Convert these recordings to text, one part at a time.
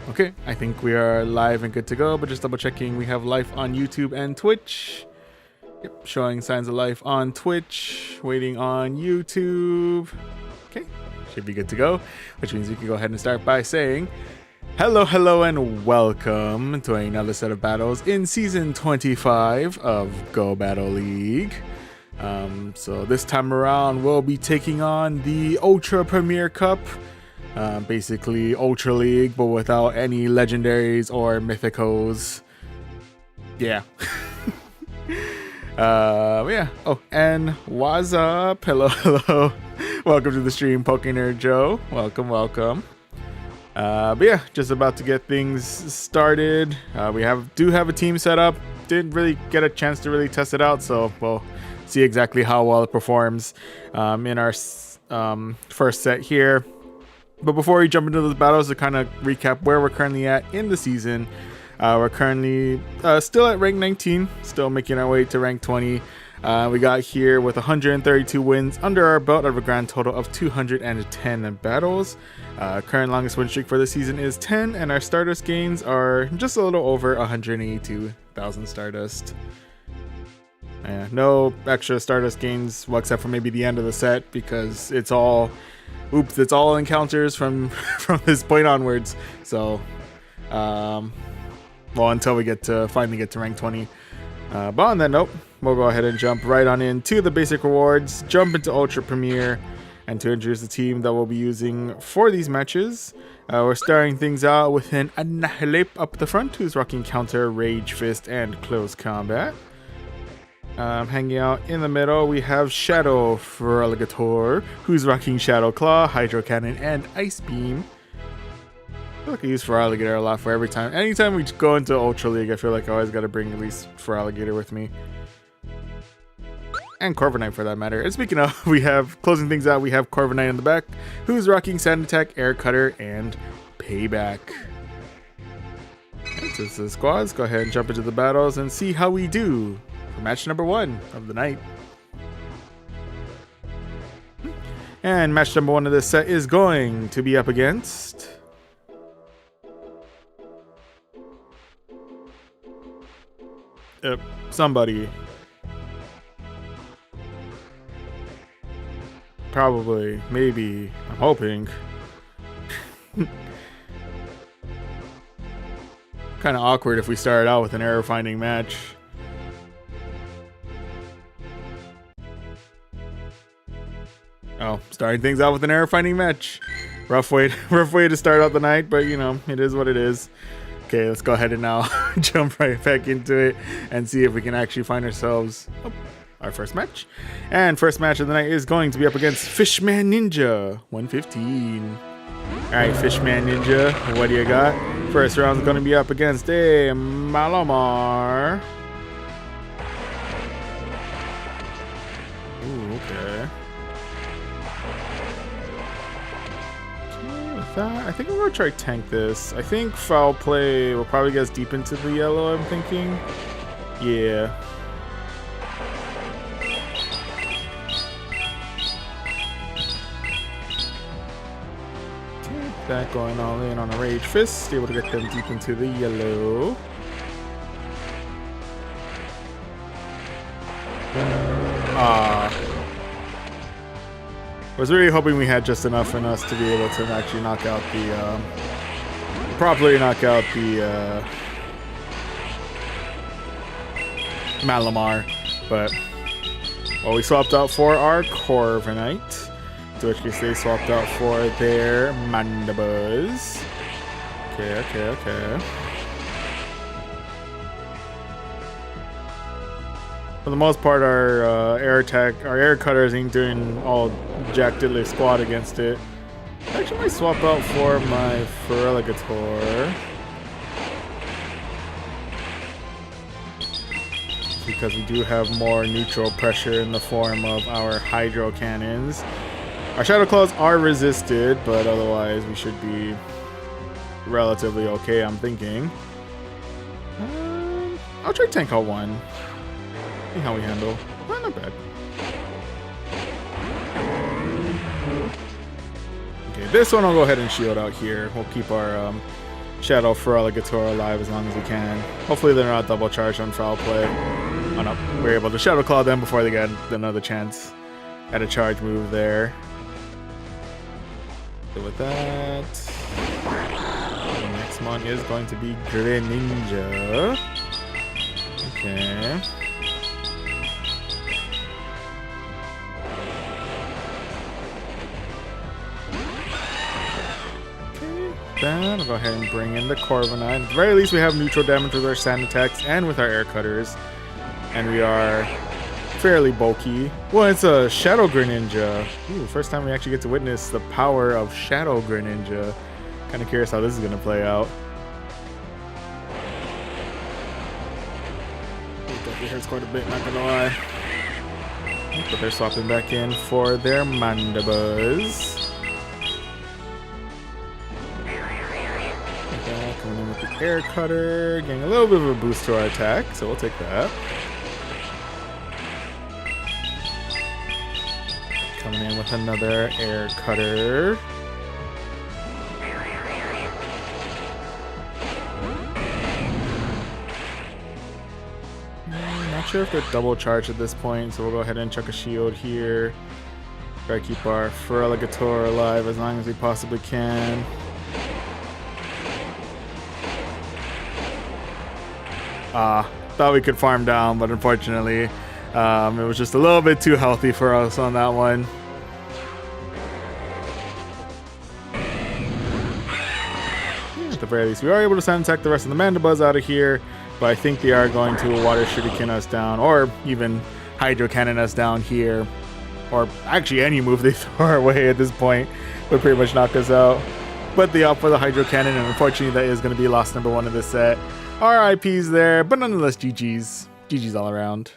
Okay, I think we are live and good to go, but just double checking, we have live on YouTube and Twitch. Yep, showing signs of life on Twitch, waiting on YouTube. Okay, should be good to go, which means we can go ahead and start by saying hello, and welcome to another set of battles in Season 25 of Go Battle League. So this time around, we'll be taking on the Ultra Premier Cup. Basically Ultra League, but without any legendaries or mythicals. Yeah. Yeah. Oh, and what's up? Hello. Welcome to the stream, Pokenerd Joe. Welcome. But yeah, just about to get things started. We do have a team set up. Didn't really get a chance to really test it out, so we'll see exactly how well it performs in our first set here. But before we jump into those battles, to kind of recap where we're currently at in the season, we're currently still at rank 19, still making our way to rank 20. We got here with 132 wins under our belt of a grand total of 210 battles. Current longest win streak for the season is 10, and our Stardust gains are just a little over 182,000 Stardust. No extra Stardust gains, well, except for maybe the end of the set, because it's all encounters from this point onwards. So, well, until we finally get to rank 20. But on that note, we'll go ahead and jump right on into the basic rewards, jump into Ultra Premier, and to introduce the team that we'll be using for these matches. We're starting things out with an Annihilate up the front, who's rocking Counter, Rage Fist, and Close Combat. Hanging out in the middle, we have Shadow Feraligatr, who's rocking Shadow Claw, Hydro Cannon, and Ice Beam. I feel like I use Feraligatr a lot for every time. Anytime we go into Ultra League, I feel like I always got to bring at least Feraligatr with me. And Corviknight for that matter. And speaking of, we have, closing things out, we have Corviknight in the back, who's rocking Sand Attack, Air Cutter, and Payback. And since the squads, go ahead and jump into the battles and see how we do. For match number 1 of the night. And match number 1 of this set is going to be up against somebody. Probably, maybe, I'm hoping. Kind of awkward if we started out with an error finding match. Oh, starting things out with an error finding match. Rough way to start out the night, but you know, it is what it is. Okay, let's go ahead and now jump right back into it and see if we can actually find ourselves our first match. And first match of the night is going to be up against Fishman Ninja 115. Alright, Fishman Ninja, what do you got? First round is going to be up against a Malamar. Ooh, okay. I think I'm gonna try tank this. I think foul play will probably get us deep into the yellow, I'm thinking. Yeah. Take that, going all in on a Rage Fist, able to get them deep into the yellow. I was really hoping we had just enough in us to be able to actually knock out the, properly knock out the, Malamar, but, well, we swapped out for our Corviknight, to which case they swapped out for their Mandibuzz. Okay. For the most part, our air cutters ain't doing all jack diddly squat against it. Actually, I might swap out for my Feraligatr, because we do have more neutral pressure in the form of our Hydro Cannons. Our Shadow Claws are resisted, but otherwise we should be relatively okay, I'm thinking. I'll try tank out one. See how we handle. Well, not bad. Okay, this one I'll go ahead and shield out here. We'll keep our Shadow Feraligatr alive as long as we can. Hopefully they're not double charged on foul play. Oh no, we're able to Shadow Claw them before they get another chance at a charge move there. So with that, the next one is going to be Greninja. Okay. Then I'll go ahead and bring in the Corviknight. At the very least, we have neutral damage with our sand attacks and with our air cutters. And we are fairly bulky. Well, it's a Shadow Greninja. Ooh, first time we actually get to witness the power of Shadow Greninja. Kind of curious how this is going to play out. It definitely hurts quite a bit, not going to lie. But they're swapping back in for their Mandibuzz. Coming in with the air cutter, getting a little bit of a boost to our attack, so we'll take that. Coming in with another air cutter. Not sure if they're double charged at this point, so we'll go ahead and chuck a shield here. Try to keep our Feraligatr alive as long as we possibly can. Thought we could farm down, but unfortunately, it was just a little bit too healthy for us on that one. At the very least, we are able to sand attack the rest of the Mandibuzz out of here, but I think they are going to Water Shuriken us down, or even Hydro Cannon us down here, or actually any move they throw our way at this point would pretty much knock us out. But they opt for the Hydro Cannon, and unfortunately that is going to be loss number 1 of this set. RIPs there, but nonetheless GG's. GG's all around.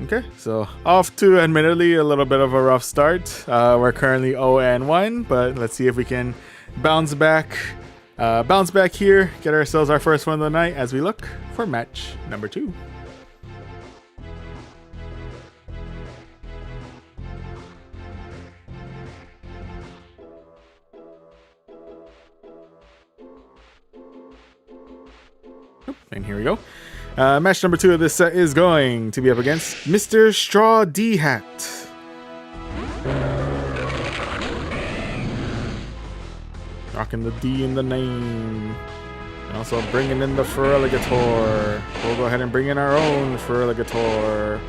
Okay, so off to admittedly a little bit of a rough start. We're currently 0-1, but let's see if we can bounce back here, get ourselves our first one of the night as we look for match number 2. And here we go. Match number 2 of this set is going to be up against Mr. Straw D-Hat. Rocking the D in the name. And also bringing in the Feraligatr. We'll go ahead and bring in our own Feraligatr.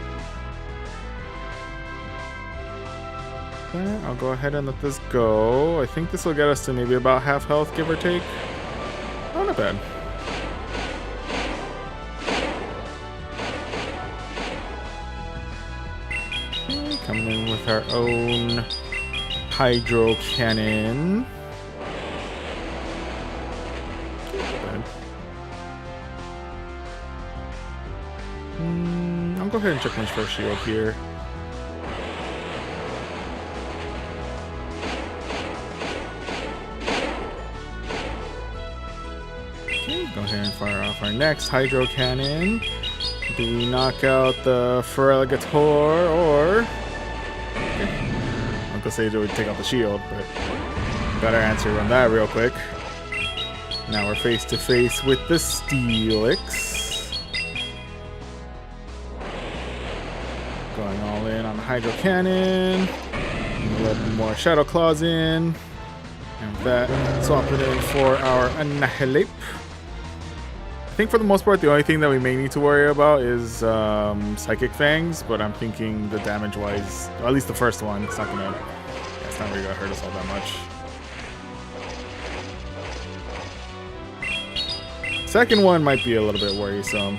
I'll go ahead and let this go. I think this will get us to maybe about half health, give or take. Oh, not bad. Coming in with our own Hydro Cannon. I'll go ahead and check my first shield here. Okay, go ahead and fire off our next Hydro Cannon. Do we knock out the Feraligatr or... Uncle Sage would take out the shield, but got our answer on that real quick. Now we're face to face with the Steelix. Going all in on the Hydro Cannon. A little more Shadow Claws in. And that, swap it in for our Annihilate. I think for the most part, the only thing that we may need to worry about is Psychic Fangs, but I'm thinking the damage-wise, or at least the first one, it's not really gonna hurt us all that much. Second one might be a little bit worrisome.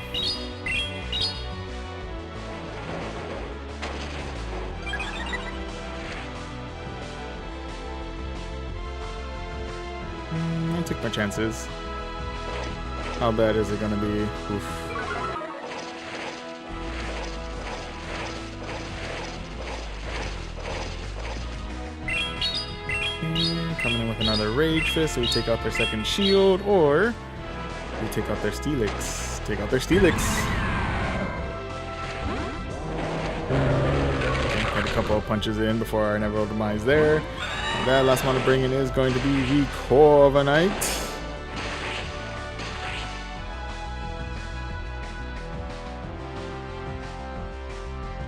I'll take my chances. How bad is it gonna be? Oof. Coming in with another Rage Fist, so we take out their second shield, or we take out their Steelix. Take out their Steelix. Okay, got a couple of punches in before our inevitable demise there. That last one to bring in is going to be the Corviknight.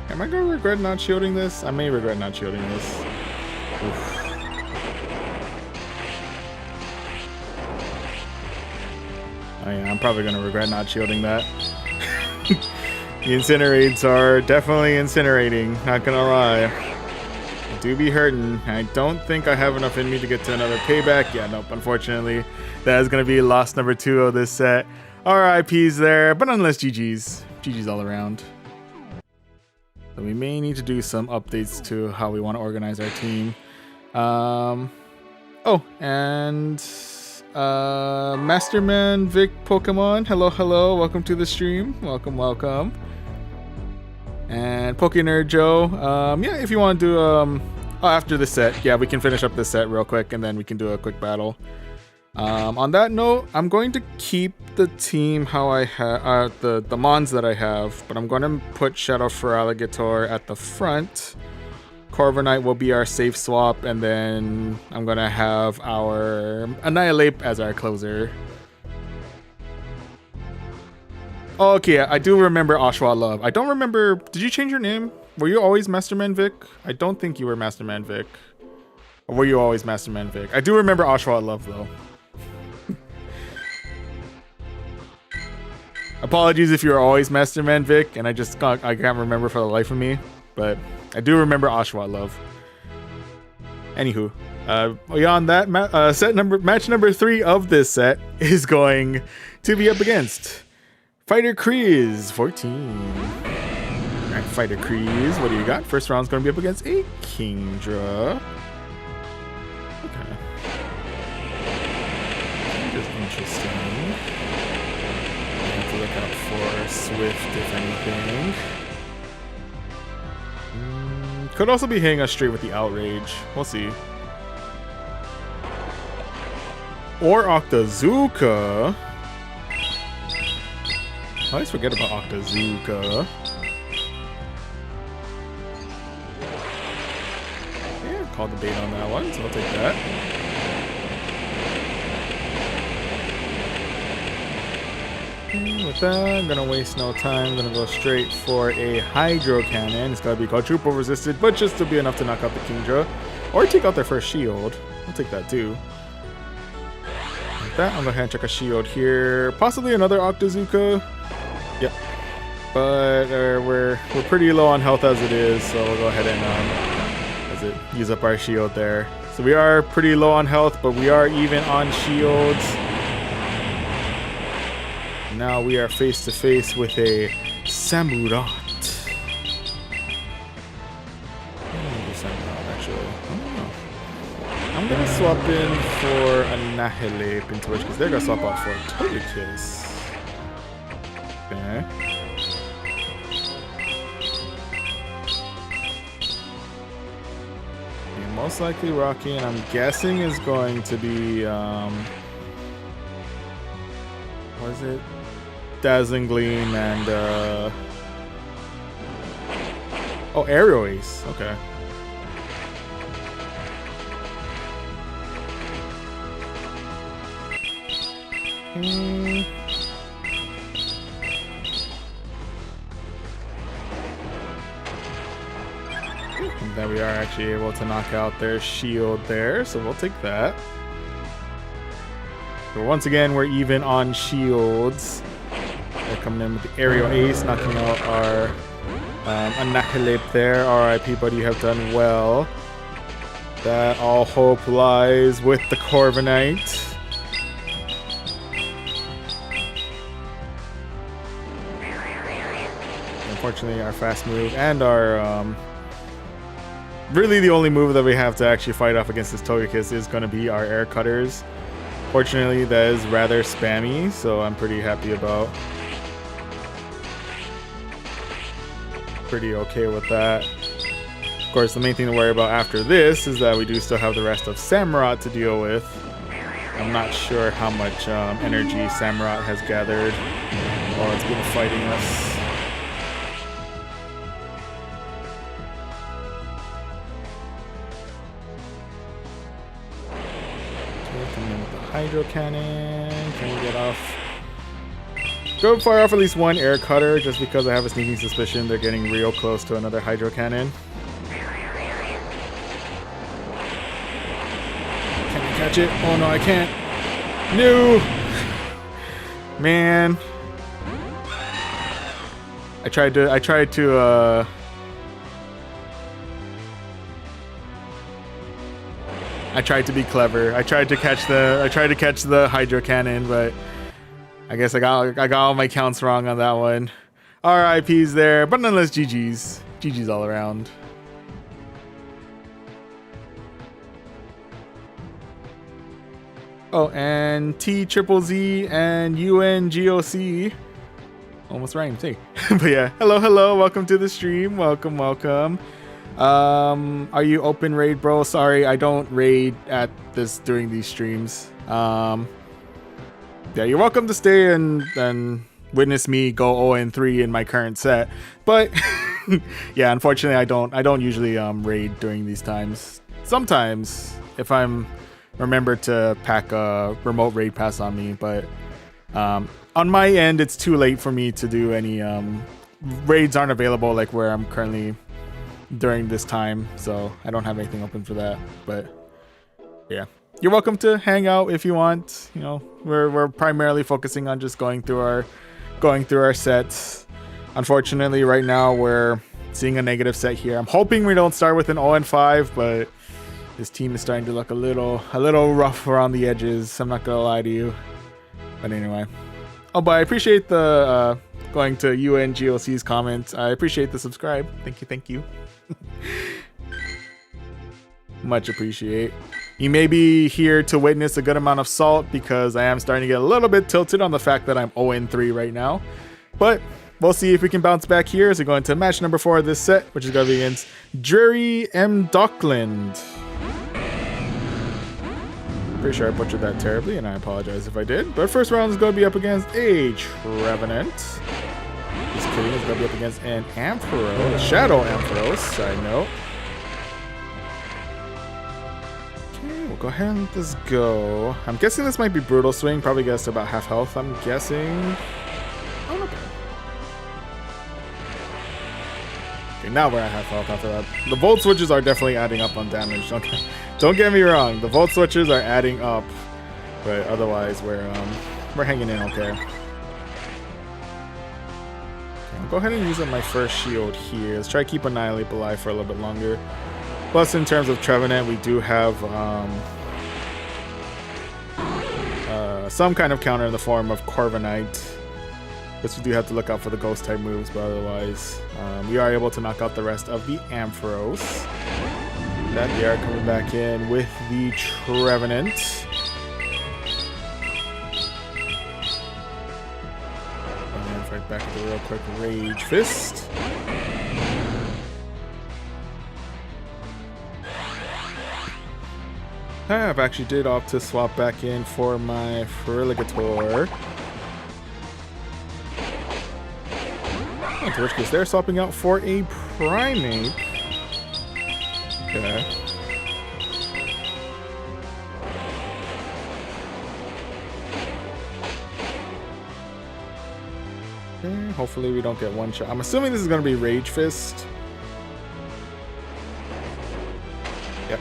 Am I going to regret not shielding this? I may regret not shielding this. Oof. Oh yeah, I'm probably going to regret not shielding that. The Incinerates are definitely incinerating, not going to lie. I do be hurting. I don't think I have enough in me to get to another payback. Yeah, nope, unfortunately. That is going to be loss number 2 of this set. RIPs there, but nonetheless GG's. GG's all around. So we may need to do some updates to how we want to organize our team. Oh, and Masterman Vic Pokemon. Hello, hello. Welcome to the stream. Welcome, welcome. And Pokenerd Joe. Yeah, if you want to do after the set, yeah, we can finish up this set real quick and then we can do a quick battle. On that note, I'm going to keep the team how I have the mons that I have, but I'm going to put Shadow Feraligatr at the front. Corviknight will be our safe swap, and then I'm going to have our Annihilate as our closer. Oh, okay, I do remember Oshawott Love. I don't remember. Did you change your name? Were you always Masterman Vic? I don't think you were Masterman Vic. Or were you always Masterman Vic? I do remember Oshawott Love, though. Apologies if you're always Masterman Vic, and I can't remember for the life of me. But I do remember Oshawott Love. Anywho, beyond that, match number 3 of this set is going to be up against Fighter Kreese 14. Alright, Fighter Kreese, what do you got? First round's going to be up against a Kingdra. Okay. Just interesting. I have to look out for Swift, if anything. Could also be hitting us straight with the Outrage. We'll see. Or Octazooka. I always forget about Octazooka. Yeah, called the bait on that one, so I'll take that. With that, I'm gonna waste no time. I'm gonna go straight for a Hydro Cannon. It's gotta be quadruple resisted, but just to be enough to knock out the Kingdra. Or take out their first shield. I'll take that too. With that, I'm gonna go ahead and check a shield here. Possibly another Octazooka. Yep. But we're pretty low on health as it is, so we'll go ahead and use up our shield there. So we are pretty low on health, but we are even on shields. Now we are face to face with a Samurott. I'm gonna swap in for Annihilate into which, because they're gonna swap out for Togekiss. Okay. And most likely Rocky, and I'm guessing is going to be what is it? Dazzling Gleam and oh, Aerial Ace. Okay. And then we are actually able to knock out their shield there, so we'll take that. So once again, we're even on shields. They're coming in with the Aerial Ace, knocking out our Annihilate there. RIP, buddy, you have done well. That all hope lies with the Corviknight. Unfortunately, our fast move and our really the only move that we have to actually fight off against this Togekiss is going to be our Air Cutters. Fortunately, that is rather spammy, so I'm pretty happy about. Pretty okay with that. Of course, the main thing to worry about after this is that we do still have the rest of Samurott to deal with. I'm not sure how much energy Samurott has gathered while it's been fighting us. coming in with the hydro cannon. Can we get off? Go fire off at least one air cutter, just because I have a sneaking suspicion they're getting real close to another hydro cannon. Can I catch it? Oh no, I can't. No! Man. I tried to be clever. I tried to catch the hydro cannon, but I guess I got all my counts wrong on that one. RIPs there, but nonetheless GG's. GG's all around. Oh, and T-Triple-Z and UNGOC. Almost rhymed, hey. But yeah, hello, welcome to the stream. Welcome. Are you open raid, bro? Sorry, I don't raid at this during these streams. Yeah, you're welcome to stay and witness me go 0-3 in my current set. But yeah, unfortunately, I don't usually raid during these times. Sometimes if I'm remember to pack a remote raid pass on me, but on my end, it's too late for me to do any raids aren't available like where I'm currently during this time, so I don't have anything open for that. But yeah, you're welcome to hang out if you want. You know, we're primarily focusing on just going through our sets. Unfortunately, right now we're seeing a negative set here. I'm hoping we don't start with an 0-5, but this team is starting to look a little rough around the edges. I'm not gonna lie to you. But anyway. Oh, but I appreciate the going to UNGOC's comments. I appreciate the subscribe. Thank you. Much appreciate. You may be here to witness a good amount of salt because I am starting to get a little bit tilted on the fact that I'm 0-3 right now. But we'll see if we can bounce back here as we go into match number 4 of this set, which is going to be against Drury M. Dockland. Pretty sure I butchered that terribly, and I apologize if I did. But first round is going to be up against a Trevenant. Just kidding, it's going to be up against an Ampharos, a Shadow Ampharos, side note. Okay, we'll go ahead and let this go. I'm guessing this might be Brutal Swing, probably gets to about half health, I'm guessing. Oh, okay. Okay, now we're at half health after that. The Volt Switches are definitely adding up on damage. Okay. Don't get me wrong, the Volt Switches are adding up, but otherwise we're hanging in okay. Okay, I'll go ahead and use up my first shield here. Let's try to keep Annihilate alive for a little bit longer. Plus, in terms of Trevenant, we do have some kind of counter in the form of Corviknight. Guess we do have to look out for the ghost type moves, but otherwise we are able to knock out the rest of the Ampharos. That they are coming back in with the Trevenant. And fight back with a real quick Rage Fist. I've actually did opt to swap back in for my Feraligatr. In which case they're swapping out for a Primate. Okay. Hopefully we don't get one shot. I'm assuming this is going to be Rage Fist. Yep.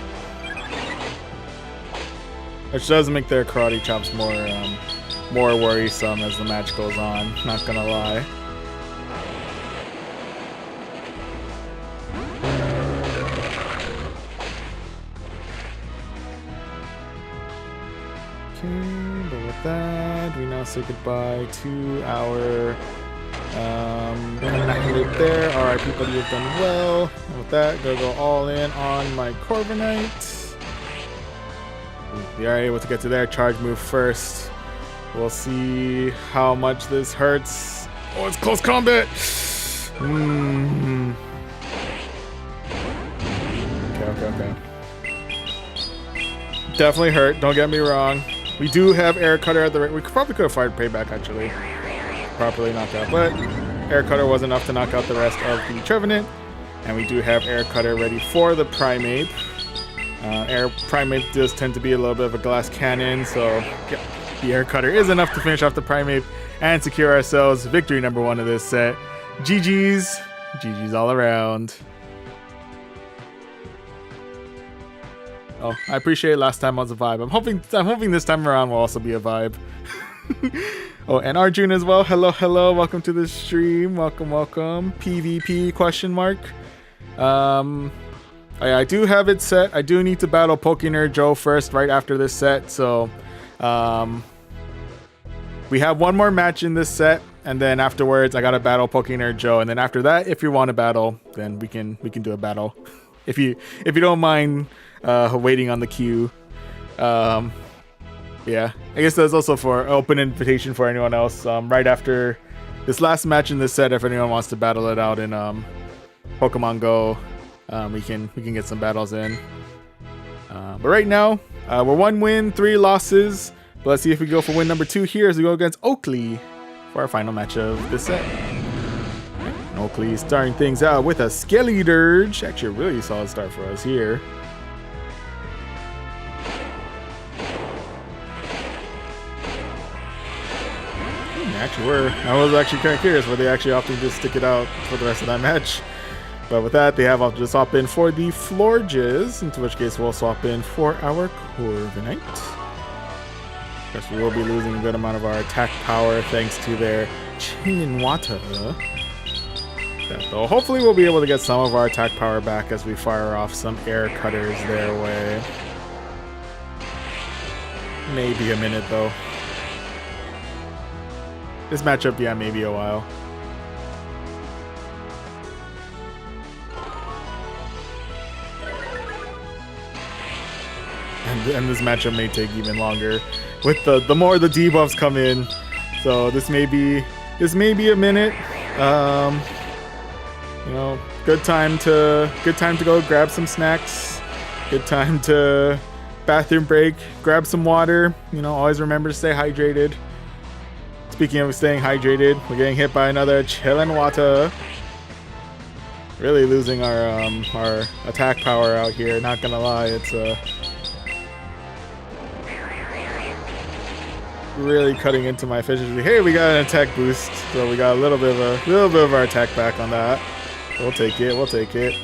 Which does make their Karate Chops more worrisome as the match goes on, not gonna lie. But with that, we now say goodbye to our Annihilate there. Alright, people, you've done well. And with that, gonna go all in on my Corviknight. We are able to get to their charge move first. We'll see how much this hurts. Oh, it's close combat! Okay. Definitely hurt, don't get me wrong. We do have Air Cutter at the rate. We probably could have fired Payback, actually. Properly knocked out, but Air Cutter was enough to knock out the rest of the Trevenant. And we do have Air Cutter ready for the Primate. Air Primate does tend to be a little bit of a glass cannon, so the Air Cutter is enough to finish off the Primate and secure ourselves victory number 1 of this set. GG's. GG's all around. Oh, I appreciate it. Last time was a vibe. I'm hoping this time around will also be a vibe. Oh, and Arjun as well. Hello, hello. Welcome to the stream. Welcome, welcome. PvP question mark. I do have it set. I do need to battle Pokenerd Joe first right after this set. So, we have one more match in this set, and then afterwards I gotta battle Pokenerd Joe, and then after that, if you want to battle, then we can do a battle. If you don't mind waiting on the queue. Yeah, I guess that's also for open invitation for anyone else. Right after this last match in this set, if anyone wants to battle it out in Pokemon Go, we can get some battles in. But right now, we're 1 win, 3 losses. But let's see if we go for win number 2 here as we go against Oakley for our final match of this set. And Oakley starting things out with a Skeledirge. Actually, a really solid start for us here. I was actually kind of curious were they actually opting to stick it out for the rest of that match. But with that, they have opted to swap in for the Florges, into which case we'll swap in for our Corviknight. Of course, we will be losing a good amount of our attack power thanks to their Chilling Water. Though hopefully we'll be able to get some of our attack power back as we fire off some air cutters their way. Maybe a minute though. This matchup, yeah, maybe a while. And this matchup may take even longer with the more the debuffs come in. So this may be a minute. You know, good time to go grab some snacks. Good time to bathroom break, grab some water. You know, always remember to stay hydrated. Speaking of staying hydrated, we're getting hit by another Chillin' Water. Really losing our attack power out here. Not gonna lie, it's really cutting into my efficiency. Hey, we got an attack boost, so we got a little bit of our attack back on that. We'll take it. We'll take it.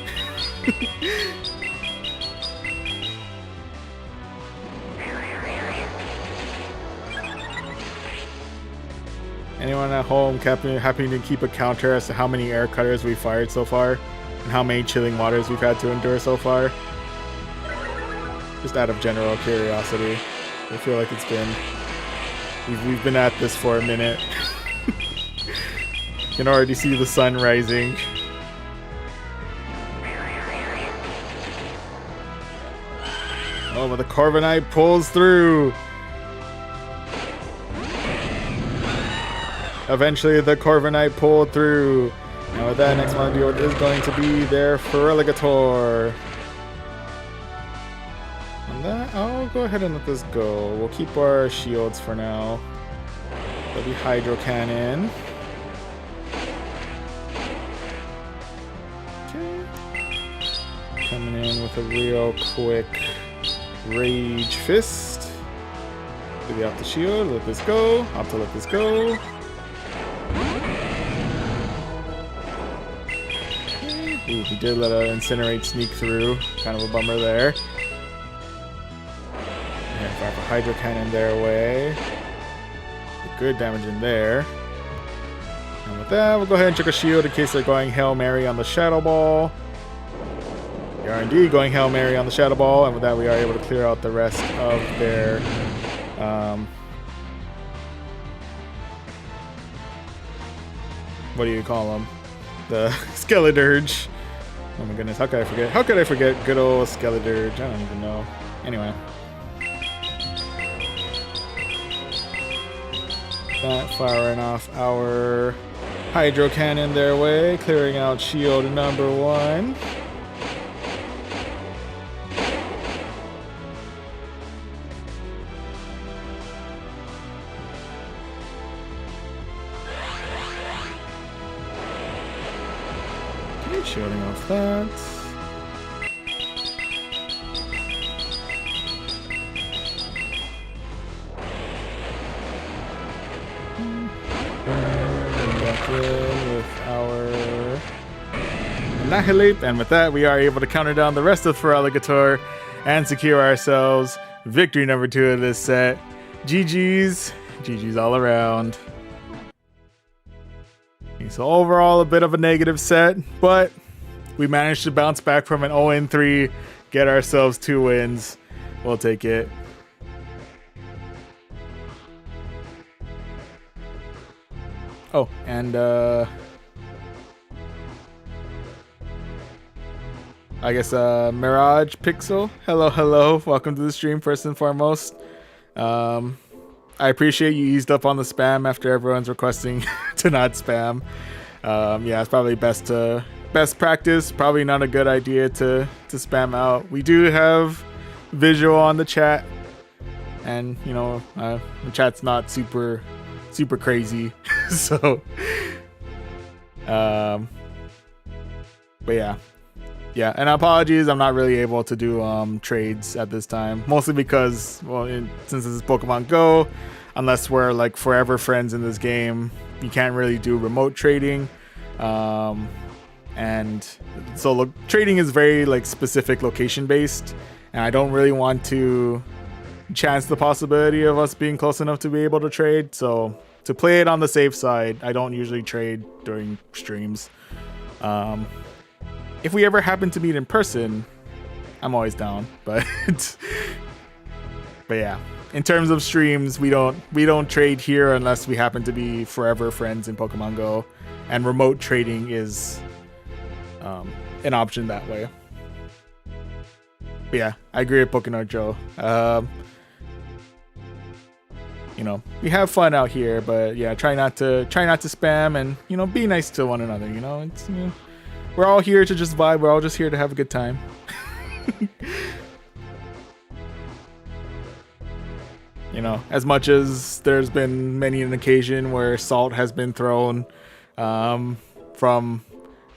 Anyone at home happy to keep a counter as to how many air cutters we've fired so far and how many chilling waters we've had to endure so far? Just out of general curiosity. I feel like it's been... We've been at this for a minute. You can already see the sun rising. Oh, but the Corviknight pulls through. Eventually, the Corviknight pulled through. And with that, next one to deal with is going to be their Feraligatr. On that, I'll go ahead and let this go. We'll keep our shields for now. There'll be Hydro Cannon. Okay. Coming in with a real quick Rage Fist. Maybe off the shield, let this go. Opt to let this go. Ooh, he did let an Incinerate sneak through. Kind of a bummer there. And fire for Hydro Cannon their way. Good damage in there. And with that, we'll go ahead and check a shield in case they're going Hail Mary on the Shadow Ball. We are indeed going Hail Mary on the Shadow Ball, and with that we are able to clear out the rest of their what do you call them? The Skeledirge. Oh my goodness, how could I forget? How could I forget good old Skeledirge? I don't even know. Anyway. That firing off our Hydro Cannon their way, clearing out shield number 1. Okay, shielding off that. Annihilate, and with that, we are able to counter down the rest of Feraligatr and secure ourselves victory number 2 of this set. GG's. GG's all around. Okay, so overall, a bit of a negative set, but we managed to bounce back from an 0-3, get ourselves 2 wins. We'll take it. Oh, and I guess Mirage Pixel. Hello. Welcome to the stream first and foremost. I appreciate you eased up on the spam after everyone's requesting to not spam. Yeah, it's probably best practice. Probably not a good idea to spam out. We do have visual on the chat, and you know the chat's not super crazy. So but yeah, and apologies, I'm not really able to do trades at this time, mostly because, well, since this is Pokemon Go, unless we're like forever friends in this game, you can't really do remote trading. And so look, trading is very like specific location based, and I don't really want to chance the possibility of us being close enough to be able to trade. So to play it on the safe side, I don't usually trade during streams. If we ever happen to meet in person, I'm always down. But yeah, in terms of streams, we don't trade here unless we happen to be forever friends in Pokemon Go, and remote trading is an option that way. But yeah, I agree with Pokemon Joe. You know, we have fun out here, but yeah, try not to spam, and you know, be nice to one another. You know, it's, you know, we're all here to just vibe. We're all just here to have a good time. You know, as much as there's been many an occasion where salt has been thrown from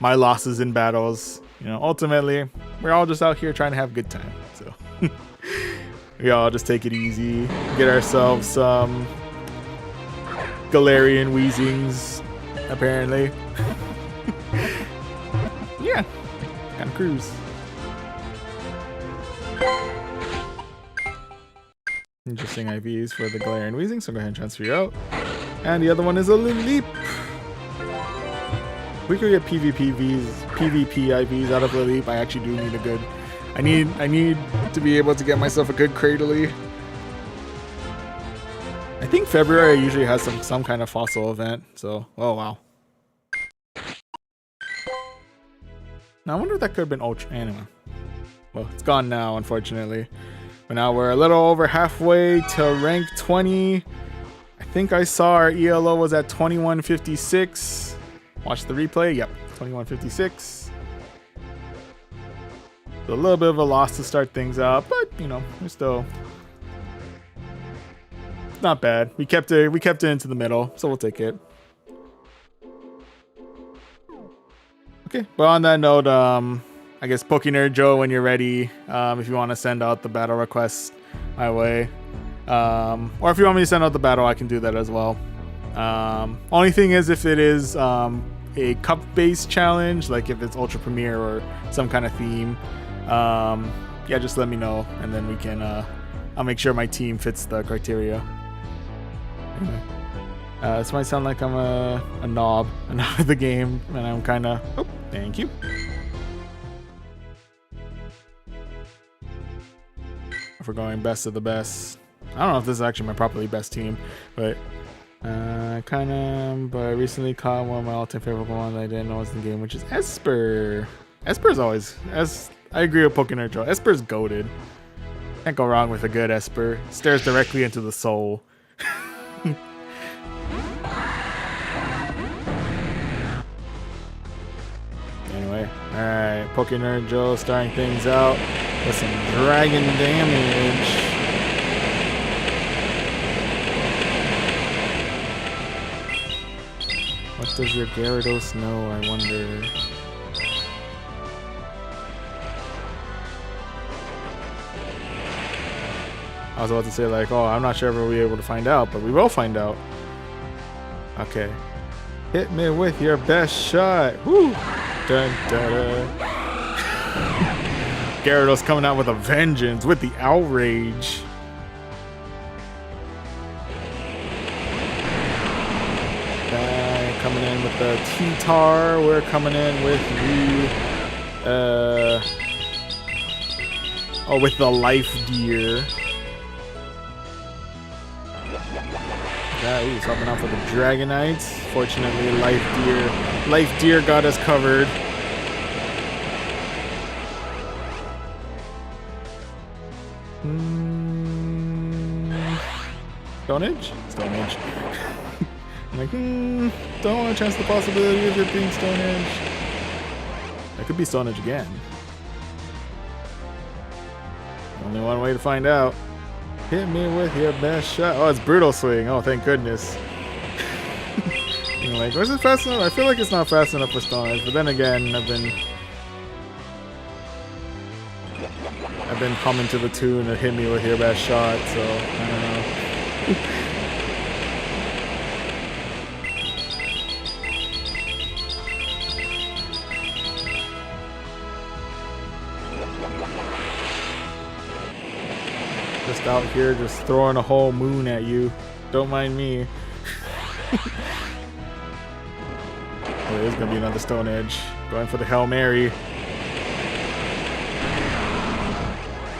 my losses in battles, you know, ultimately we're all just out here trying to have a good time. So we all just take it easy, get ourselves some Galarian Weezings, apparently. Yeah, kind of cruise. Interesting IVs for the Galarian Weezing, so go ahead and transfer you out. And the other one is a Leap. We could get PvP IVs out of the Leap. I actually do need a good. I need to be able to get myself a good Cradily. I think February usually has some kind of fossil event. So, oh wow. Now I wonder if that could have been Ultra. Anyway, well, it's gone now, unfortunately. But now we're a little over halfway to rank 20. I think I saw our ELO was at 2156. Watch the replay. Yep, 2156. So a little bit of a loss to start things out, but you know, we're still not bad. We kept it into the middle, so we'll take it. Okay, but on that note, I guess Pokenerd Joe, when you're ready, if you want to send out the battle request my way, or if you want me to send out the battle, I can do that as well. Only thing is, if it is a cup-based challenge, like if it's Ultra Premier or some kind of theme, yeah, just let me know, and then we can. I'll make sure my team fits the criteria. Anyway, this might sound like I'm a knob of the game, and I'm kind of. Oh, thank you. If we're going best of the best, I don't know if this is actually my properly best team, but but I recently caught one of my all-time favorite Pokemon that I didn't know was in the game, which is Esper. Esper's always, as I agree with Pokemon Joe, Esper's goated. Can't go wrong with a good Esper. Stares directly into the soul. Anyway, alright, Pokemon Joe starting things out with some dragon damage. What does your Gyarados know, I wonder? I was about to say, like, oh, I'm not sure if we'll be able to find out, but we will find out. Okay. Hit me with your best shot. Woo! Dun, dun, dun. Gyarados coming out with a vengeance with the outrage. Coming in with the T-Tar. We're coming in with the with the Life Deer. He's helping out for the Dragonites. Fortunately, Life Deer got us covered. Stone Edge? Stone Edge. I'm like, don't want to chance the possibility of it being Stone Edge. That could be Stone Edge again. Only one way to find out. Hit me with your best shot. Oh, it's Brutal Swing. Oh, thank goodness. I'm like, was it fast enough? I feel like it's not fast enough for Stone Edge, but then again, I've been humming to the tune of Hit Me With Your Best Shot, so I don't know. Just out here, just throwing a whole moon at you. Don't mind me. Oh, there's gonna be another Stone Edge. Going for the Hail Mary.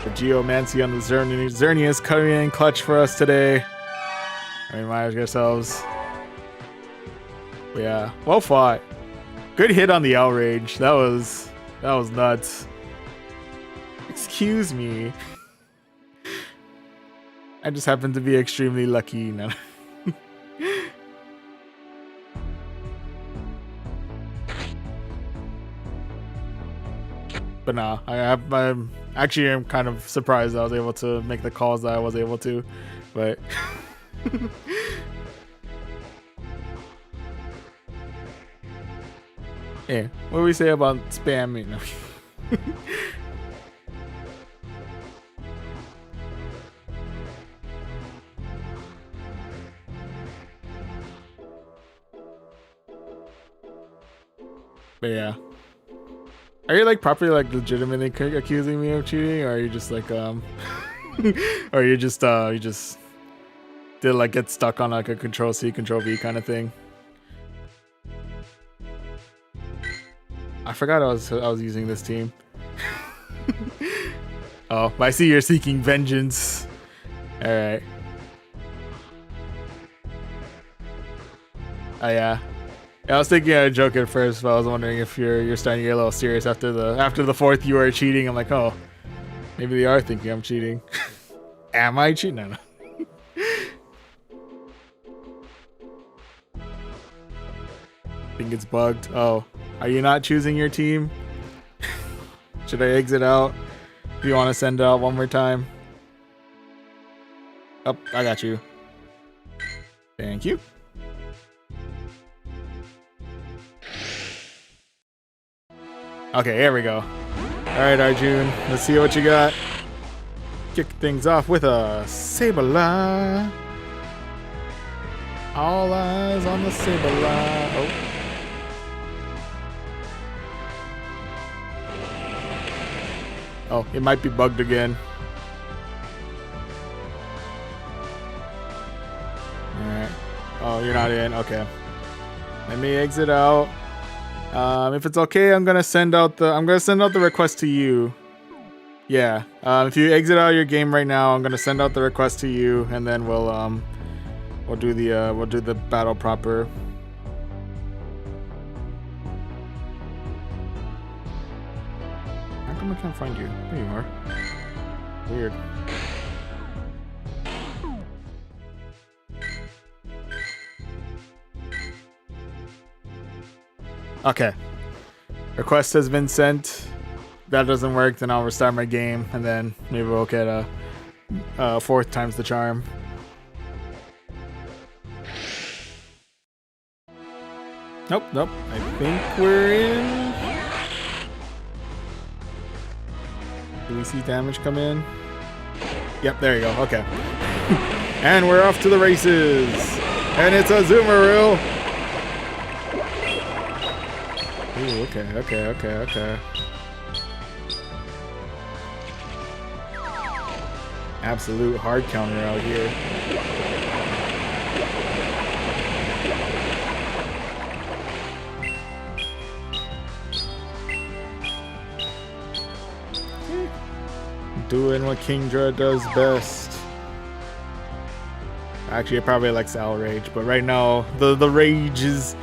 The Geomancy on the Xerneas coming in clutch for us today. Remind ourselves. But yeah, well fought. Good hit on the outrage. That was nuts. Excuse me. I just happened to be extremely lucky. No. But nah, I'm kind of surprised I was able to make the calls that I was able to, but yeah, what do we say about spamming? But yeah. Are you like properly like legitimately accusing me of cheating, or are you just like or you just did like get stuck on like a Control C, Control V kind of thing? I forgot I was using this team. Oh, I see you're seeking vengeance. All right. Oh yeah. I was thinking a joke at first, but I was wondering if you're starting to get a little serious after the fourth you are cheating. I'm like, oh, maybe they are thinking I'm cheating. Am I cheating? No. I think it's bugged. Oh, are you not choosing your team? Should I exit out? Do you want to send out one more time? Oh, I got you. Thank you. Okay, here we go. Alright, Arjun, let's see what you got. Kick things off with a Sableye. All eyes on the Sableye. Oh. Oh, it might be bugged again. Alright. Oh, you're not in. Okay. Let me exit out. If it's okay, I'm gonna send out the request to you. Yeah. If you exit out your game right now, I'm gonna send out the request to you, and then we'll do the battle proper. How come I can't find you? There you are. Weird. Okay. Request has been sent. If that doesn't work, then I'll restart my game, and then maybe we'll get a fourth time's the charm. Nope. I think we're in. Do we see damage come in? Yep, there you go. Okay. And we're off to the races. And it's a Zoomeroo. Ooh, okay. Absolute hard counter out here. Doing what Kingdra does best. Actually, it probably likes Owl Rage, but right now the rage is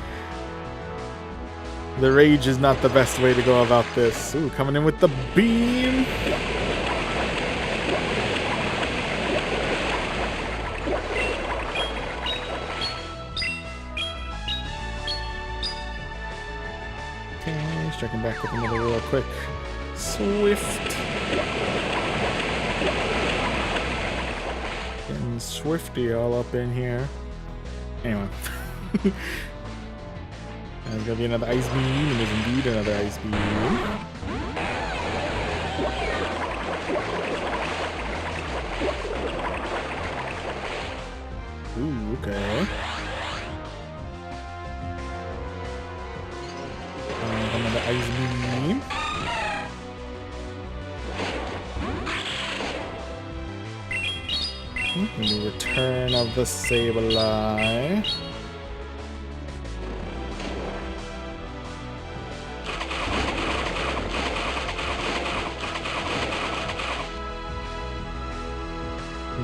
not the best way to go about this. Ooh, coming in with the beam. Okay, striking back with another real quick Swift. Getting Swifty all up in here. Anyway. There's gonna be another ice beam, and there's indeed another ice beam. Ooh, okay. Another ice beam. The return of the Sableye.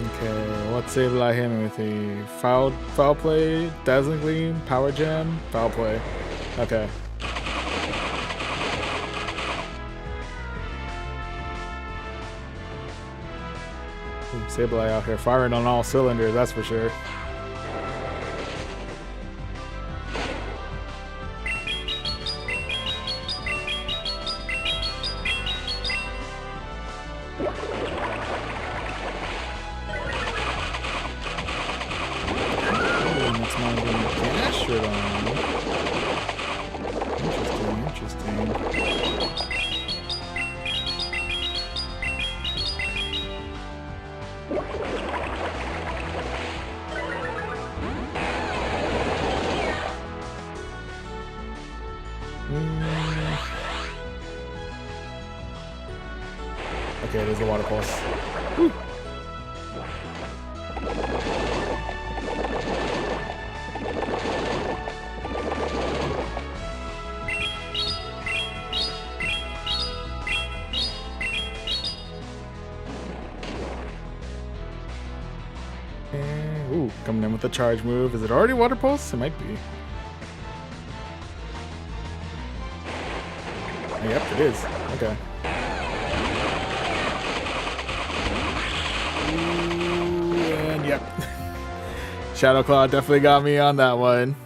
Okay, what's Sableye hit me with? A foul play, dazzling gleam, power gem, foul play. Okay. Sableye out here firing on all cylinders, that's for sure. That's not even dash it on. Interesting. Okay, there's the water pulse. Woo. Ooh, coming in with the charge move. Is it already water pulse? It might be. Oh, yep, it is. Okay. And yep. Shadow Claw definitely got me on that one.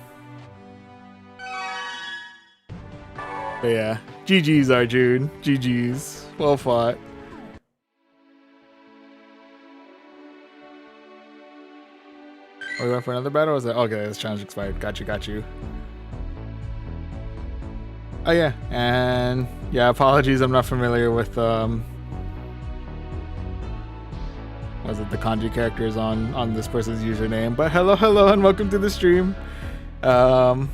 But yeah, GG's Arjun. GG's. Well fought. Are we going for another battle? Or is that okay? This challenge expired. Got you. Oh yeah, and yeah, apologies. I'm not familiar with was it the kanji characters on this person's username? But hello, and welcome to the stream. Sorry,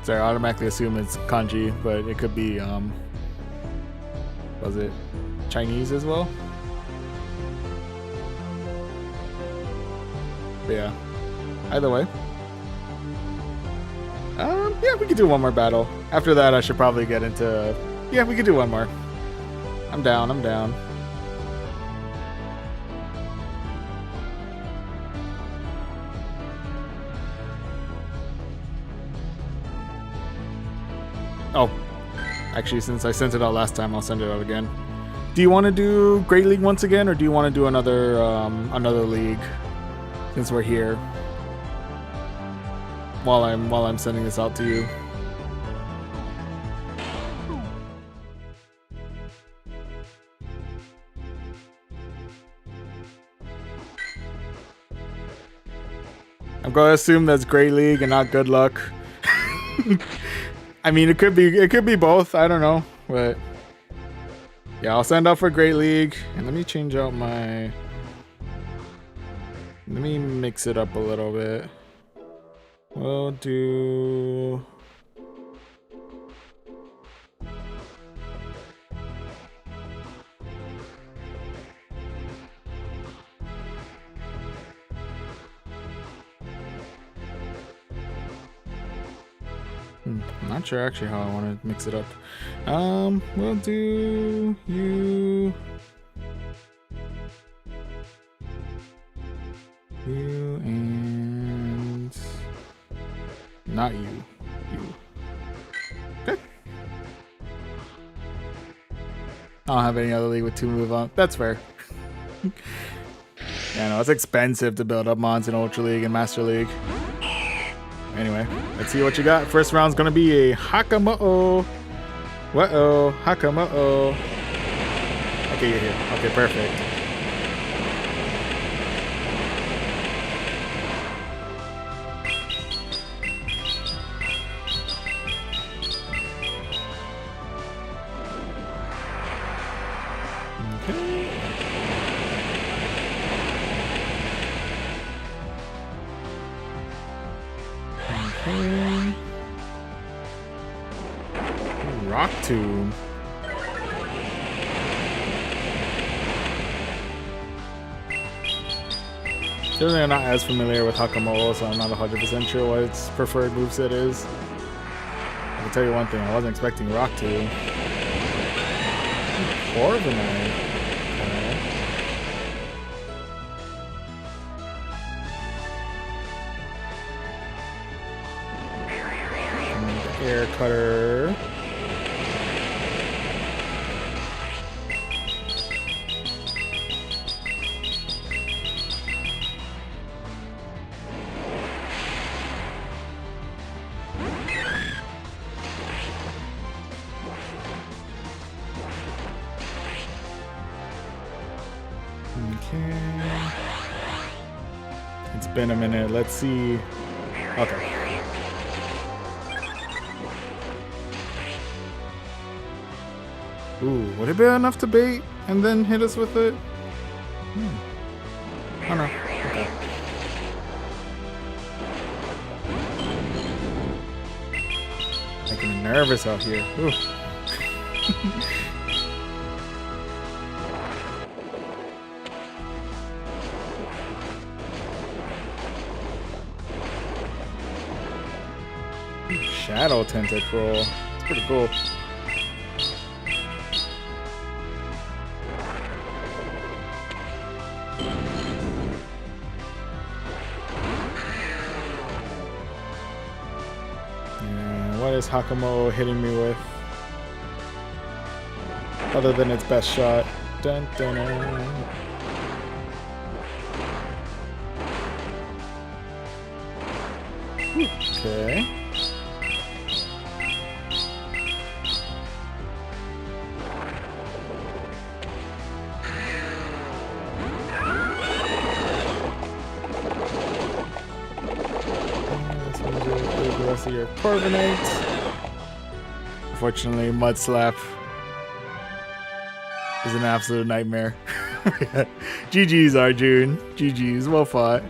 I automatically assume it's kanji, but it could be was it Chinese as well? But yeah, either way. Yeah, we could do one more battle. After that, I should probably get into... Yeah, we could do one more. I'm down. Oh. Actually, since I sent it out last time, I'll send it out again. Do you want to do Great League once again, or do you want to do another league? Since we're here. While I'm sending this out to you. I'm going to assume that's Great League and not Good Luck. I mean, it could be both. I don't know, but yeah, I'll send out for Great League, and let me change out my. Let me mix it up a little bit. We'll do... I'm not sure actually how I want to mix it up. We'll do you... You and... Not you. You. Okay. I don't have any other league with 2 move on. That's fair. Yeah, no, it's expensive to build up mons in Ultra League and Master League. Anyway, let's see what you got. First round's gonna be a Hakamo'o. Whoa, Hakamo'o. Okay, you're here. Okay, perfect. Rock Tomb. Certainly I'm not as familiar with Hakamo'o, so I'm not 100% sure what its preferred moveset is. I can tell you one thing, I wasn't expecting Rock Tomb. Corviknight. Okay. Air Cutter. Okay. It's been a minute. Let's see. Okay. Ooh, would it be enough to bait and then hit us with it? Oh no. Okay. Making me nervous out here. Ooh. Shadow Tentacle. It's pretty cool. Yeah, what is Hakamo'o hitting me with? Other than its best shot. Dun, dun, dun. Okay. The rest of your Corviknight. Unfortunately, Mud Slap is an absolute nightmare. GG's, Arjun. GG's. Well fought.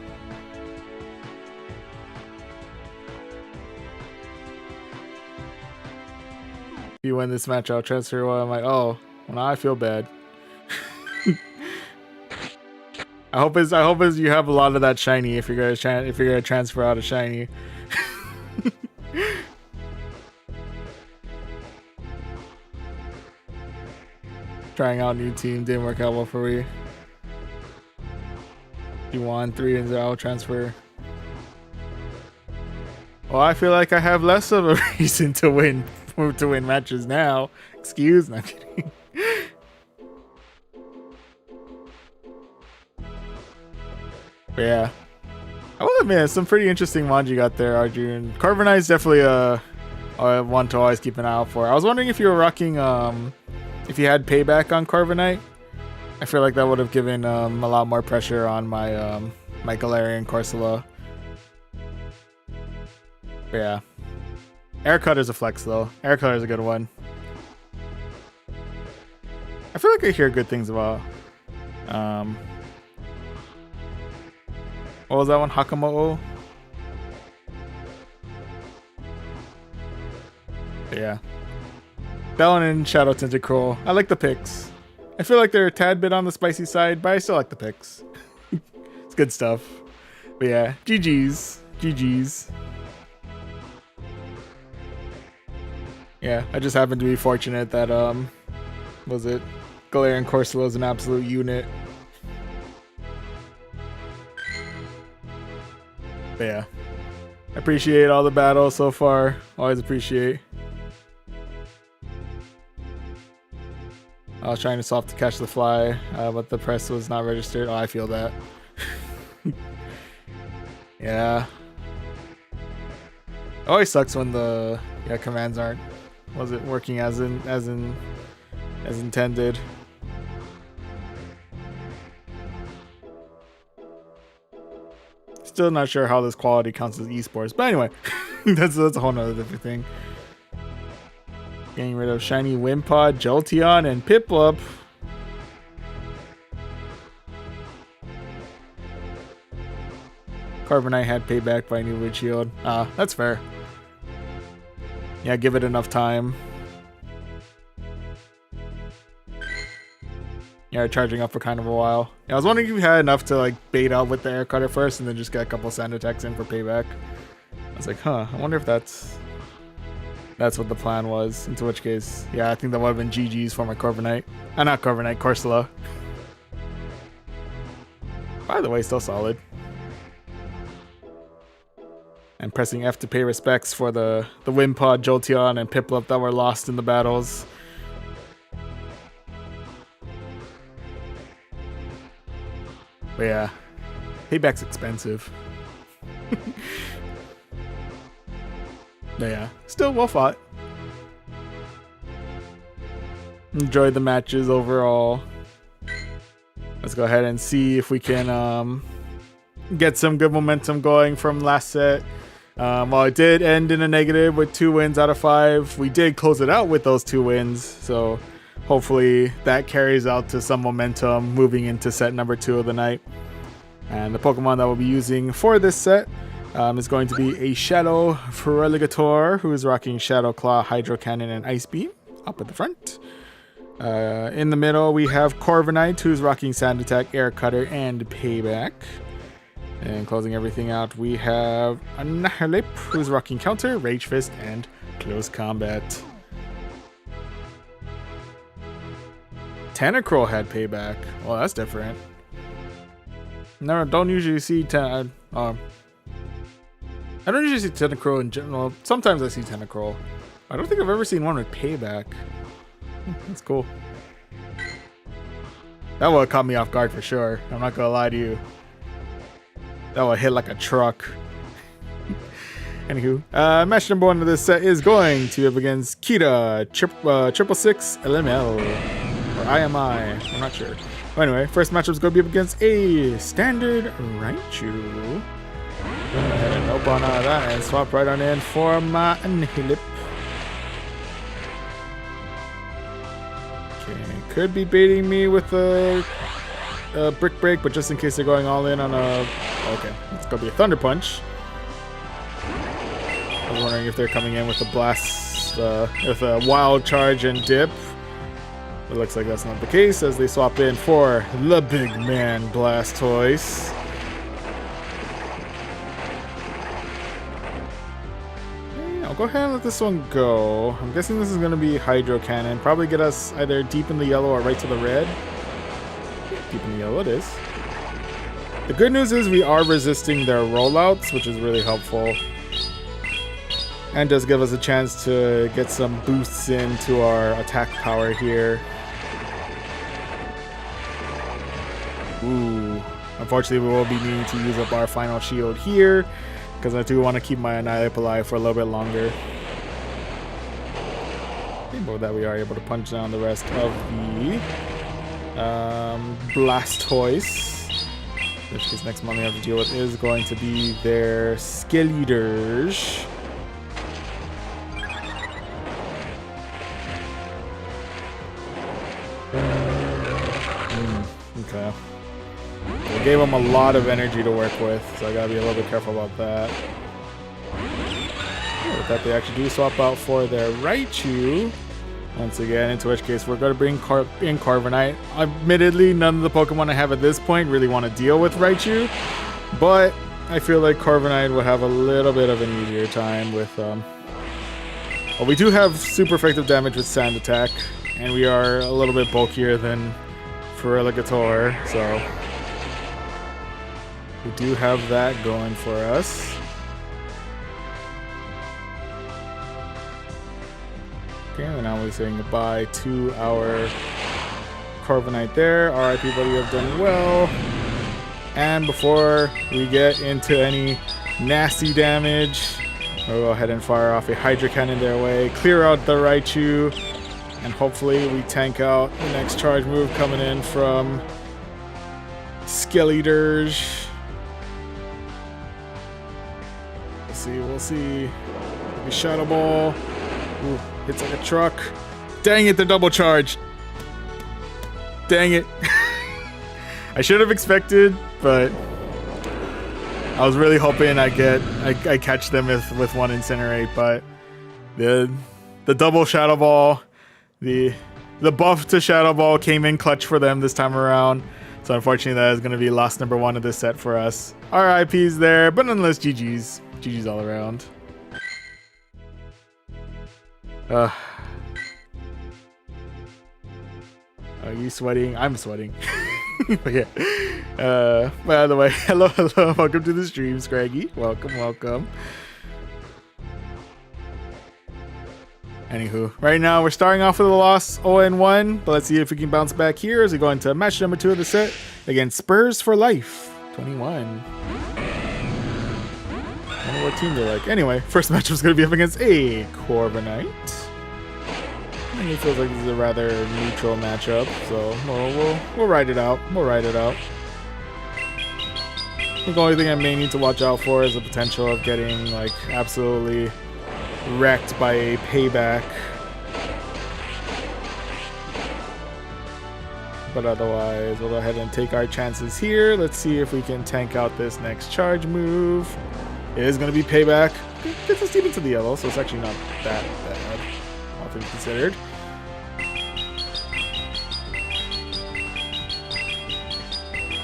If you win this match, I'll transfer. Well, I'm like, oh, well, now I feel bad. I hope it's you have a lot of that shiny if you're gonna transfer out a shiny. Trying out new team didn't work out well for me. You won 3-0 transfer. Well, I feel like I have less of a reason to win matches now. Excuse me. I'm kidding. But yeah, I will admit some pretty interesting ones you got there, Arjun. Corviknight is definitely a one to always keep an eye out for. I was wondering if you were rocking if you had payback on Corviknight. I feel like that would have given a lot more pressure on my my Galarian Corsola. But yeah, Air Cutter's a flex though. Air Cutter's a good one. I feel like I hear good things about. What was that one? Hakamo'o? But yeah. That one and Shadow Tentacruel. I like the picks. I feel like they're a tad bit on the spicy side, but I still like the picks. It's good stuff. But yeah, GG's. GG's. Yeah, I just happened to be fortunate that, was it? Galarian Corsola is an absolute unit. But yeah. Appreciate all the battles so far. Always appreciate. I was trying to swap to catch the fly, but the press was not registered. Oh, I feel that. Yeah. It always sucks when the commands aren't working as intended. Still not sure how this quality counts as esports, but anyway, that's a whole nother different thing. Getting rid of Shiny Wimpod, Jolteon, and Piplup. Carbonite had payback by new Windshield. That's fair. Yeah, give it enough time. Yeah, charging up for kind of a while. Yeah, I was wondering if you had enough to like bait out with the air cutter first and then just get a couple sand attacks in for payback. I was like, huh, I wonder if that's what the plan was. Into which case, yeah, I think that would have been GG's for my Corviknight. Not Corviknight, Corsola. By the way, still solid. And pressing F to pay respects for the Wimpod, Jolteon, and Piplup that were lost in the battles. But yeah, payback's expensive. But yeah, still well fought. Enjoyed the matches overall. Let's go ahead and see if we can get some good momentum going from last set. While it did end in a negative with 2 wins out of 5, we did close it out with those 2 wins. So hopefully that carries out to some momentum moving into set number 2 of the night. And the Pokemon that we'll be using for this set is going to be a Shadow Feraligatr, who is rocking Shadow Claw, Hydro Cannon, and Ice Beam up at the front. In the middle, we have Corviknight, who's rocking Sand Attack, Air Cutter, and Payback. And closing everything out, we have Annihilip, who's rocking Counter, Rage Fist, and Close Combat. Tentacruel had Payback. Well, that's different. No, don't usually see I don't usually see Tentacruel in general. Sometimes I see Tentacruel. I don't think I've ever seen one with Payback. That's cool. That would have caught me off guard for sure. I'm not gonna lie to you. That would hit like a truck. Anywho, match number 1 of this set is going to be up against Kita 666 LML or IMI. I'm not sure. But anyway, first matchup is going to be up against a standard Raichu. Go ahead and open on that and swap right on in for my Annihilip. Okay, could be baiting me with a Brick Break, but just in case they're going all in on a... Okay, it's going to be a Thunder Punch. I was wondering if they're coming in with a Blast, with a Wild Charge and Dip. It looks like that's not the case as they swap in for the big man Blastoise. I'll go ahead and let this one go. I'm guessing this is going to be Hydro Cannon. Probably get us either deep in the yellow or right to the red. Deep in the yellow it is. The good news is we are resisting their rollouts, which is really helpful. And does give us a chance to get some boosts into our attack power here. Ooh. Unfortunately, we will be needing to use up our final shield here, because I do want to keep my Annihilip alive for a little bit longer. But with that, we are able to punch down the rest of the Blastoise. In which case, next one we have to deal with is going to be their Skeleators. Okay. They gave him a lot of energy to work with, so I gotta be a little bit careful about that. but that they actually do swap out for their Raichu once again, into which case we're going to bring in Corviknight. Admittedly, none of the Pokemon I have at this point really want to deal with Raichu, but I feel like Corviknight will have a little bit of an easier time with... well, we do have super effective damage with Sand Attack, and we are a little bit bulkier than Feraligatr, so we do have that going for us. Okay, and now we're saying goodbye to our Corviknight there. RIP buddy, you have done well. And before we get into any nasty damage, we'll go ahead and fire off a Hydro Cannon their way, clear out the Raichu, and hopefully we tank out the next charge move coming in from Skeledirge. We'll see. Maybe Shadow Ball. Ooh, hits like a truck. Dang it, the double charge. Dang it. I should have expected, but I was really hoping I catch them with one Incinerate, but the double Shadow Ball, the buff to Shadow Ball came in clutch for them this time around. So unfortunately that is going to be loss number 1 of this set for us. RIPs there, but nonetheless GG's. GG's all around. Are you sweating? I'm sweating. But yeah. By the way, hello, welcome to the stream, Scraggy. Welcome. Anywho, right now we're starting off with a loss 0-1, but let's see if we can bounce back here as we go into match number 2 of the set against Spurs for Life 21. I wonder what team they're like. Anyway, first match was going to be up against a Corviknight. I think it feels like this is a rather neutral matchup, so we'll ride it out. I think the only thing I may need to watch out for is the potential of getting like absolutely wrecked by a Payback. But otherwise, we'll go ahead and take our chances here. Let's see if we can tank out this next charge move. It is going to be Payback. Gets us deep into the yellow, so it's actually not that bad, all things considered.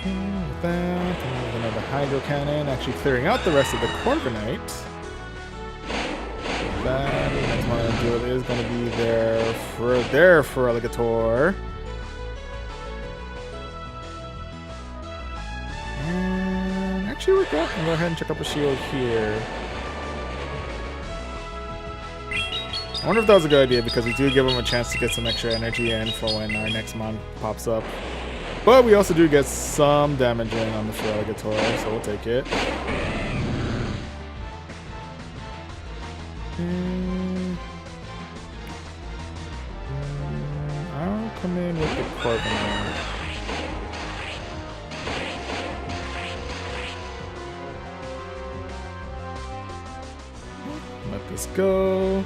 And with that, and with another Hydro Cannon, actually clearing out the rest of the Corviknight. With that, the next one I'm going to do is going to be their Feraligatr. Actually, we're good. I'll go ahead and check up a shield here. I wonder if that was a good idea because we do give them a chance to get some extra energy in for when our next mon pops up. But we also do get some damage in on the Feraligatr, so we'll take it. I'll come in with the Corviknight. Let this go.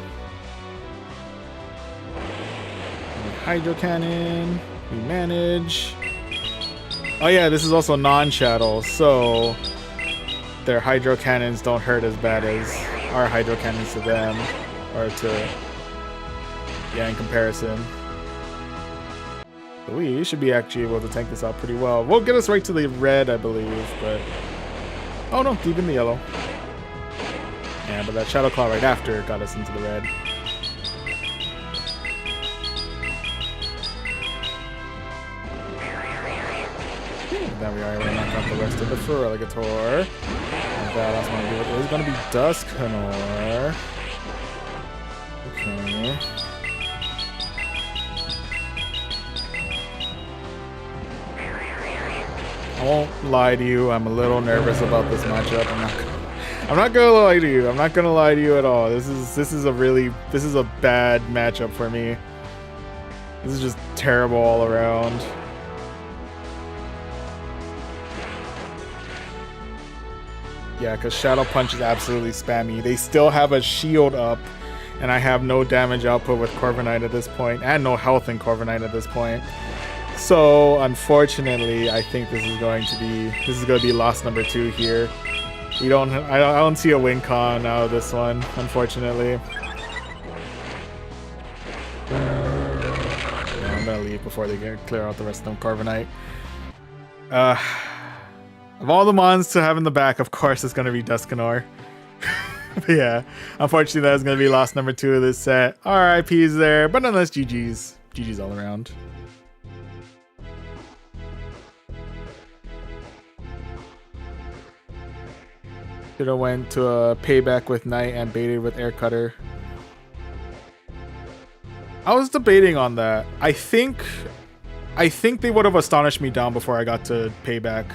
Hydro Cannon. We manage. Oh yeah, this is also non-shadow, so their Hydro Cannons don't hurt as bad as our Hydro Cannons to them, or to, yeah, in comparison. But we should be actually able to tank this out pretty well. We'll get us right to the red, I believe, but... Oh no, deep in the yellow. Yeah, but that Shadow Claw right after got us into the red. There we are, we're gonna knock out the rest of the Feraligatr. And that last one is gonna be Dusknoir. Okay. I won't lie to you, I'm a little nervous about this matchup. I'm not gonna lie to you. I'm not gonna lie to you at all. This is a bad matchup for me. This is just terrible all around. Yeah, because Shadow Punch is absolutely spammy. They still have a shield up, and I have no damage output with Corviknight at this point, and no health in Corviknight at this point. So, unfortunately, I think this is going to be loss number 2 here. I don't see a win con out of this one, unfortunately. Yeah, I'm gonna leave before they clear out the rest of them Carbonite. Of all the mons to have in the back, of course it's gonna be Duskanor. But yeah, unfortunately that is gonna be loss number 2 of this set. RIP's there, but nonetheless GG's. GG's all around. Should have went to a payback with Knight and baited with Air Cutter. I was debating on that. I think they would have astonished me down before I got to payback.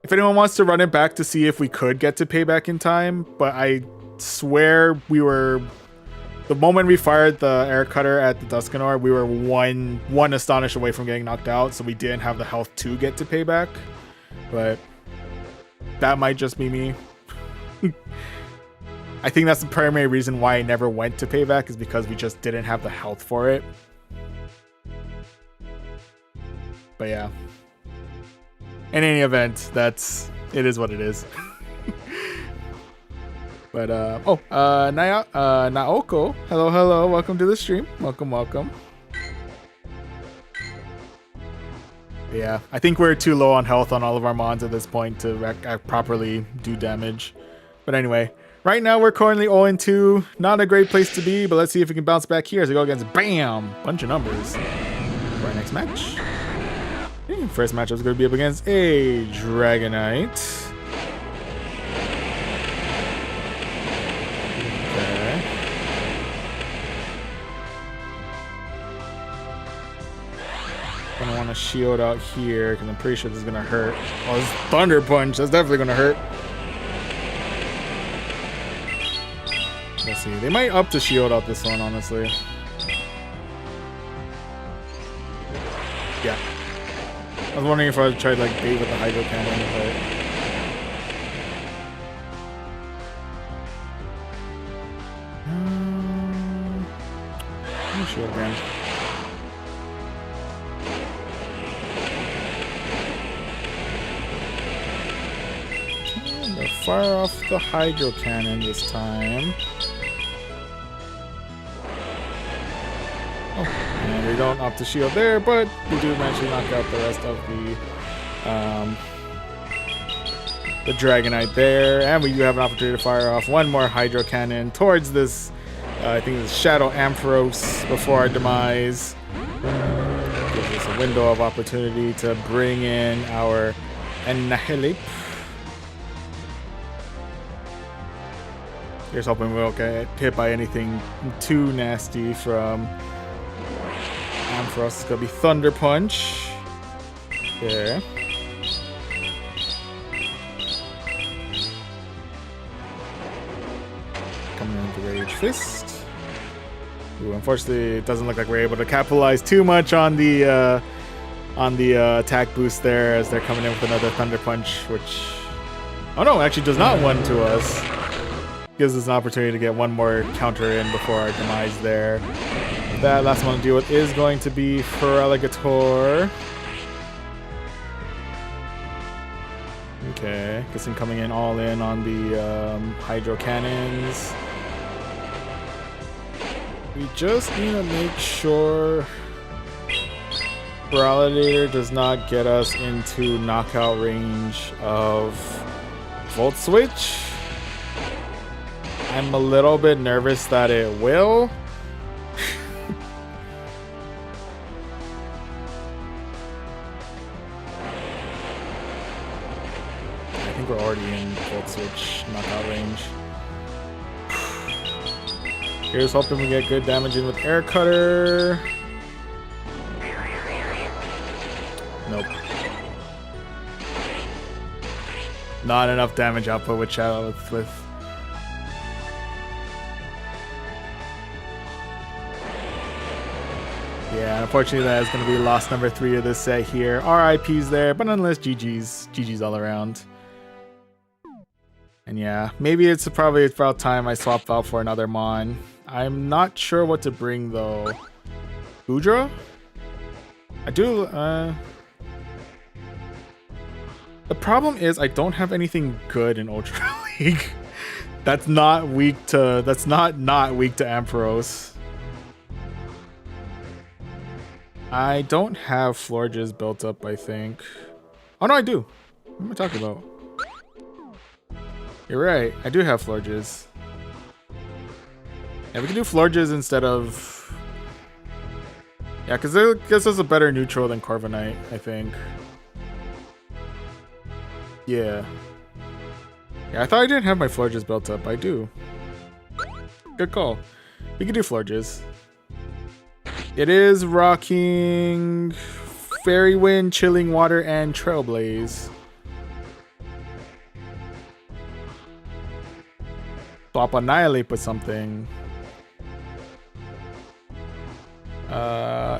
If anyone wants to run it back to see if we could get to payback in time, but I swear we were, the moment we fired the Air Cutter at the Duskanor, we were one astonish away from getting knocked out, so we didn't have the health to get to payback. But that might just be me. I think that's the primary reason why I never went to payback, is because we just didn't have the health for it. But yeah. In any event, it is what it is. But Naoko, hello, welcome to the stream. Welcome. Yeah, I think we're too low on health on all of our mons at this point to properly do damage. But anyway, right now we're currently 0-2. Not a great place to be, but let's see if we can bounce back here as we go against BAM! Bunch of numbers for our next match. Okay, first matchup is going to be up against a Dragonite. Gonna want to shield out here because I'm pretty sure this is gonna hurt. Oh, this Thunder Punch, that's definitely gonna hurt. Let's see, they might up the shield out this one, honestly. Yeah. I was wondering if I would try to like bait with the Hydro Cannon, but let me shield again. Fire off the Hydro Cannon this time. Oh, and we don't opt to shield there, but we do manage to knock out the rest of the Dragonite there, and we do have an opportunity to fire off one more Hydro Cannon towards this, I think this Shadow Ampharos before our demise. Gives us a window of opportunity to bring in our Annihilate. Here's hoping we won't get hit by anything too nasty from Ampharos. It's gonna be Thunder Punch. There. Coming in with the Rage Fist. Ooh, unfortunately, it doesn't look like we're able to capitalize too much on the attack boost there, as they're coming in with another Thunder Punch, which, oh no, actually does not one to us. Gives us an opportunity to get one more counter in before our demise there. That last one to deal with is going to be Feraligatr. Okay, guessing coming in all in on the Hydro Cannons. We just need to make sure Feraligatr does not get us into knockout range of Volt Switch. I'm a little bit nervous that it will. I think we're already in Volt Switch knockout range. Here's hoping we get good damage in with Air Cutter. Nope. Not enough damage output with Shadow with yeah, unfortunately that is going to be loss number 3 of this set here. RIP's there, but nonetheless GG's. GG's all around. And yeah, maybe it's probably about time I swap out for another Mon. I'm not sure what to bring though. Goodra? I do, The problem is I don't have anything good in Ultra League. That's not weak to weak to Ampharos. I don't have Florges built up, I think. Oh no, I do. What am I talking about? You're right, I do have Florges. Yeah, we can do Florges instead of... Yeah, because it gives us a better neutral than Corviknight, I think. Yeah. Yeah, I thought I didn't have my Florges built up. I do. Good call. We can do Florges. It is rocking Fairy Wind, Chilling Water, and Trailblaze. Swap Annihilate with something.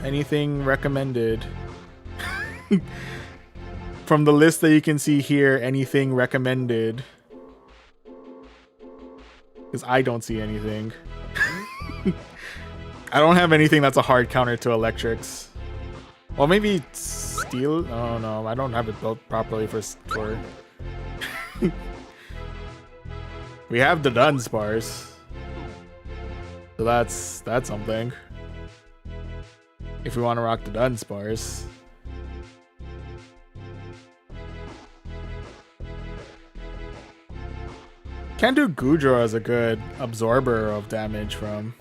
Anything recommended? From the list that you can see here, anything recommended? Because I don't see anything. I don't have anything that's a hard counter to electrics. Well, maybe steel? Oh no, I don't have it built properly for... We have the Dunsparce. So that's something. If we want to rock the Dunsparce. Can do Goodra as a good absorber of damage from.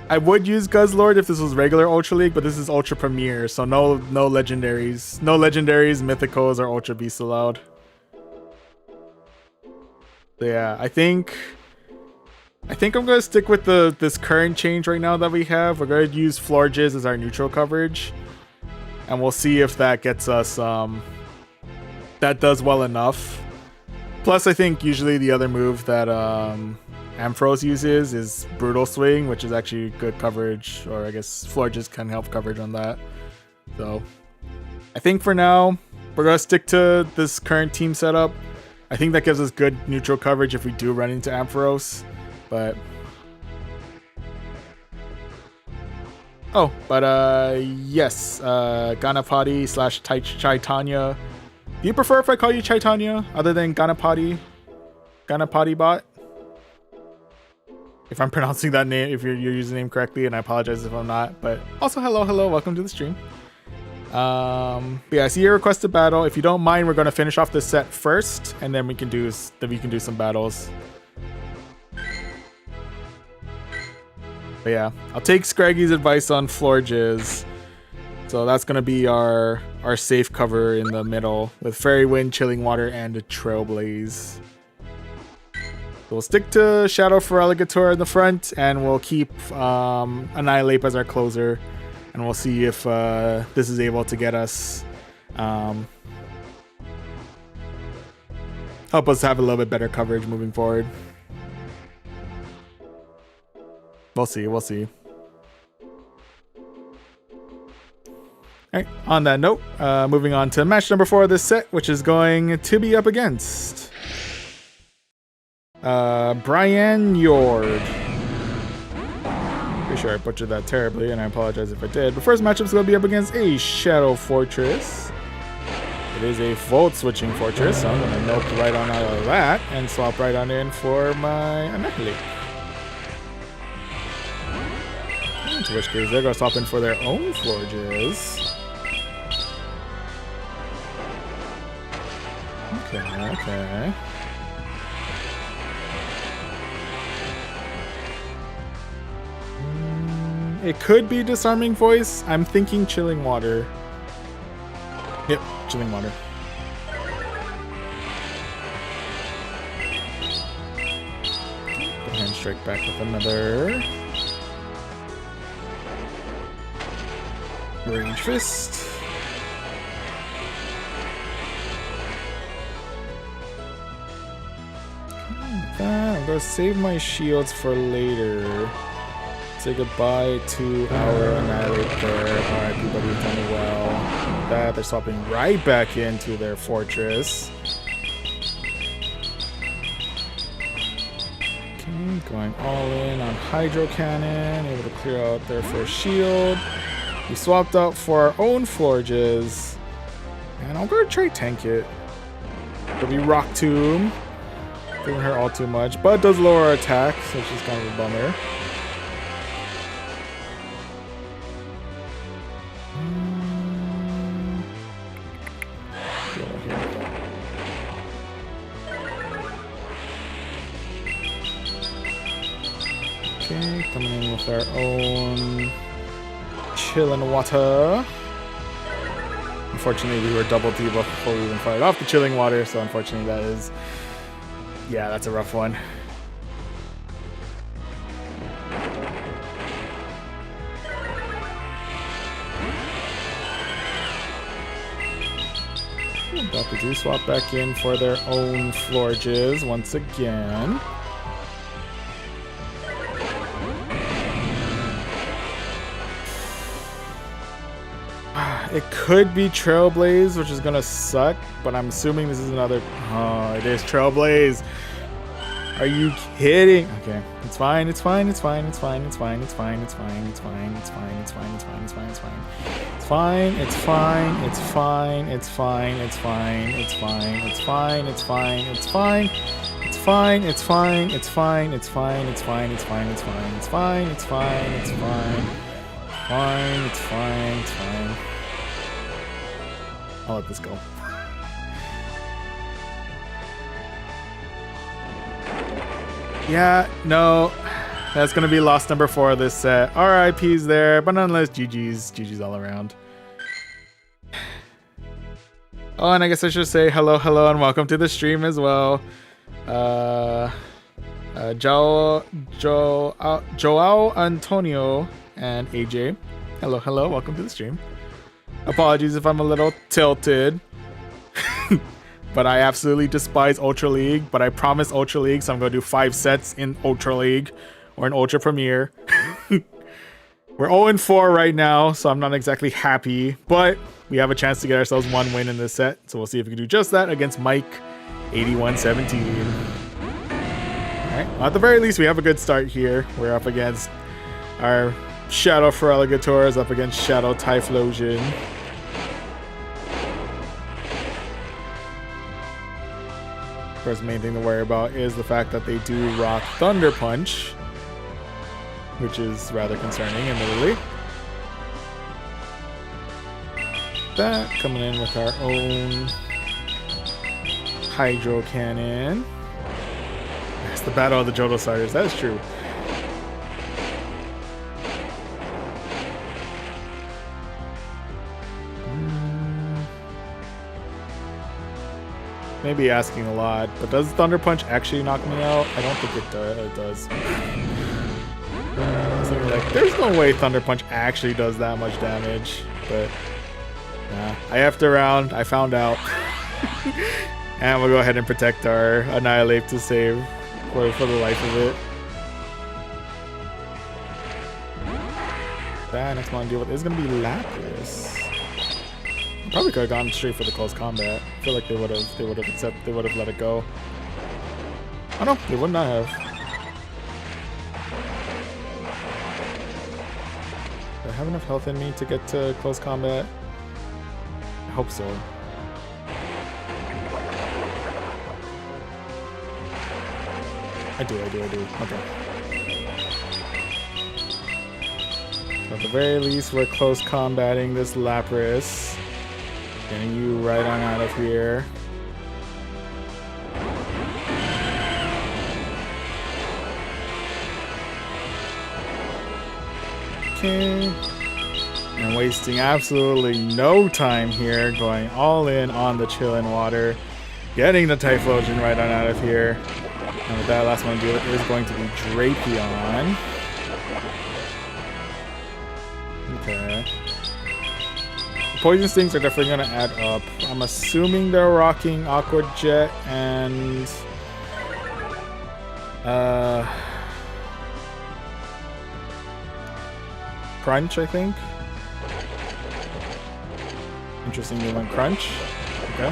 I would use Guzzlord if this was regular Ultra League, but this is Ultra Premier, so no legendaries. No legendaries, mythicals, or Ultra Beasts allowed. So yeah, I think I'm gonna stick with this current change right now that we have. We're gonna use Florges as our neutral coverage. And we'll see if that gets us that does well enough. Plus, I think usually the other move that Ampharos uses is Brutal Swing, which is actually good coverage, or I guess Florges can help coverage on that. So I think for now, we're gonna stick to this current team setup. I think that gives us good neutral coverage if we do run into Ampharos, but... yes, Ganapati / Chaitanya. Do you prefer if I call you Chaitanya other than Ganapati? Ganapati bot? If I'm pronouncing that name, if your username correctly, and I apologize if I'm not, but also hello, welcome to the stream. But yeah, I see your requested battle. If you don't mind, we're gonna finish off this set first, and then we can do some battles. But yeah, I'll take Scraggy's advice on Florges. So that's gonna be our safe cover in the middle with Fairy Wind, Chilling Water, and a Trailblaze. So we'll stick to Shadow Feraligatr in the front, and we'll keep Annihilate as our closer. And we'll see if this is able to get us, help us have a little bit better coverage moving forward. We'll see. Alright, on that note, moving on to match number 4 of this set, which is going to be up against Brian Yord. Pretty sure I butchered that terribly, and I apologize if I did. But first matchup is going to be up against a Shadow Fortress. It is a Volt switching fortress, so I'm going to nope right on out of that and swap right on in for my Annihilate. In which case, they're going to swap in for their own Florges. Okay. It could be Disarming Voice. I'm thinking Chilling Water. Yep, Chilling Water. Go ahead and strike back with another Range Fist. I'm gonna save my shields for later. Say goodbye to our Annihilate there. Alright, everybody, done well. With that, they're swapping right back into their fortress. Okay, going all in on Hydro Cannon, able to clear out their first shield. We swapped out for our own Florges. And I'm going to try tank it. It'll be Rock Tomb. Doesn't hurt all too much, but it does lower our attack, which is kind of a bummer. Okay, coming in with our own Chilling Water. Unfortunately, we were double debuffed before we even fired off the Chilling Water, so unfortunately that is... yeah, that's a rough one. About to do swap back in for their own Florges once again. It could be Trailblaze, which is gonna suck, but I'm assuming this is another... oh, it is Trailblaze. Are you kidding? Okay, it's fine, it's fine, it's fine, it's fine, it's fine, it's fine, it's fine, it's fine, it's fine, it's fine, it's fine, it's fine, it's fine. It's fine, it's fine, it's fine, it's fine, it's fine, it's fine, it's fine, it's fine, it's fine. It's fine, it's fine, it's fine, it's fine, it's fine, it's fine, it's fine, it's fine, it's fine, it's fine. Fine, it's fine, it's fine. I'll let this go. Yeah, no. That's going to be loss number 4 of this set. RIP's there, but nonetheless, GG's. GG's all around. Oh, and I guess I should say hello, and welcome to the stream as well. Joao Antonio and AJ. Hello, welcome to the stream. Apologies if I'm a little tilted. But I absolutely despise Ultra League, but I promise Ultra League, so I'm going to do 5 sets in Ultra League or in Ultra Premier. We're 0-4 right now, so I'm not exactly happy, but we have a chance to get ourselves 1 win in this set, so we'll see if we can do just that against Mike 8117. Alright, well, at the very least, we have a good start here. We're up against our Shadow Feraligators, up against Shadow Typhlosion. Of course, the main thing to worry about is the fact that they do rock Thunder Punch, which is rather concerning, admittedly. That coming in with our own Hydro Cannon. It's the battle of the Johto Starters, that is true. Maybe asking a lot, but does Thunder Punch actually knock me out? I don't think it does. So like, there's no way Thunder Punch actually does that much damage, but nah. I effed around, I found out. And we'll go ahead and protect our Annihilate to save for the life of it. That next one to deal with is gonna be Lapras. Probably could have gone straight for the close combat. I feel like they would have let it go. Oh no, they would not have. Do I have enough health in me to get to close combat? I hope so. I do. Okay. So at the very least, we're close combating this Lapras. Getting you right on out of here. Okay. And wasting absolutely no time here, going all in on the Chillin' Water. Getting the Typhlosion right on out of here. And with that, last one to do it is going to be Drapion. Okay. Poison Stings are definitely going to add up. I'm assuming they're rocking Aqua Jet and Crunch, I think. Interesting, they went Crunch. Okay.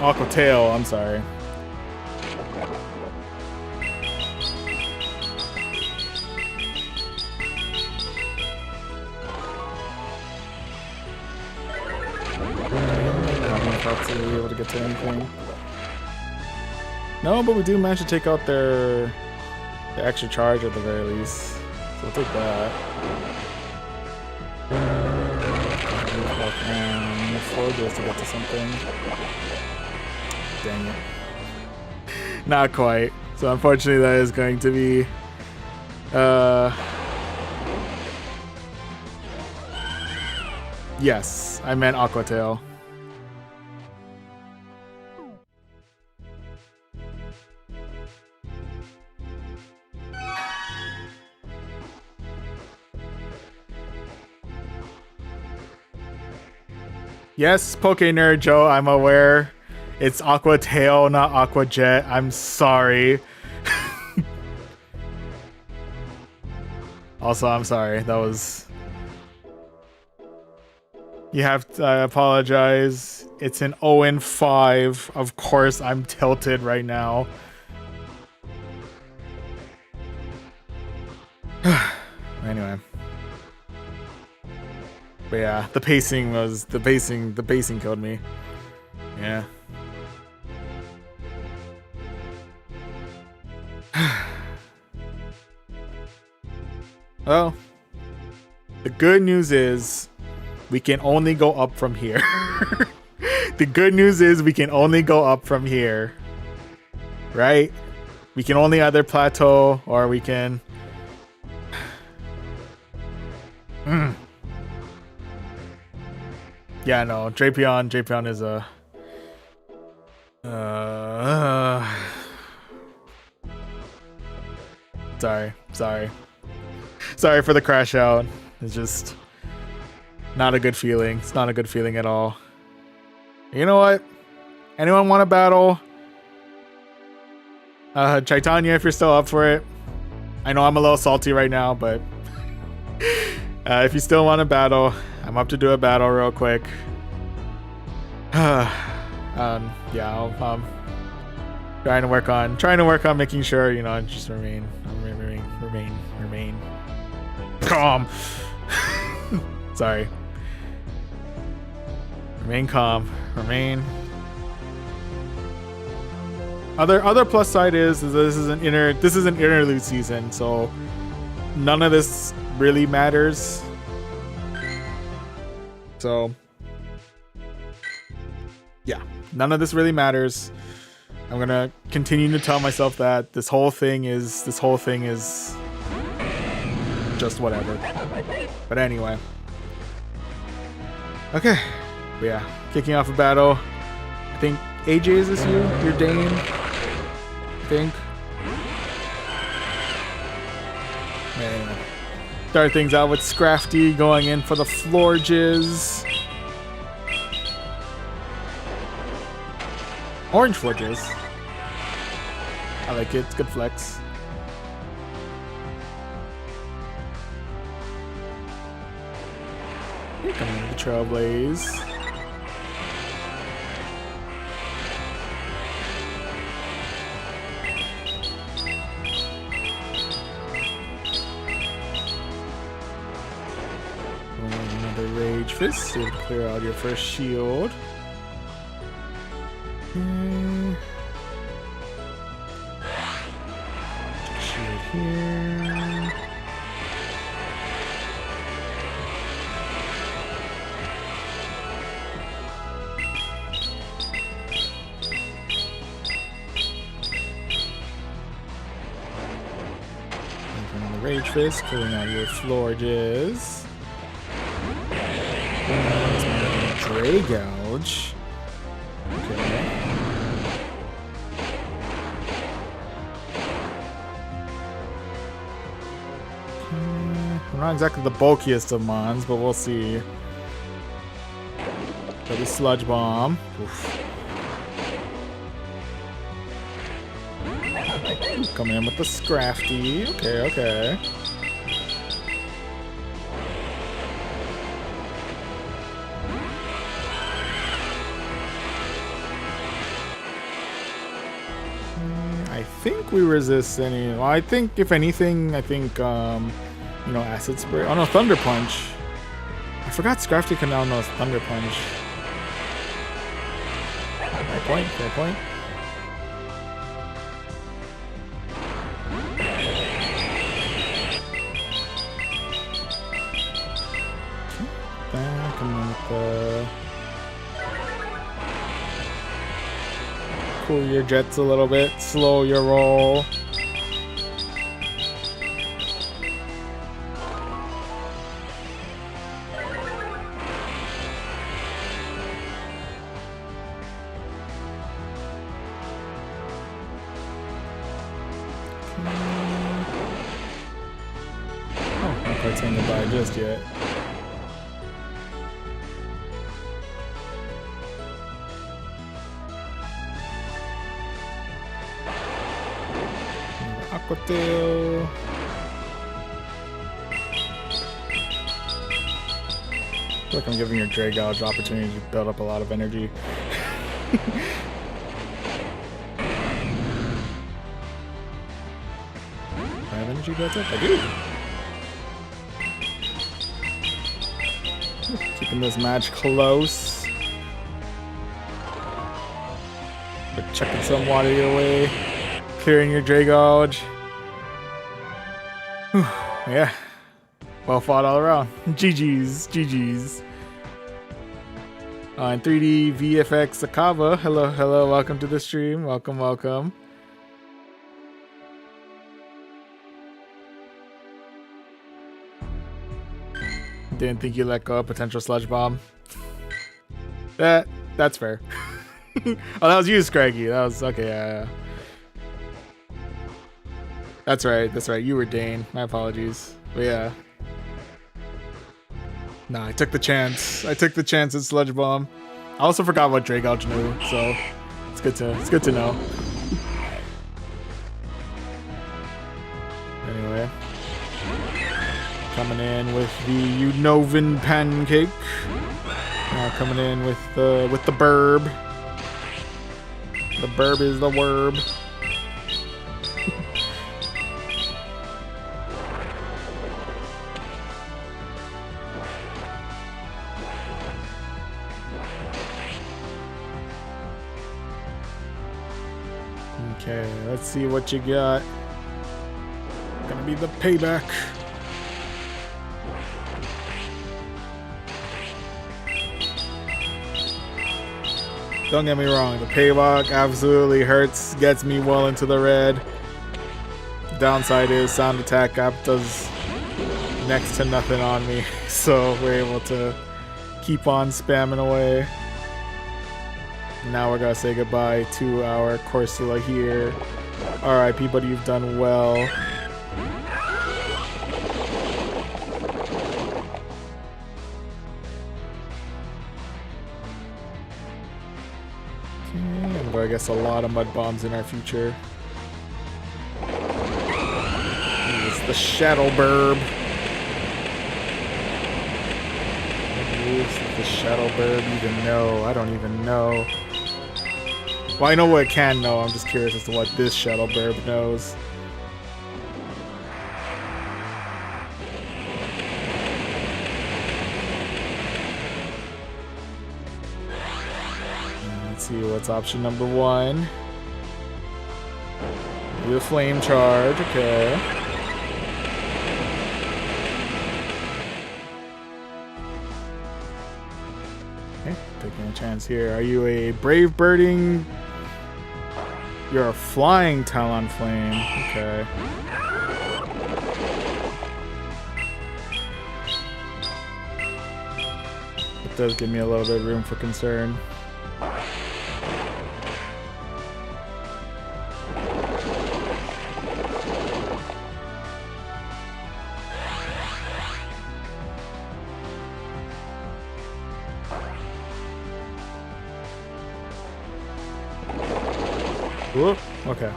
Aqua Tail, I'm sorry. To be able to get to anything. No, but we do manage to take out the extra charge at the very least. So we'll take that. And forward just to get to something. Dang it. Not quite. So unfortunately that is going to be yes, I meant Aqua Tail. Yes, Poke Nerd Joe, I'm aware. It's Aqua Tail, not Aqua Jet. I'm sorry. Also, I'm sorry. That was... You have to... I apologize. It's an 0-5. Of course, I'm tilted right now. Anyway. But yeah, the pacing killed me. Yeah. Well, the good news is we can only go up from here. The good news is we can only go up from here. Right? We can only either plateau or we can... Yeah, no, Drapion is a... Sorry for the crash out. It's just not a good feeling. It's not a good feeling at all. You know what? Anyone want to battle? Chaitanya, if you're still up for it. I know I'm a little salty right now, but if you still want to battle, I'm up to do a battle real quick. Yeah, I'll trying to work on making sure, you know, just remain calm. Sorry. Remain calm. Remain. Other plus side is this is an interlude season, so none of this really matters. So yeah, none of this really matters. I'm gonna continue to tell myself that this whole thing is just whatever. But anyway. Okay. But yeah, kicking off a battle. I think AJ, is this you? Your Dane? I think. Anyway. Start things out with Scrafty going in for the floor jizz. Orange floor jizz. I like it. It's good flex. Here coming the Trailblaze. Another Rage Fist to clear out your first shield. Shield here. Another Rage Fist, clearing out your floor jizz. Dray Gouge. Okay. I'm not exactly the bulkiest of mons, but we'll see. Got Sludge Bomb. Oof. Coming in with the Scrafty. Okay. I think we resist any. Well, I think if anything, I think you know, acid spray. Oh no, thunder punch. I forgot Scrafty can now know thunder punch. Fair point. Fair point. Come on with the cool your jets a little bit, slow your roll. Oh, not quite saying goodbye just yet. Aquatail. I feel like I'm giving your Dragouge opportunity to build up a lot of energy. Do I have energy built up? I do. Keeping this match close. But chucking some water your way. Clearing your Dragouge. Yeah. Well fought all around. GG's. GG's. In 3D VFX Akava. Hello, hello. Welcome to the stream. Welcome, welcome. Didn't think you let go of potential sludge bomb. That's fair. Oh, that was you, Scraggy. That was okay. Yeah. That's right. That's right. You were Dane. My apologies. But yeah. Nah, I took the chance. I took the chance at sludge bomb. I also forgot what Dragouge knew, so it's good to know. Anyway. Coming in with the Unovan pancake. Coming in with the burb. The burb is the werb. Okay, let's see what you got. Gonna be the payback. Don't get me wrong, the payback absolutely hurts, gets me well into the red. Downside is sound attack app does next to nothing on me, so we're able to keep on spamming away. Now we're gonna say goodbye to our Corsola here. RIP, buddy, you've done well. Okay, but I guess a lot of mud bombs in our future. It's the Shadow Burb. What does the Shadow Burb even know? I don't even know. Well, I know what it can know. I'm just curious as to what this Shadow Burb knows. Let's see what's option number one. The flame charge. Okay. Okay, taking a chance here. Are you a brave birding? You're a flying Talonflame. Okay. It does give me a little bit of room for concern. Whoop. Okay.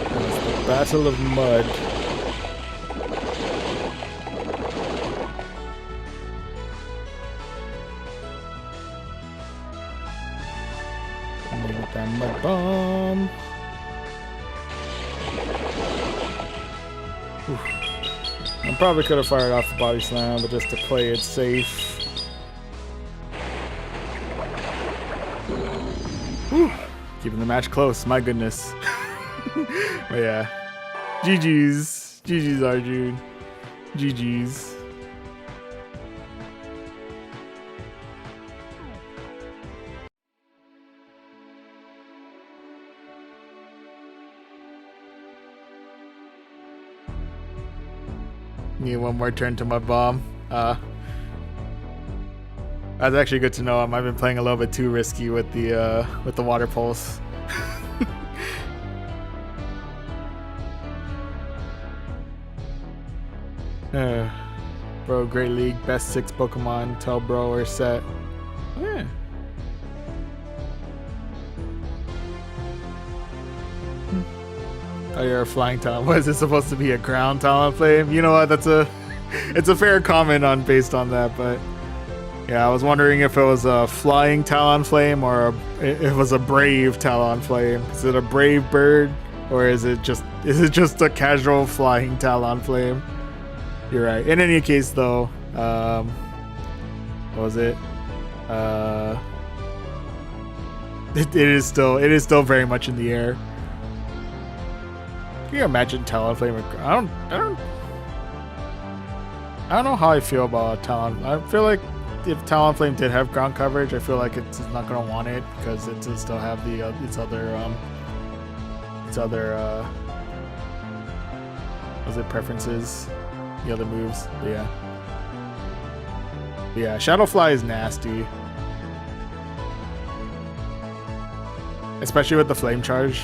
That's the Battle of Mud. mud bomb. Oof. I probably could have fired off the body slam, but just to play it safe. Whew. Keeping the match close, my goodness. But yeah. GG's. GG's, Arjun. GG's. Need one more turn to my bomb. That's actually good to know. I've been playing a little bit too risky with the water pulse. Bro, Great League, best 6 Pokemon, tell bro or set. Yeah. Oh, you're a flying talent. What is it supposed to be, a ground Talonflame? You know what? It's a fair comment based on that, but yeah, I was wondering if it was a flying Talonflame or it was a brave Talonflame. Is it a brave bird or is it just a casual flying Talonflame? You're right. In any case, though, what was it? It is still very much in the air. Can you imagine Talonflame? I don't know how I feel about Talon. I feel like if Talonflame did have ground coverage, I feel like it's not gonna want it because it does still have the its other was it preferences, the other moves. But yeah, Shadowfly is nasty, especially with the flame charge.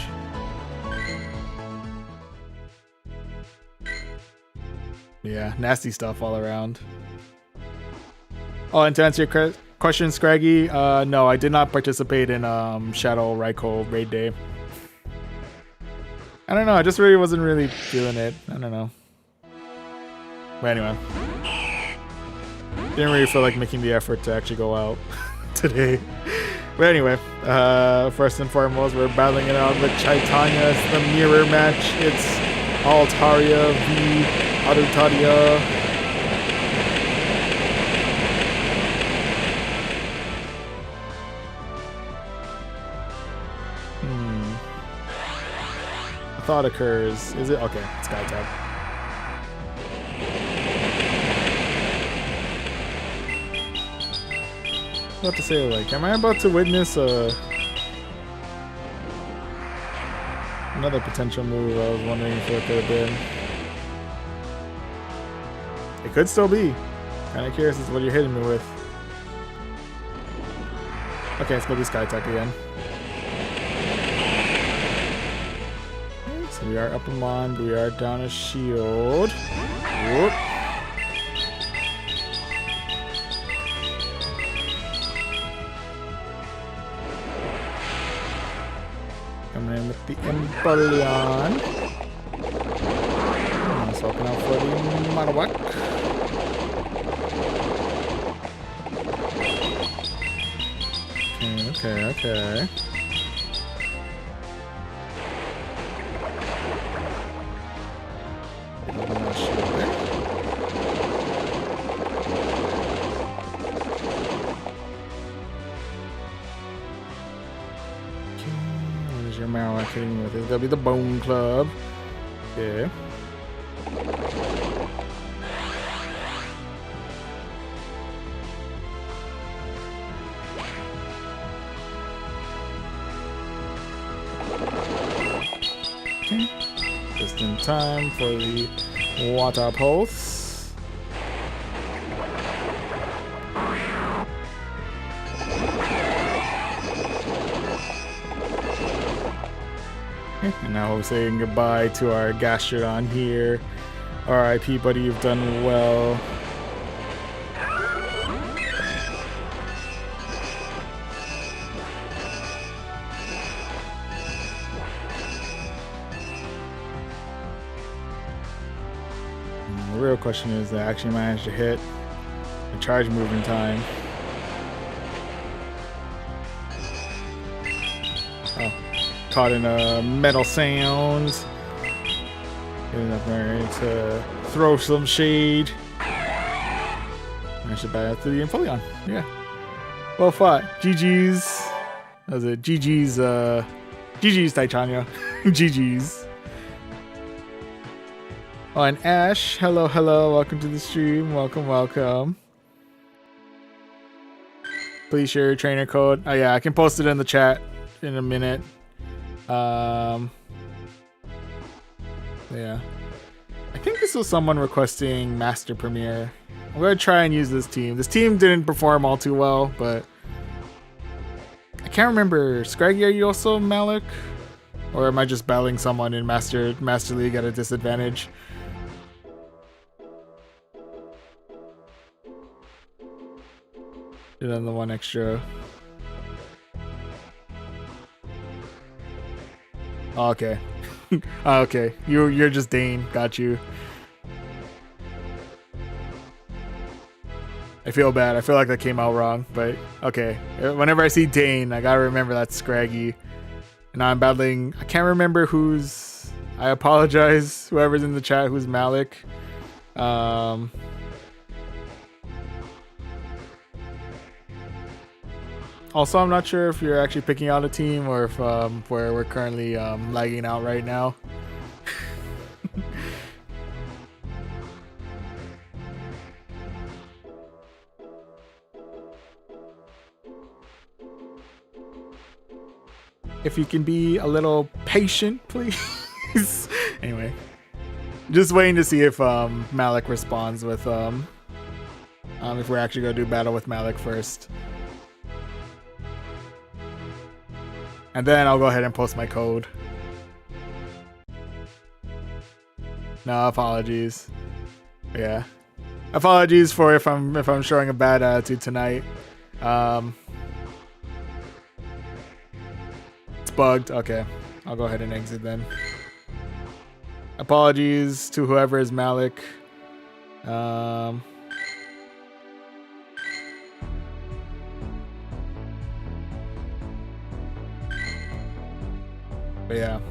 Yeah, nasty stuff all around. Oh, and to answer your question, Scraggy, no, I did not participate in Shadow Raikou raid day. I don't know, I just really wasn't really feeling it. I don't know. But anyway, didn't really feel like making the effort to actually go out today. But anyway, first and foremost, we're battling it out with Chaitanya. It's the mirror match. It's Altaria v Arutaria. A thought occurs. Is it? Okay, it's Sky Type. What to say, like, am I about to witness another potential move? I was wondering if it could have been. It could still be. Kind of curious as to what you're hitting me with. Okay, it's gonna be Sky Attack again. Okay, so we are up a mon, we are down a shield. Whoop. Coming in with the Empoleon. Swapping out for the Marowak. Okay. What is your Marowak hitting with? It's gonna be the Bone Club. Okay. Just in time for the Water Pulse. And now we're saying goodbye to our Gastrodon here. RIP, buddy, you've done well. The real question is that I actually managed to hit the charge move in time. Oh, caught in a metal sound. Getting up there to throw some shade. I should buy after the Empoleon. Yeah. Well fought. GG's. That was it. GG's Titania. GG's. Oh, and Ash. Hello, hello. Welcome to the stream. Welcome, welcome. Please share your trainer code. Oh yeah, I can post it in the chat in a minute. Yeah. I think this was someone requesting Master Premier. I'm gonna try and use this team. This team didn't perform all too well, but I can't remember. Scraggy, are you also Malik? Or am I just battling someone in Master League at a disadvantage? And then the one extra. Oh, okay. Oh, okay. You're just Dane. Got you. I feel bad. I feel like that came out wrong, but okay. Whenever I see Dane, I gotta remember that's Scraggy. And now I'm battling. I can't remember who's. I apologize. Whoever's in the chat who's Malik. Also, I'm not sure if you're actually picking out a team or if where we're currently lagging out right now. If you can be a little patient, please. Anyway, just waiting to see if Malik responds with if we're actually gonna do battle with Malik first. And then I'll go ahead and post my code. No, apologies. Yeah. Apologies for if I'm showing a bad attitude tonight. It's bugged. Okay. I'll go ahead and exit then. Apologies to whoever is Malik. But yeah,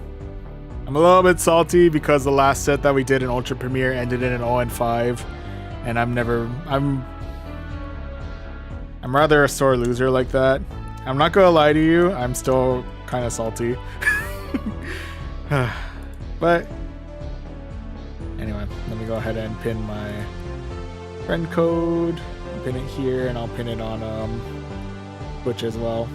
I'm a little bit salty because the last set that we did in Ultra Premier ended in an 0-5, and I'm rather a sore loser like that. I'm not gonna lie to you, I'm still kind of salty. But anyway, let me go ahead and pin my friend code. I'll pin it here, and I'll pin it on Twitch as well.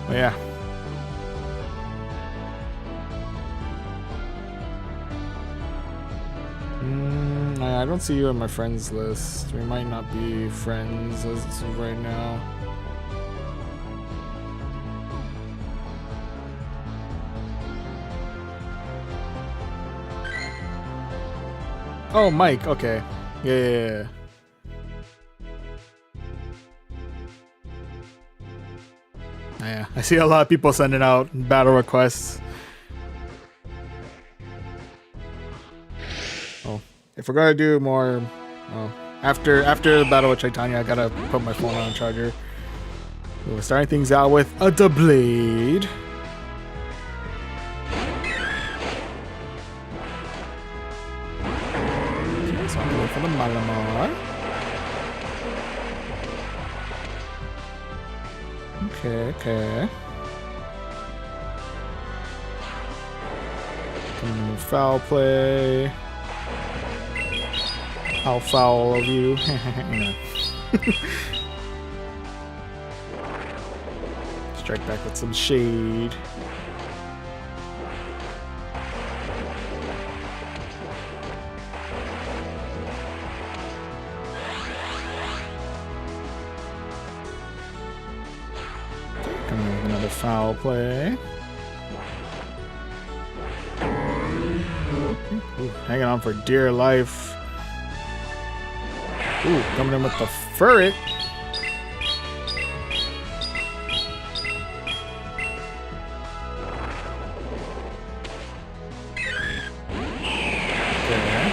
Well, yeah. I don't see you on my friends list. We might not be friends as of right now. Oh, Mike. Okay. Yeah. Yeah, I see a lot of people sending out battle requests. Oh, if we're gonna do more, after the battle with Titania, I gotta put my phone on charger. We're starting things out with a blade. Okay, so I'm gonna go for the Malamar. Okay. Foul play. I'll foul all of you. Strike back with some shade. Another foul play. Ooh, hanging on for dear life. Ooh, coming in with the ferret. Okay.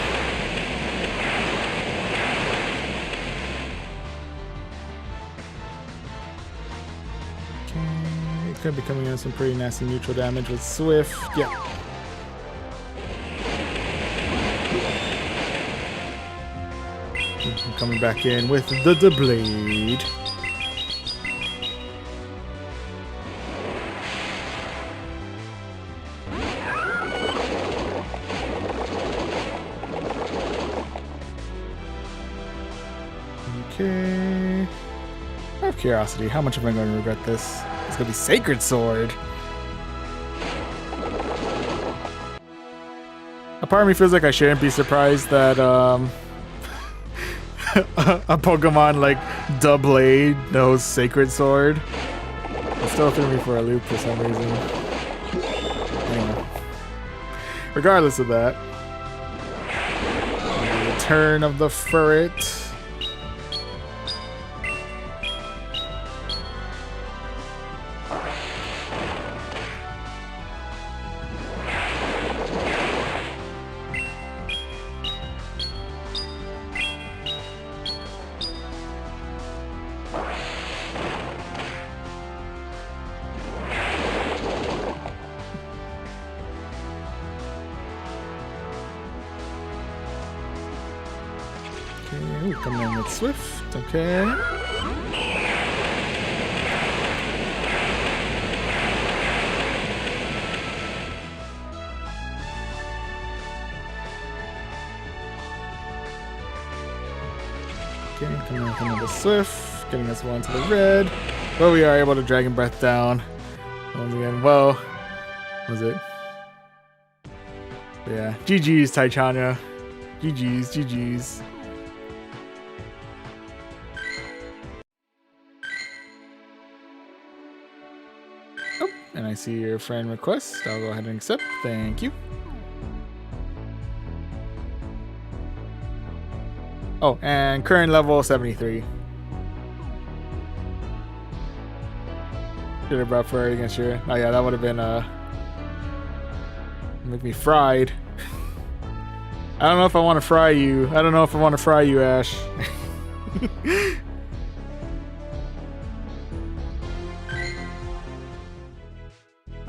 Gonna be coming in with some pretty nasty neutral damage with Swift. Yep. Coming back in with the blade. Okay. Out of curiosity, how much am I going to regret this? It's going to be Sacred Sword. A part of me feels like I shouldn't be surprised that a Pokemon like the Blade knows Sacred Sword. It still threw me for a loop for some reason. Anyway. Regardless of that. The Return of the Furret. Ooh, coming in with Swift, okay. Okay, coming in with Swift, getting us one to the red. But we are able to Dragon Breath down. Once again, well, what was it? Yeah, GG's, Titania. GG's, GG's. And I see your friend request. I'll go ahead and accept. Thank you. Oh, and current level 73. Should have brought Furry against you. Oh yeah, that would have been make me fried. I don't know if I want to fry you. I don't know if I want to fry you, Ash.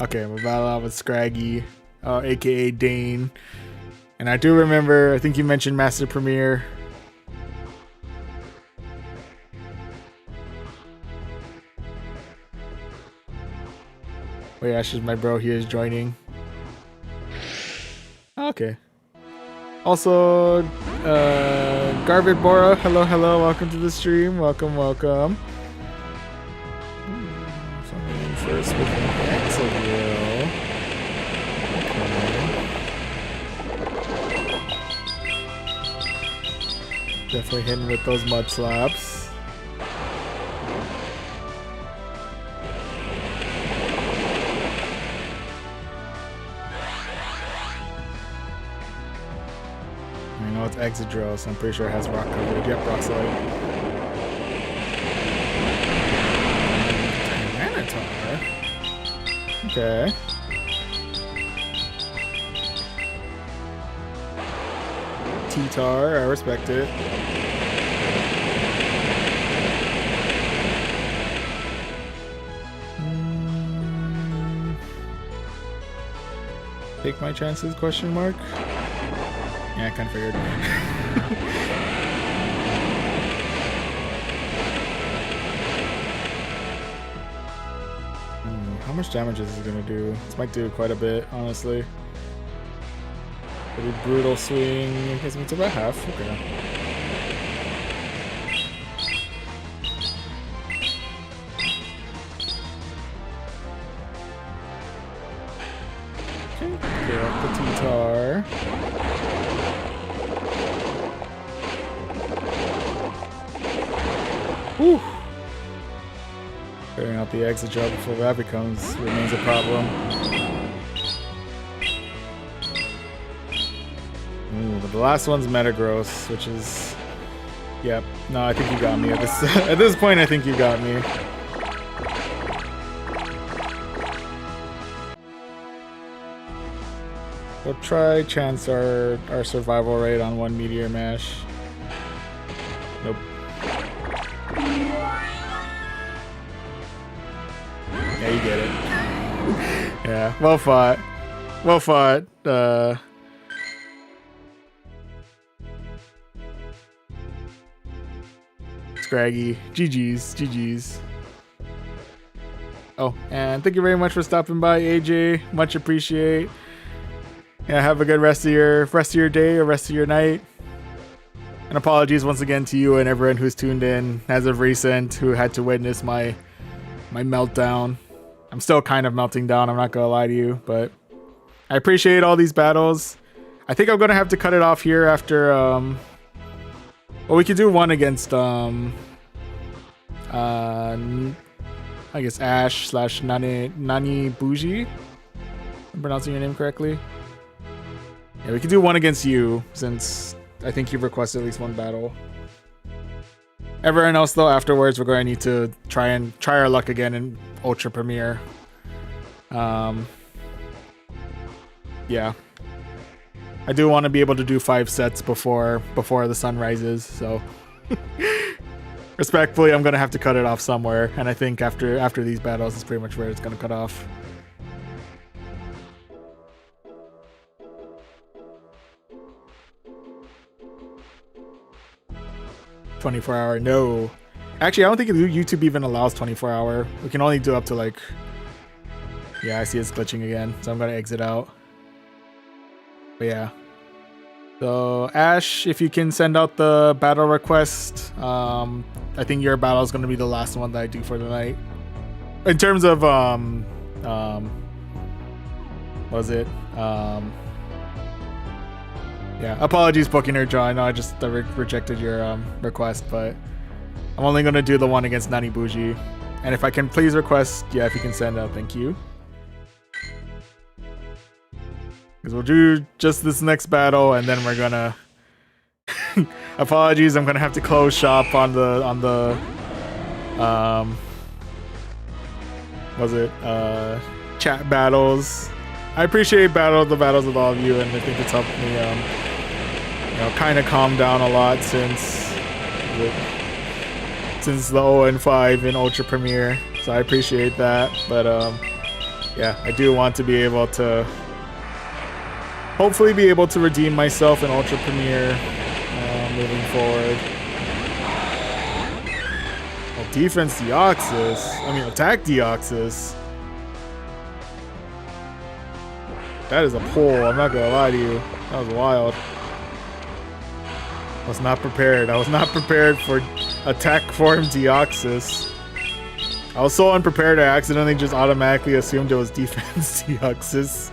Okay, we're battle out with Scraggy, aka Dane. And I do remember, I think you mentioned Master Premier. Wait, Ash is my bro, he is joining. Okay. Also, Garvid Bora, hello, hello, welcome to the stream, welcome, welcome. Something first with an Axel-Grill. Okay. Definitely hitting with those mud slaps. I know it's Excadrill, so I'm pretty sure it has rock coverage. Yep, rock slide. Tyranitar. Okay. T-Tar, I respect it. Take my chances, question mark? Yeah, I kind of figured. How much damage is this gonna do? This might do quite a bit, honestly. Pretty brutal swing. It gets me to about half. Okay. Okay, clear up the T-Tar. Whew. Clearing out the Excadrill before that remains a problem. Ooh, but the last one's Metagross, which is, yep. No, I think you got me at this at this point. I think you got me. We'll try chance our survival rate on one Meteor Mash. Nope. Yeah, Yeah, you get it. Yeah, well fought. Well fought. Scraggy. GG's. GG's. Oh, and thank you very much for stopping by, AJ. Much appreciate. Yeah, have a good rest of your day or rest of your night. And apologies once again to you and everyone who's tuned in as of recent who had to witness my meltdown. I'm still kind of melting down, I'm not gonna lie to you, but I appreciate all these battles. I think I'm gonna have to cut it off here after well, we could do one against I guess Ash / Nani Bougie. I'm pronouncing your name correctly. Yeah, we could do one against you since I think you've requested at least one battle. Everyone else though, afterwards we're going to need to try our luck again in Ultra Premiere. Yeah. I do want to be able to do 5 sets before the sun rises, so respectfully, I'm gonna have to cut it off somewhere, and I think after these battles is pretty much where it's gonna cut off. $24-hour, no. Actually, I don't think YouTube even allows 24-hour. We can only do up to like. Yeah, I see it's glitching again, so I'm gonna exit out. But yeah. So Ash, if you can send out the battle request, I think your battle is going to be the last one that I do for the night. In terms of what was it? Yeah, apologies, Booking Nerd John. I know I just rejected your request, but I'm only going to do the one against Nani Bougie. And if I can please request, yeah, if you can send out, thank you. Because we'll do just this next battle, and then we're gonna. Apologies, I'm gonna have to close shop on the chat battles. I appreciate the battles with all of you, and I think it's helped me kind of calm down a lot since the 0-5 in Ultra Premiere. So I appreciate that, but yeah, I do want to be able to. Hopefully be able to redeem myself in Ultra Premiere moving forward. Well, defense Deoxys. I mean, attack Deoxys. That is a pull, I'm not gonna lie to you. That was wild. I was not prepared. I was not prepared for attack form Deoxys. I was so unprepared I accidentally just automatically assumed it was defense Deoxys.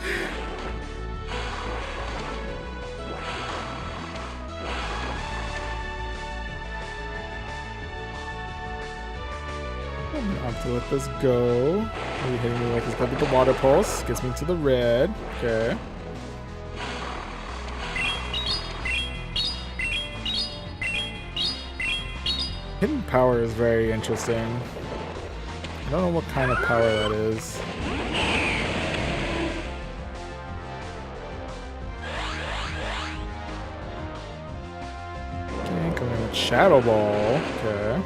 Let this go. Maybe hitting me like he's got the water pulse. Gets me to the red. Okay. Hidden power is very interesting. I don't know what kind of power that is. Okay, coming with Shadow Ball. Okay.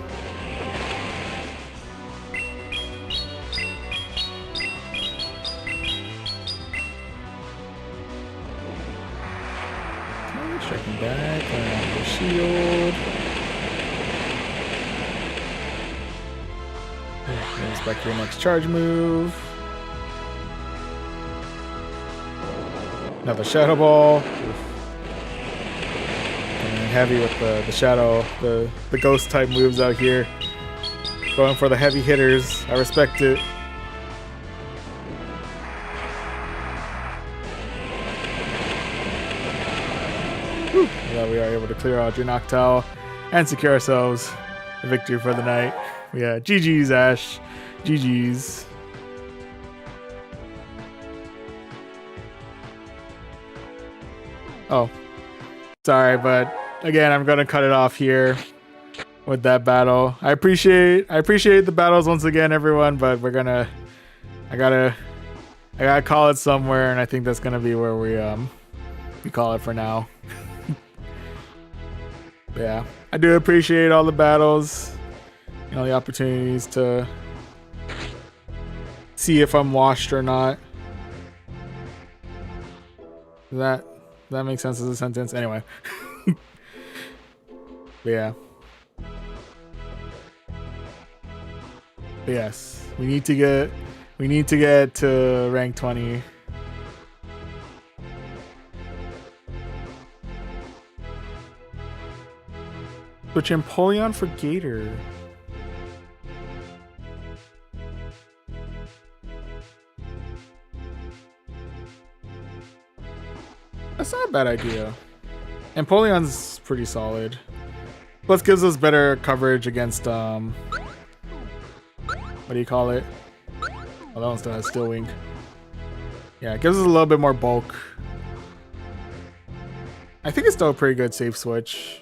Checking back, on the shield. Expect your next charge move. Another Shadow Ball. Coming in heavy with the shadow, the ghost type moves out here. Going for the heavy hitters. I respect it. We are able to clear out your Noctowl and secure ourselves a victory for the night. Yeah, GG's, Ash. GG's. Oh, sorry, but again, I'm gonna cut it off here with that battle. I appreciate the battles once again, everyone, but I gotta call it somewhere, and I think that's gonna be where we call it for now. But yeah, I do appreciate all the battles, the opportunities to see if I'm washed or not. That makes sense as a sentence. Anyway. But yeah. But yes, we need to get to rank 20. Switch Empoleon for Gator. That's not a bad idea. Empoleon's pretty solid. Plus gives us better coverage against what do you call it? Oh, that one still has Steel Wing. Yeah, it gives us a little bit more bulk. I think it's still a pretty good safe switch.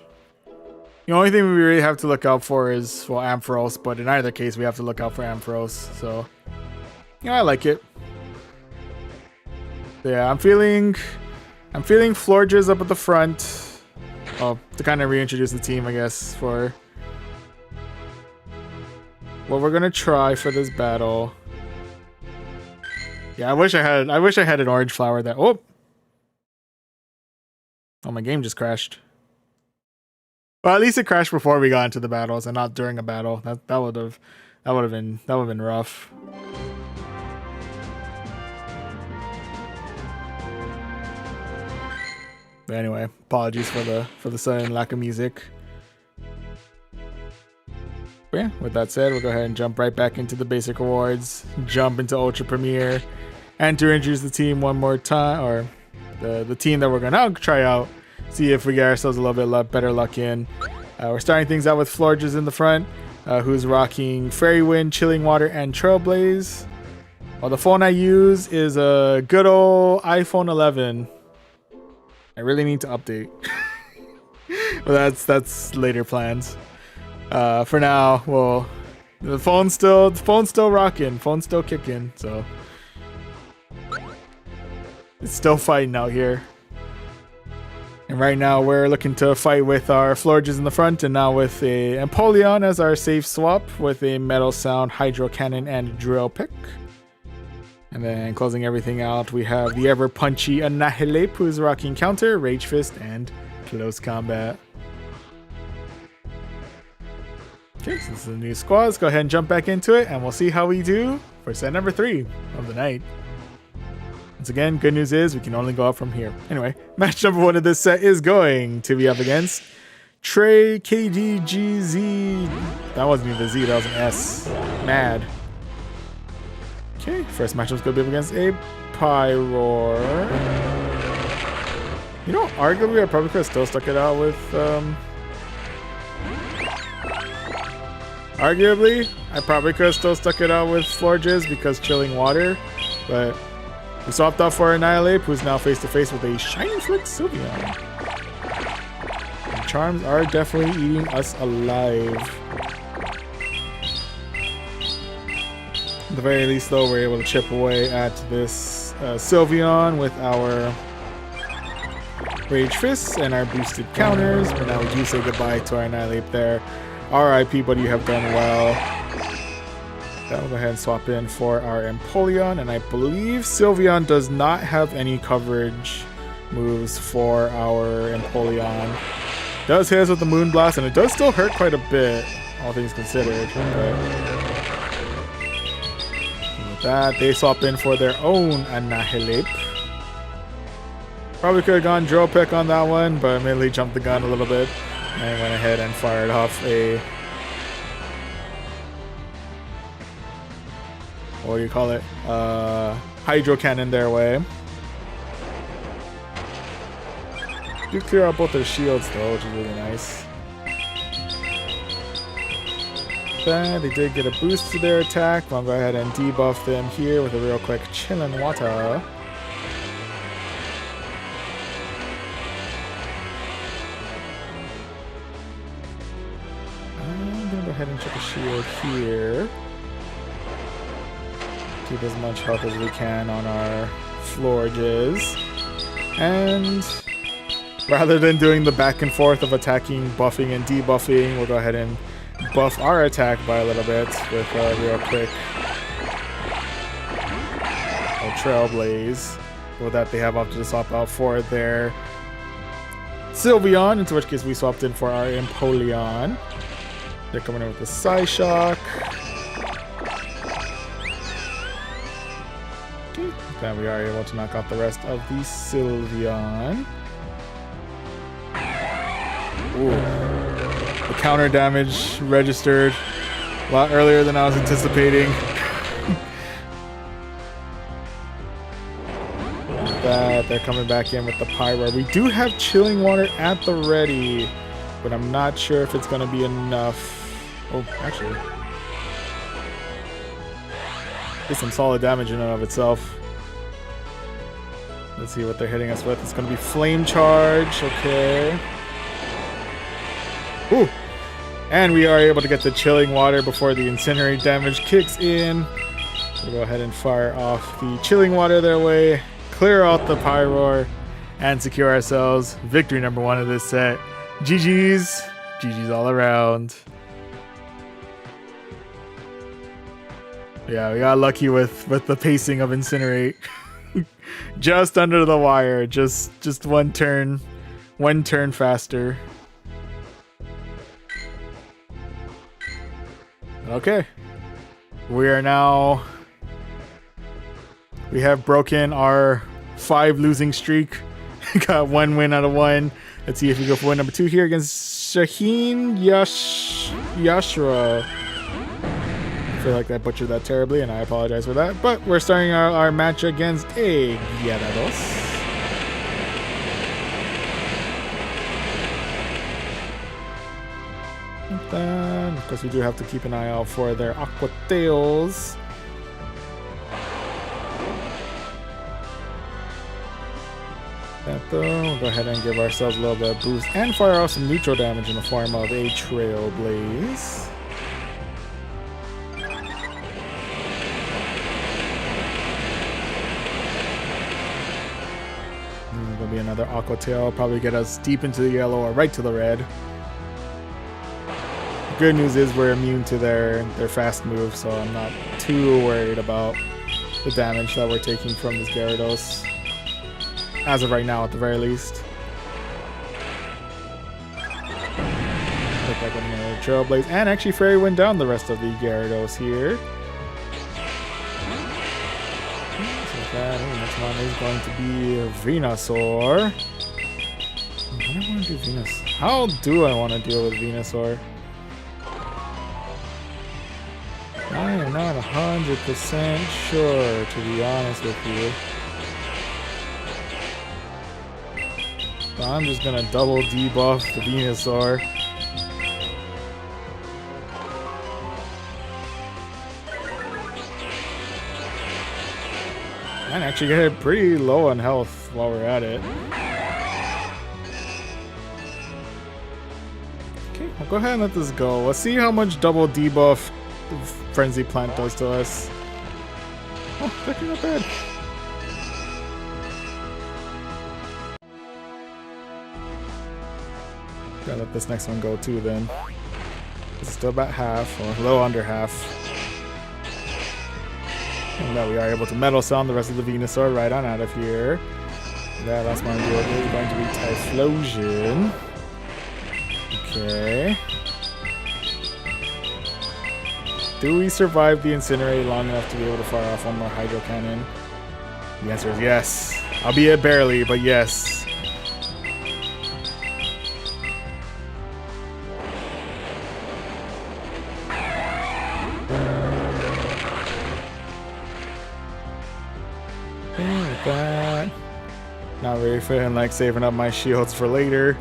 The only thing we really have to look out for is, well, Ampharos, but in either case, we have to look out for Ampharos, so... You know, I like it. Yeah, I'm feeling Florges up at the front. Well, to kind of reintroduce the team, I guess, for... what we're gonna try for this battle. Yeah, I wish I had an orange flower that... Oh! Oh, my game just crashed. Well, at least it crashed before we got into the battles and not during a battle. That would have been rough. But anyway, apologies for the sudden lack of music. But yeah, with that said, we'll go ahead and jump right back into the basic rewards, jump into Ultra Premiere, and to introduce the team one more time, or the team that we're gonna try out. See if we get ourselves a little bit better luck in. We're starting things out with Florges in the front, who's rocking Fairy Wind, Chilling Water, and Trailblaze. Well, the phone I use is a good old iPhone 11. I really need to update. But that's later plans. For now, well, the phone's still rocking, phone's still kicking, so it's still fighting out here. And right now we're looking to fight with our Florges in the front, and now with a Empoleon as our safe swap with a Metal Sound, Hydro Cannon, and Drill Pick. And then closing everything out, we have the ever punchy Annihilate, who's rocking Counter, Rage Fist, and Close Combat. Okay, so this is a new squad. Let's go ahead and jump back into it, and we'll see how we do for set number 3 of the night. Once again, good news is we can only go up from here. Anyway, match number 1 of this set is going to be up against Trey KDGZ. That wasn't even a Z, that was an S. Mad. Okay, first matchup's gonna be up against a Pyroar. You know, arguably I probably could have still stuck it out with Florges because Chilling Water, but we swapped off for Annihilate, who's now face to face with a Shiny Flick Sylveon. And Charms are definitely eating us alive. At the very least, though, we're able to chip away at this Sylveon with our Rage Fists and our boosted counters. But now we do say goodbye to our Annihilate there. RIP, buddy, you have done well. Then we'll go ahead and swap in for our Empoleon, and I believe Sylveon does not have any coverage moves for our Empoleon. Does hit us with the Moonblast, and it does still hurt quite a bit, all things considered. But with that, they swap in for their own Annihilate. Probably could have gone Drill Pick on that one, but I immediately jumped the gun a little bit and went ahead and fired off a... what do you call it? Hydro Cannon their way. Do clear out both their shields though, which is really nice. Then they did get a boost to their attack. I'll go ahead and debuff them here with a real quick Chillin' Water. I'm gonna go ahead and check a shield here. Keep as much health as we can on our Florges. And rather than doing the back and forth of attacking, buffing, and debuffing, we'll go ahead and buff our attack by a little bit with a real quick Trailblaze. With that, they have opted to swap out for their Sylveon, into which case we swapped in for our Empoleon. They're coming in with the Psyshock. Okay, then we are able to knock out the rest of the Sylveon. Ooh. The counter damage registered a lot earlier than I was anticipating. That they're coming back in with the Pyro. We do have Chilling Water at the ready, but I'm not sure if it's going to be enough. Oh, actually, it's some solid damage in and of itself. Let's see what they're hitting us with. It's going to be Flame Charge. Okay. Ooh. And we are able to get the Chilling Water before the Incinerate damage kicks in. We'll go ahead and fire off the Chilling Water their way, clear out the Pyroar, and secure ourselves victory number 1 of this set. GG's. GG's all around. Yeah, we got lucky with the pacing of Incinerate. Just under the wire. Just one turn faster. Okay. We have broken our 5 losing streak. Got 1 win out of 1. Let's see if we go for win number 2 here against Shaheen Yashra. I feel like I butchered that terribly, and I apologize for that. But we're starting our match against a Gyarados. And then, of course, we do have to keep an eye out for their Aqua Tails. We'll go ahead and give ourselves a little bit of boost and fire off some neutral damage in the form of a Trailblaze. There'll be another Aqua Tail, probably get us deep into the yellow or right to the red. The good news is we're immune to their fast move, so I'm not too worried about the damage that we're taking from this Gyarados. As of right now, at the very least. Look like another Trailblaze. And actually, Fairy went down the rest of the Gyarados here. So that next one is going to be Venusaur. I don't want to do Venus. How do I want to deal with Venusaur? I am not 100% sure, to be honest with you. I'm just gonna double debuff the Venusaur. And actually get it pretty low on health while we're at it. Okay, we'll go ahead and let this go. Let's see how much double debuff the Frenzy Plant does to us. Oh, that's not bad. Gotta let this next one go too then. It's still about half, or a little under half. And now we are able to Metal Sound the rest of the Venusaur right on out of here. That last one is going to be Typhlosion. Okay. Do we survive the Incinerate long enough to be able to fire off one more Hydro Cannon? The answer is yes. Albeit barely, but yes. Like that. Not really feeling like saving up my shields for later.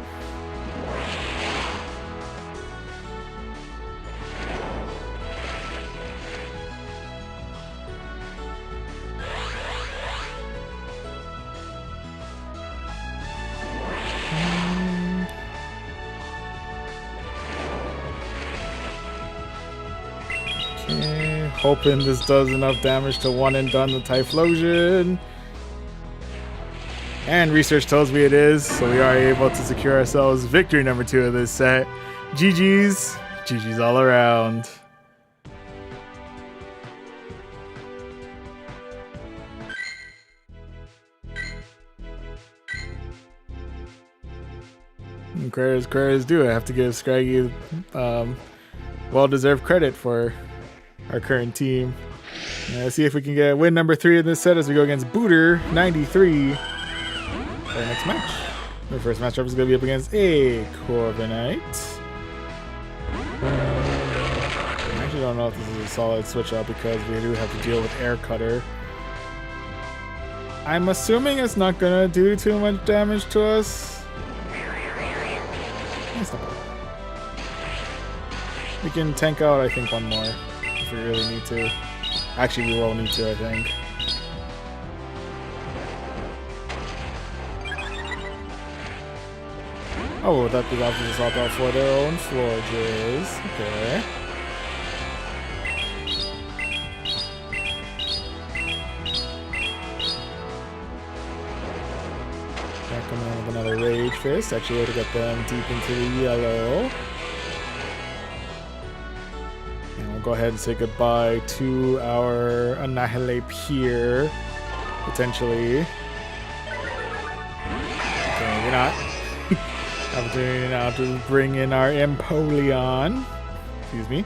Okay, hoping this does enough damage to one and done the Typhlosion. And research tells me it is, so we are able to secure ourselves victory number 2 of this set. GG's. GG's all around. Credit's due. I have to give Scraggy well-deserved credit for our current team. Let's see if we can get win number 3 in this set as we go against Booter 93 for our next match. The first matchup is going to be up against a Corviknight. I actually don't know if this is a solid switch up because we do have to deal with Air Cutter. I'm assuming it's not going to do too much damage to us. That's not bad. We can tank out, I think, one more if we really need to. Actually, we will need to, I think. Oh, that the options swap out for their own Florges. Okay. Back come in with another Rage Fist. Actually, able to get them deep into the yellow. And we'll go ahead and say goodbye to our Annihilate here. Potentially. Okay, maybe not. Opportunity now to bring in our Empoleon. Excuse me.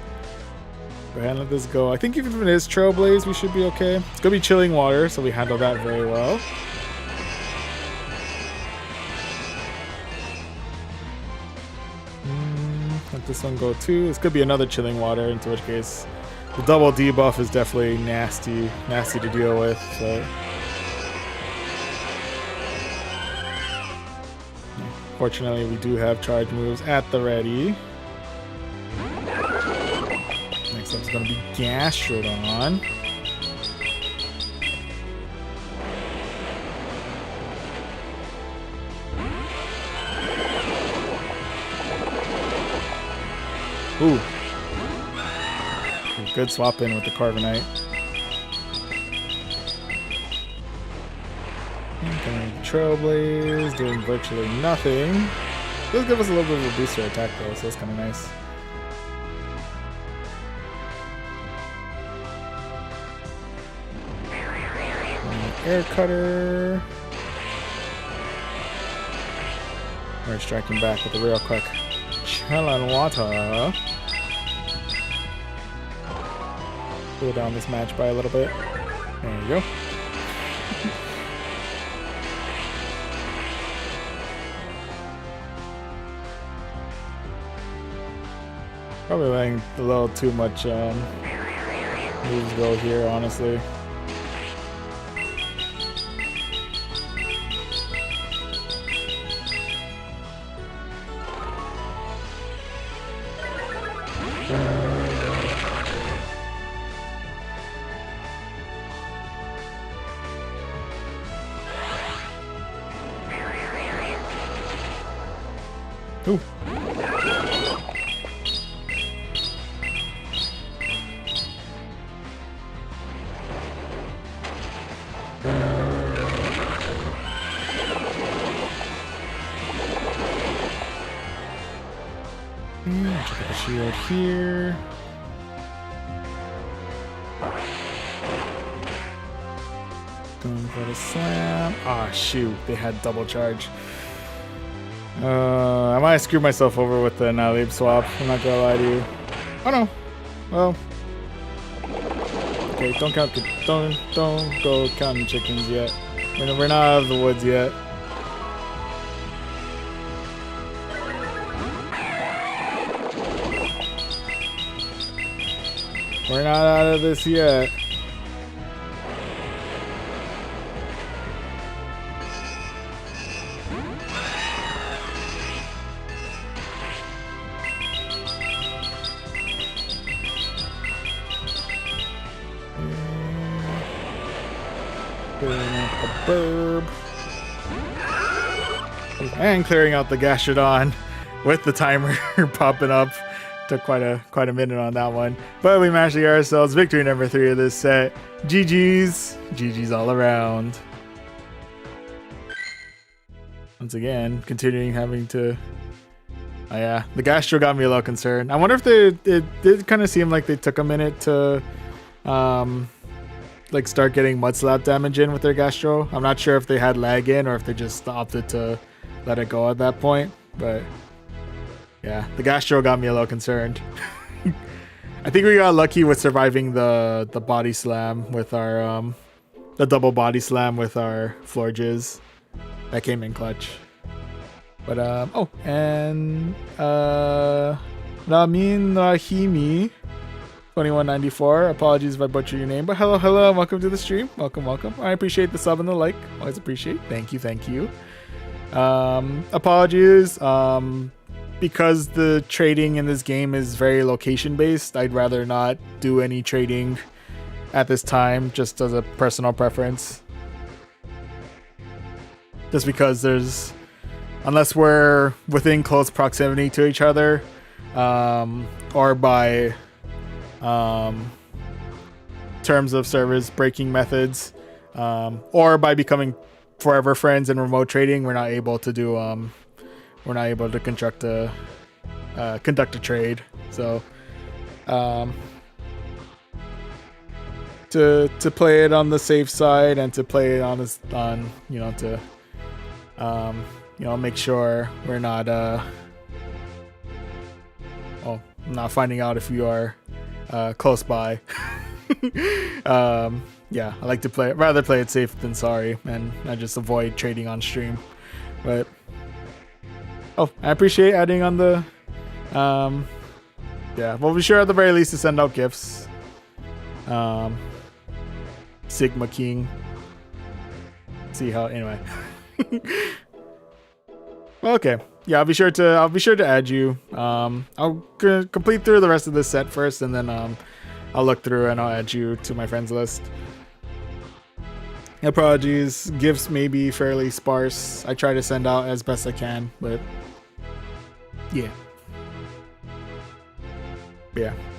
Go ahead and let this go. I think even if it is Trailblaze, we should be okay. It's going to be Chilling Water, so we handle that very well. Let this one go too. This could be another Chilling Water, into which case the double debuff is definitely nasty to deal with. So. Fortunately, we do have charge moves at the ready. Next up is going to be Gastrodon. Ooh. Good swap in with the Corviknight. Trailblaze, doing virtually nothing. Does give us a little bit of a booster attack though, so that's kind of nice. Air Cutter. We're striking back with a real quick Chilling Water. Cool down this match by a little bit. There you go. Probably letting a little too much moves go here, honestly. Ooh. Check out the shield here. Going for the slam. Ah, shoot. They had double charge. I might screw myself over with the Nalib swap. I'm not gonna lie to you. Oh no. Well. Okay, don't go counting chickens yet. We're not out of the woods yet. We're not out of this yet. Burb. And clearing out the Gastrodon with the timer popping up. Took quite a minute on that one, but we managed to get ourselves victory number 3 of this set. GG's all around. Once again, continuing having to. Oh yeah, the Gastro got me a little concerned. I wonder if it did kind of seem like they took a minute to, like start getting mud slap damage in with their Gastro. I'm not sure if they had lag in or if they just opted to let it go at that point. but yeah, the gastro got me a little concerned. I think we got lucky with surviving the body slam with our the double body slam with our floor jizz. That came in clutch. But oh, and Ramin Rahimi 2194. Apologies if I butchered your name, but hello, welcome to the stream. Welcome. I appreciate the sub and the like. Always appreciate. Thank you. Apologies. Because the trading in this game is very location based, I'd rather not do any trading at this time, just as a personal preference. Just because unless we're within close proximity to each other, or by terms of service breaking methods, or by becoming forever friends in remote trading, we're not able to do conduct a trade. So to play it on the safe side and to play it on make sure we're not not finding out if you are close by. Yeah, I like to rather play it safe than sorry, and not just avoid trading on stream. But oh, I appreciate adding on the yeah, we'll be sure at the very least to send out gifts. Sigma King. See how anyway. Okay. Yeah, I'll be sure to add you. I'll complete through the rest of this set first, and then I'll look through and I'll add you to my friends list. Apologies, gifts may be fairly sparse. I try to send out as best I can, but yeah.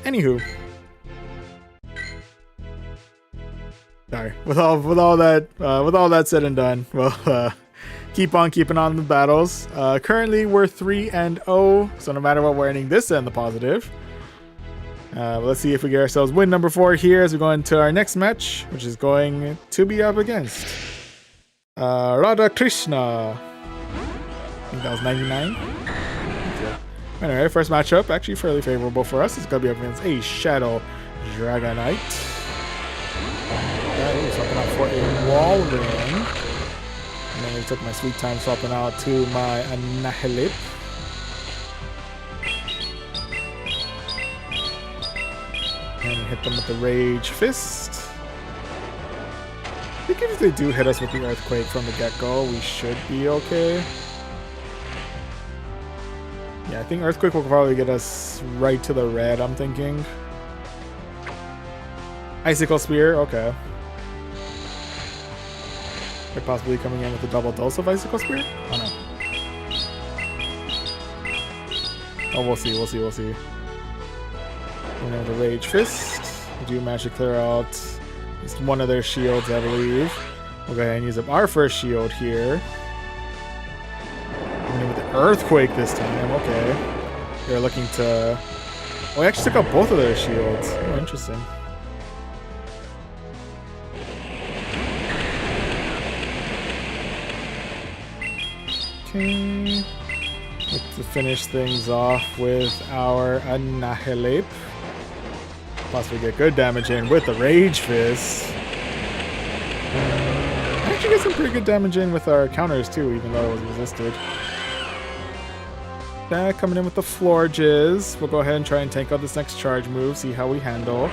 Anywho, sorry. With all that said and done, well, keep on keeping on the battles. Currently, we're 3-0, so no matter what, we're ending this in the positive. Let's see if we get ourselves win number 4 here as we go into our next match, which is going to be up against Radha Krishna. I think that was 99. Okay. Anyway, first matchup, actually fairly favorable for us. It's going to be up against a Shadow Dragonite. Swapping out for a wall ring. And then we took my sweet time swapping out to my Annihilate. And hit them with the Rage Fist. I think if they do hit us with the Earthquake from the get-go, we should be okay. Yeah, I think Earthquake will probably get us right to the red, I'm thinking. Icicle Spear, okay. They're possibly coming in with a double dose of Icicle Spear? Oh no. Oh, we'll see. And then the Rage Fist. We do manage to clear out at least one of their shields, I believe. We'll go ahead and use up our first shield here. And then with the Earthquake this time, okay. They're looking to... Oh, we actually took out both of their shields. Oh, interesting. Okay. Let's finish things off with our Annihilate. Possibly get good damage in with the Rage Fist. Actually get some pretty good damage in with our counters too, even though it was resisted. Coming in with the Floor Jizz. We'll go ahead and try and tank out this next charge move, see how we handle.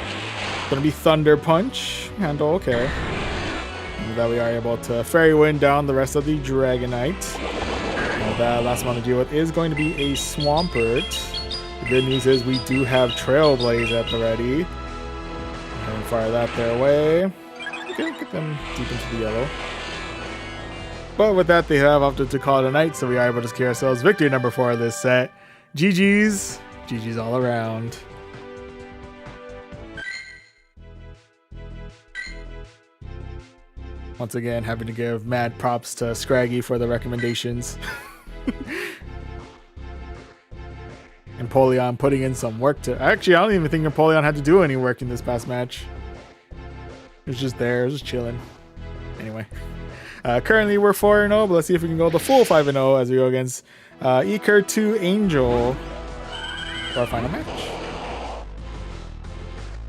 Gonna be Thunder Punch. Handle okay. And that we are able to Fairy Wind down the rest of the Dragonite. Now that last one to deal with is going to be a Swampert. The good news is we do have Trailblaze at the ready. And fire that their way. Okay, get them deep into the yellow. But with that, they have opted to call it a night, so we are able to secure ourselves victory number 4 of this set. GG's. GG's all around. Once again, having to give mad props to Scraggy for the recommendations. Empoleon putting in some work to... Actually, I don't even think Empoleon had to do any work in this past match. It was just there, it was just chilling. Anyway. Currently, we're 4-0, but let's see if we can go the full 5-0 as we go against Eker 2 Angel for our final match.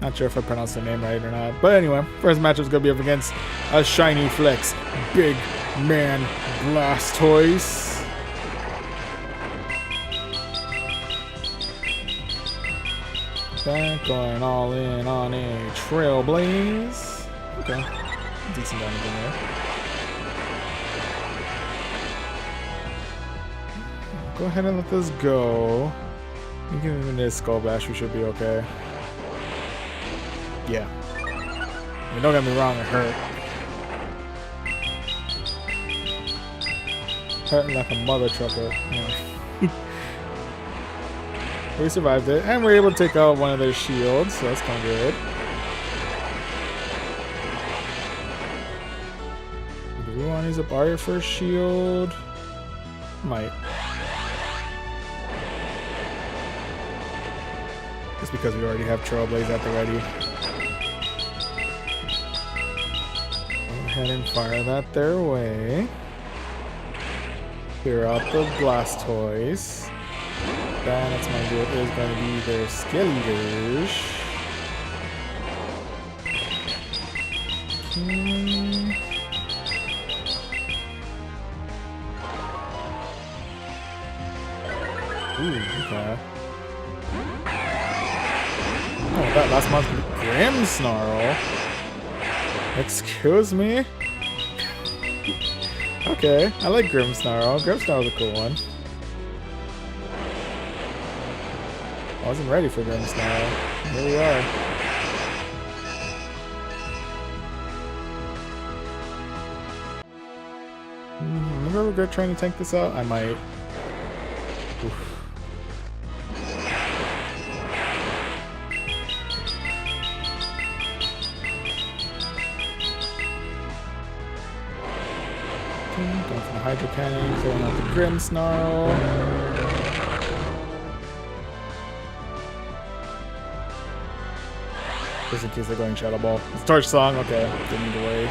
Not sure if I pronounced the name right or not. But anyway, first match is going to be up against a Shiny Flex Big Man Blastoise. Back going all in on a Trailblaze. Okay. Decent damage in there. Go ahead and let this go. You can even do Skull Bash, we should be okay. Yeah. I mean, don't get me wrong, it hurt. Hurting like a mother trucker. Yeah. We survived it, and we're able to take out one of their shields, so that's kind of good. Do we want to use up our first shield? Might. Just because we already have Trailblaze at the ready. Go ahead and fire that their way. Clear out the Blastoise. That's my deal. Is going to be their Skeletors. Ooh, okay. Oh, that last month Grimmsnarl. Excuse me? Okay, I like Grimmsnarl. Grimmsnarl's a cool one. I wasn't ready for Grimmsnarl. Here we are. I'm gonna regret trying to tank this out. I might. Oof. Going for the Hydro Cannon, throwing out the Grimmsnarl. Just in case they're going Shadow Ball. It's Torch Song, okay. Didn't need to worry.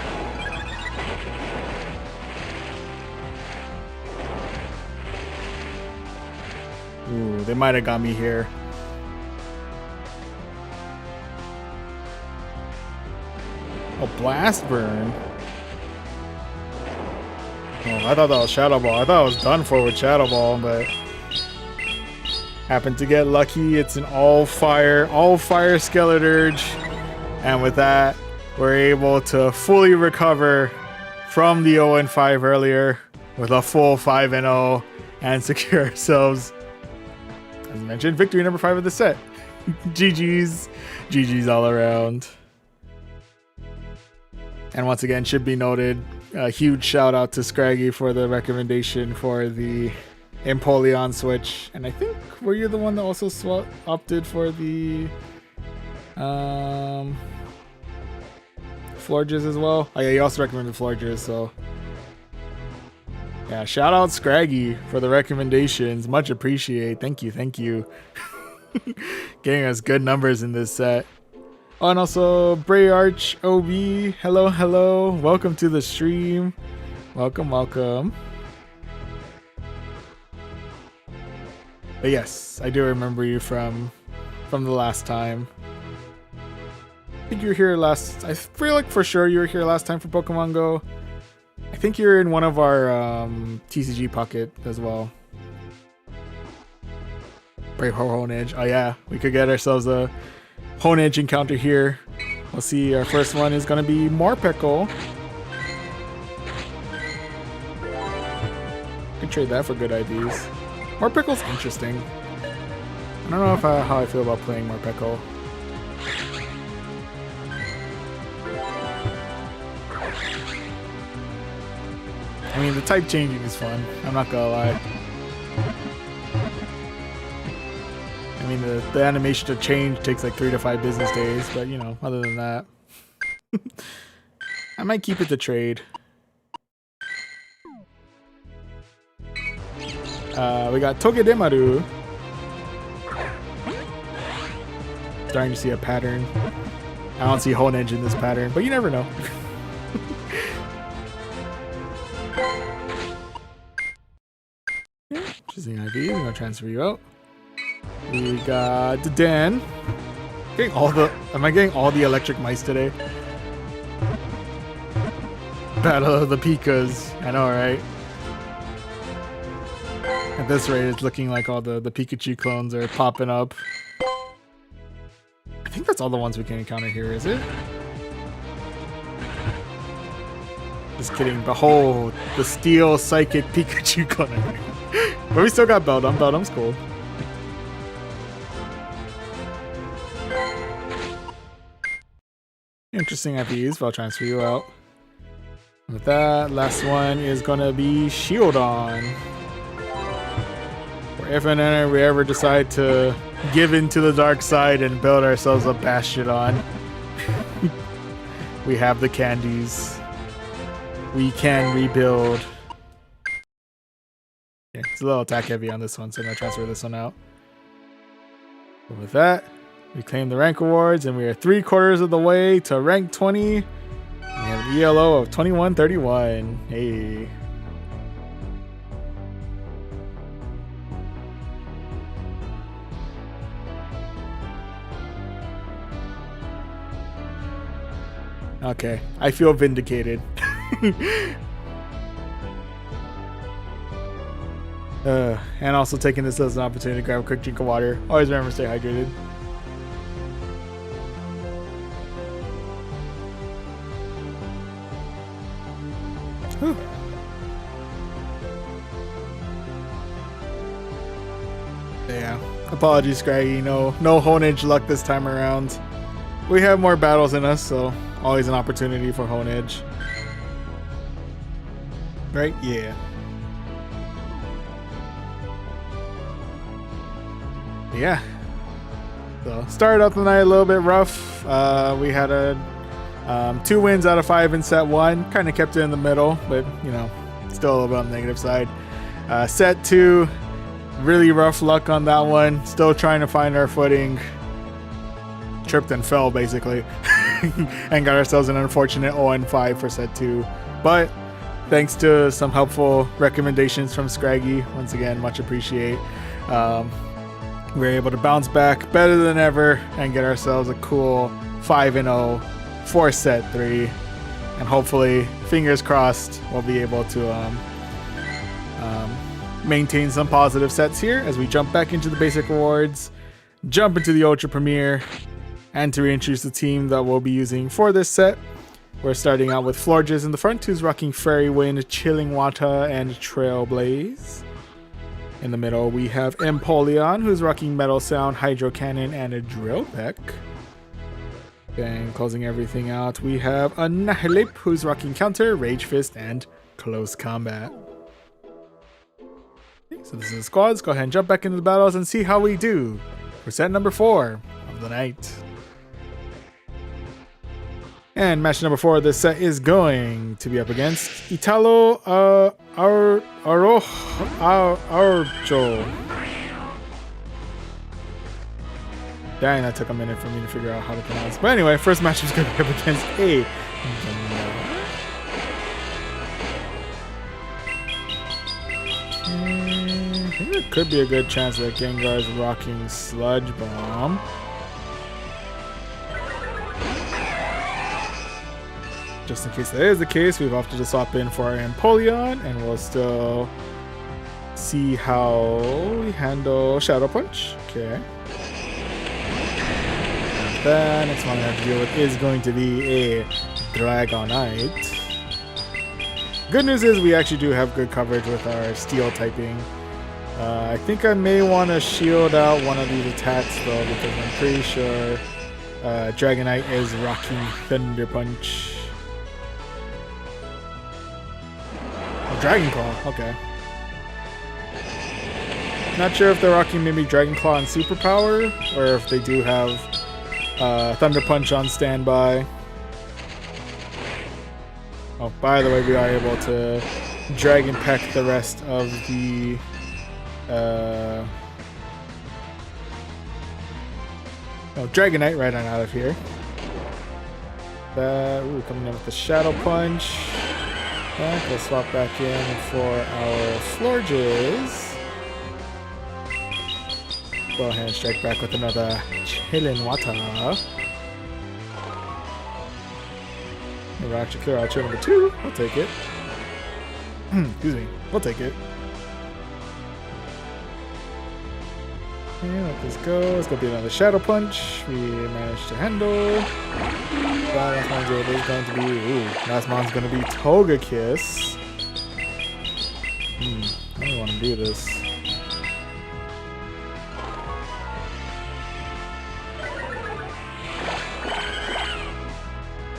Ooh, they might have got me here. Oh, Blast Burn. Oh, I thought that was Shadow Ball. I thought I was done for with Shadow Ball, but happened to get lucky. It's an all fire Skeleturge. And with that, we're able to fully recover from the 0-5 earlier with a full 5-0 and secure ourselves, as mentioned, victory number 5 of the set. GG's. GG's all around. And once again, should be noted, a huge shout out to Scraggy for the recommendation for the Empoleon switch. And I think, were you the one that also opted for the Florges as well? Oh yeah, you also recommended Florges, so yeah, shout out Scraggy for the recommendations. Much appreciate. Thank you, thank you. Getting us good numbers in this set. Oh, and also Bray Arch OB, hello, hello, welcome to the stream. Welcome, welcome. But yes, I do remember you from the last time. I think you were here last. I feel like for sure you were here last time for Pokemon Go. I think you're in one of our TCG pocket as well. Brave Honedge. Oh yeah, we could get ourselves a Honedge encounter here. We'll see. Our first one is going to be Morpeko. Could trade that for good IDs. Morpeko's interesting. I don't know if how I feel about playing Morpeko. I mean, the type changing is fun. I'm not gonna lie. I mean, the animation to change takes like 3 to 5 business days, but you know, other than that, I might keep it to trade. We got Togedemaru. Starting to see a pattern. I don't see Honedge in this pattern, but you never know. Choosing IV, I'm gonna transfer you out. We got Dan. Getting all the. Am I getting all the electric mice today? Battle of the Pikas. I know, right? At this rate, it's looking like all the Pikachu clones are popping up. I think that's all the ones we can encounter here, is it? Just kidding. Behold, the Steel Psychic Pikachu clone. But we still got Beldum. Beldum's cool. Interesting IPs, but I'll transfer you out. With that, last one is gonna be Shieldon. Or if and when we ever decide to give into the dark side and build ourselves a Bastiodon, we have the candies. We can rebuild. Yeah, it's a little attack heavy on this one, so I'm gonna transfer this one out. But with that, we claim the rank awards, and we are 3/4 of the way to rank 20. We have an ELO of 2131. Hey. Okay, I feel vindicated. And also taking this as an opportunity to grab a quick drink of water. Always remember to stay hydrated. Whew. Yeah, apologies, Scraggy. No Honage luck this time around. We have more battles in us, so always an opportunity for Honage. Right? Yeah. Yeah. So started out the night a little bit rough. We had a 2 wins out of 5 in set 1. Kind of kept it in the middle, but you know, still a little bit on the negative side. Set 2, really rough luck on that one. Still trying to find our footing. Tripped and fell basically, and got ourselves an unfortunate 0-5 for set 2. But thanks to some helpful recommendations from Scraggy, once again, much appreciate. We were able to bounce back better than ever and get ourselves a cool 5-0 for set 3, and hopefully, fingers crossed, we'll be able to maintain some positive sets here as we jump back into the basic awards, jump into the Ultra Premiere, and to reintroduce the team that we'll be using for this set. We're starting out with Florges in the front, who's rocking Fairy Wind, Chilling Water, and Trailblaze. In the middle, we have Empoleon, who's rocking Metal Sound, Hydro Cannon, and a Drill Peck. Then closing everything out, we have a Nihilip, who's rocking Counter, Rage Fist, and Close Combat. Okay, so this is the squads. Go ahead and jump back into the battles and see how we do for set number 4 of the night. And match number 4 of this set is going to be up against Italo Araujo. Dang, that took a minute for me to figure out how to pronounce. But anyway, first match is going to be up against a I think there could be a good chance that Gengar is rocking Sludge Bomb. Just in case that is the case, we've opted to swap in for our Empoleon, and we'll still see how we handle Shadow Punch. Okay. The next one I have to deal with is going to be a Dragonite. Good news is we actually do have good coverage with our Steel typing. I think I may want to shield out one of these attacks though, because I'm pretty sure Dragonite is rocking Thunder Punch. Oh, Dragon Claw, okay. Not sure if they're rocking maybe Dragon Claw and Superpower, or if they do have Thunder Punch on standby. Oh, by the way, we are able to Dragon Peck the rest of the Dragonite right on out of here. Ooh, coming in with the Shadow Punch. back. We'll swap back in for our Florges. Go ahead and strike back with another Chillin' Water. We'll actually clear out turn number 2. We'll take it. Excuse me. We'll take it. And let this go. It's going to be another Shadow Punch. We managed to handle. Last mon's is going to be. Ooh, last mon's going to be Togekiss. I don't want to do this.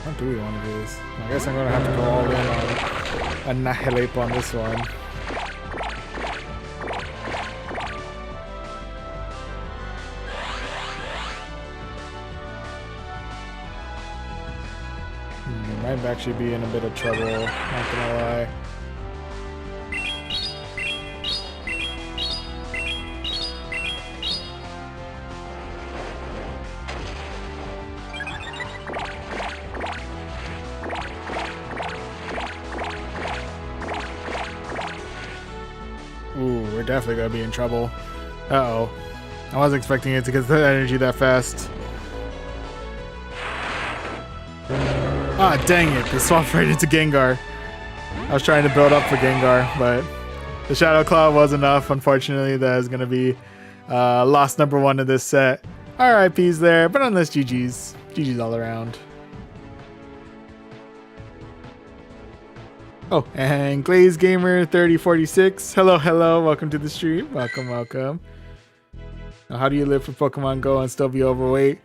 How do we want to do this? I guess I'm going to have to go all in on Annihilate on this one. Might actually be in a bit of trouble, not gonna lie. Ooh, we're definitely gonna be in trouble. Uh-oh. I wasn't expecting it to get that energy that fast. Ah, dang it. They swapped right into Gengar. I was trying to build up for Gengar, but the Shadow Claw was enough. Unfortunately, that is going to be loss number 1 in this set. RIP's there, but nonetheless, GG's. GG's all around. Oh, and Glaze Gamer 3046. Hello, hello. Welcome to the stream. Welcome, welcome. Now, how do you live for Pokemon Go and still be overweight?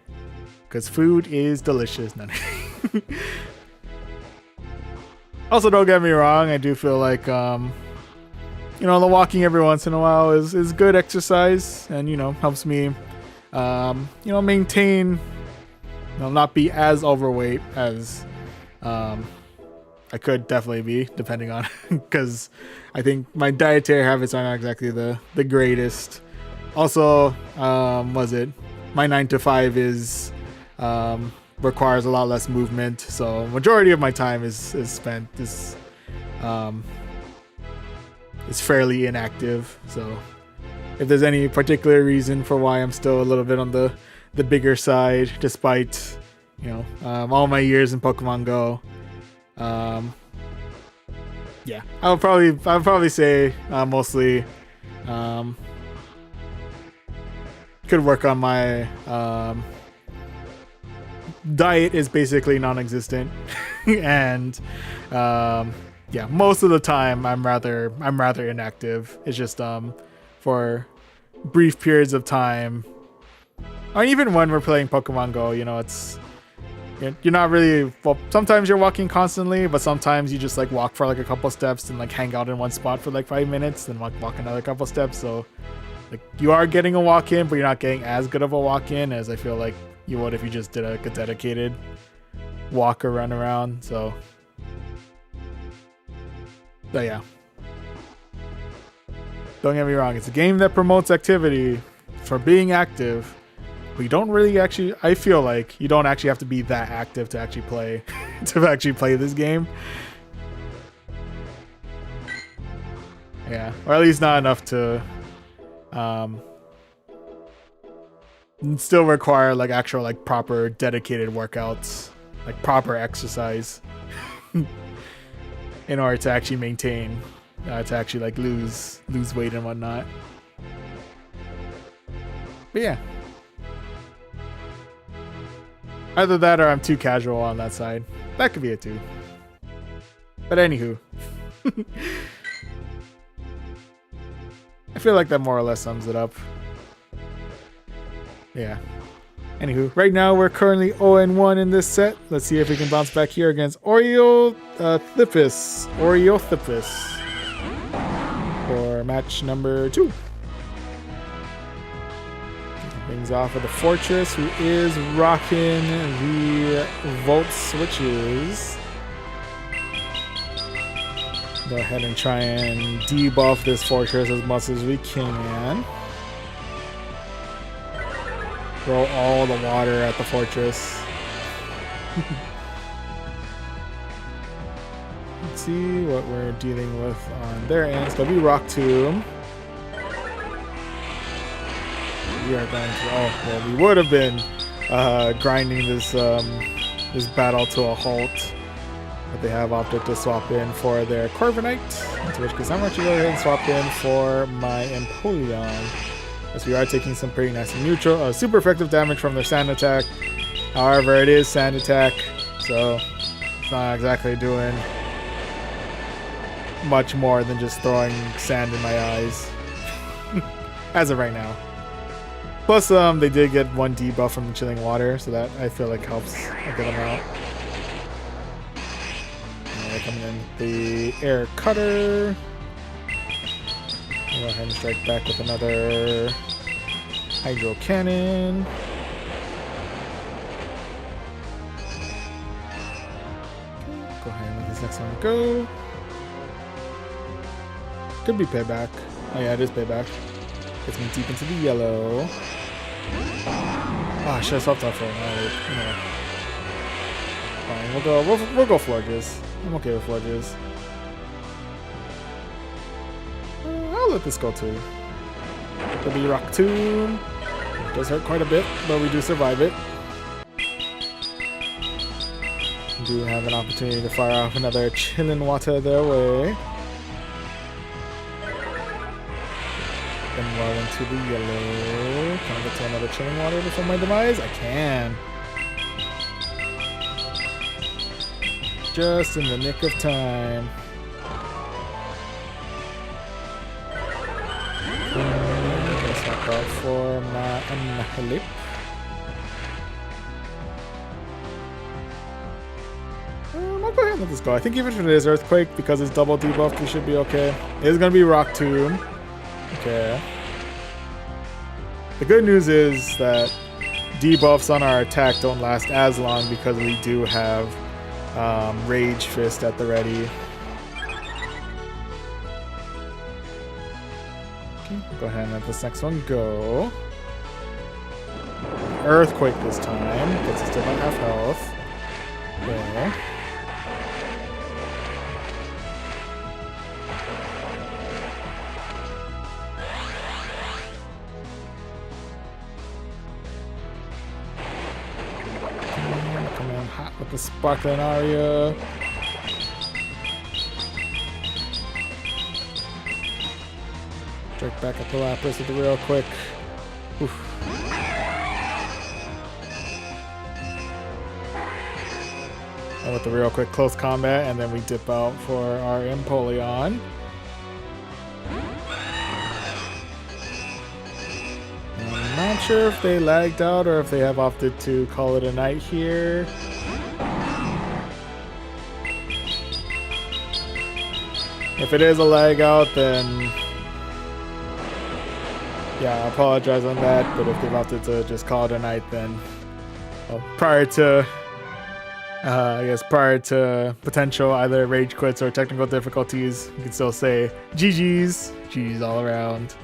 Because food is delicious. No. Also, don't get me wrong, I do feel like the walking every once in a while is good exercise, and helps me maintain, not be as overweight as I could definitely be, depending on, because I think my dietary habits are not exactly the greatest. Also, my 9 to 5 is requires a lot less movement, so majority of my time is spent is fairly inactive. So if there's any particular reason for why I'm still a little bit on the bigger side, despite all my years in Pokemon Go, yeah, I'll probably say mostly could work on my diet is basically non-existent, and yeah, most of the time I'm rather inactive. It's just for brief periods of time, or even when we're playing Pokemon Go, it's you're not really, well, sometimes you're walking constantly, but sometimes you just walk for a couple steps and hang out in one spot for 5 minutes, then walk another couple steps. So you are getting a walk in, but you're not getting as good of a walk in as I feel like you would if you just did a dedicated walk or run around. So, but yeah, don't get me wrong, it's a game that promotes activity for being active, but you don't really actually, I feel like you don't actually have to be that active to actually play this game. Yeah, or at least not enough to still require actual proper dedicated workouts, proper exercise in order to actually maintain, to actually lose weight and whatnot. But yeah, either that or I'm too casual on that side. That could be it too. But anywho, I feel like that more or less sums it up. Yeah. Anywho, right now we're currently 0-1 in this set. Let's see if we can bounce back here against Oreothipus for match number 2. Things off of the Fortress, who is rocking the Volt switches. Go ahead and try and debuff this Fortress as much as we can. Throw all the water at the Fortress. Let's see what we're dealing with on their end. It's going to be Rock Tomb. We are going to... Oh, well, we would have been grinding this this battle to a halt. But they have opted to swap in for their Corviknight. Into which case I'm going to go ahead and swap in for my Empoleon. As we are taking some pretty nice and neutral, super effective damage from their sand attack. However, it is sand attack, so it's not exactly doing much more than just throwing sand in my eyes. As of right now. Plus, they did get one debuff from the chilling water, so that I feel like helps a good amount. They're coming in the air cutter. Go ahead and strike back with another hydro cannon. Go ahead and let this next one go. Could be payback. Oh yeah, it is payback. Gets me deep into the yellow. Ah, I should have swapped out for it. Fine, we'll go Florges. I'm okay with Florges. I'll let this go too. It'll be Rock Tomb. It does hurt quite a bit, but we do survive it. We do have an opportunity to fire off another chilling water their way. Then well into the yellow. Can I get to another chilling water before my demise? I can. Just in the nick of time. Gonna swap out for my Annihilate. I'll go ahead and let this go. I think even if it is Earthquake, because it's double debuffed, we should be okay. It is going to be Rock Tomb. Okay. The good news is that debuffs on our attack don't last as long because we do have Rage Fist at the ready. Okay, go ahead and let this next one go. Earthquake this time. Gets us to about half health. Okay. With the Sparkling Aria. Strike back at the Lapras with the real quick. Oof. And with the real quick close combat, and then we dip out for our Empoleon. I'm not sure if they lagged out or if they have opted to call it a night here. If it is a lag out, then yeah, I apologize on that. But if they've opted to just call it a night, then well, prior to potential either rage quits or technical difficulties, you can still say GG's all around.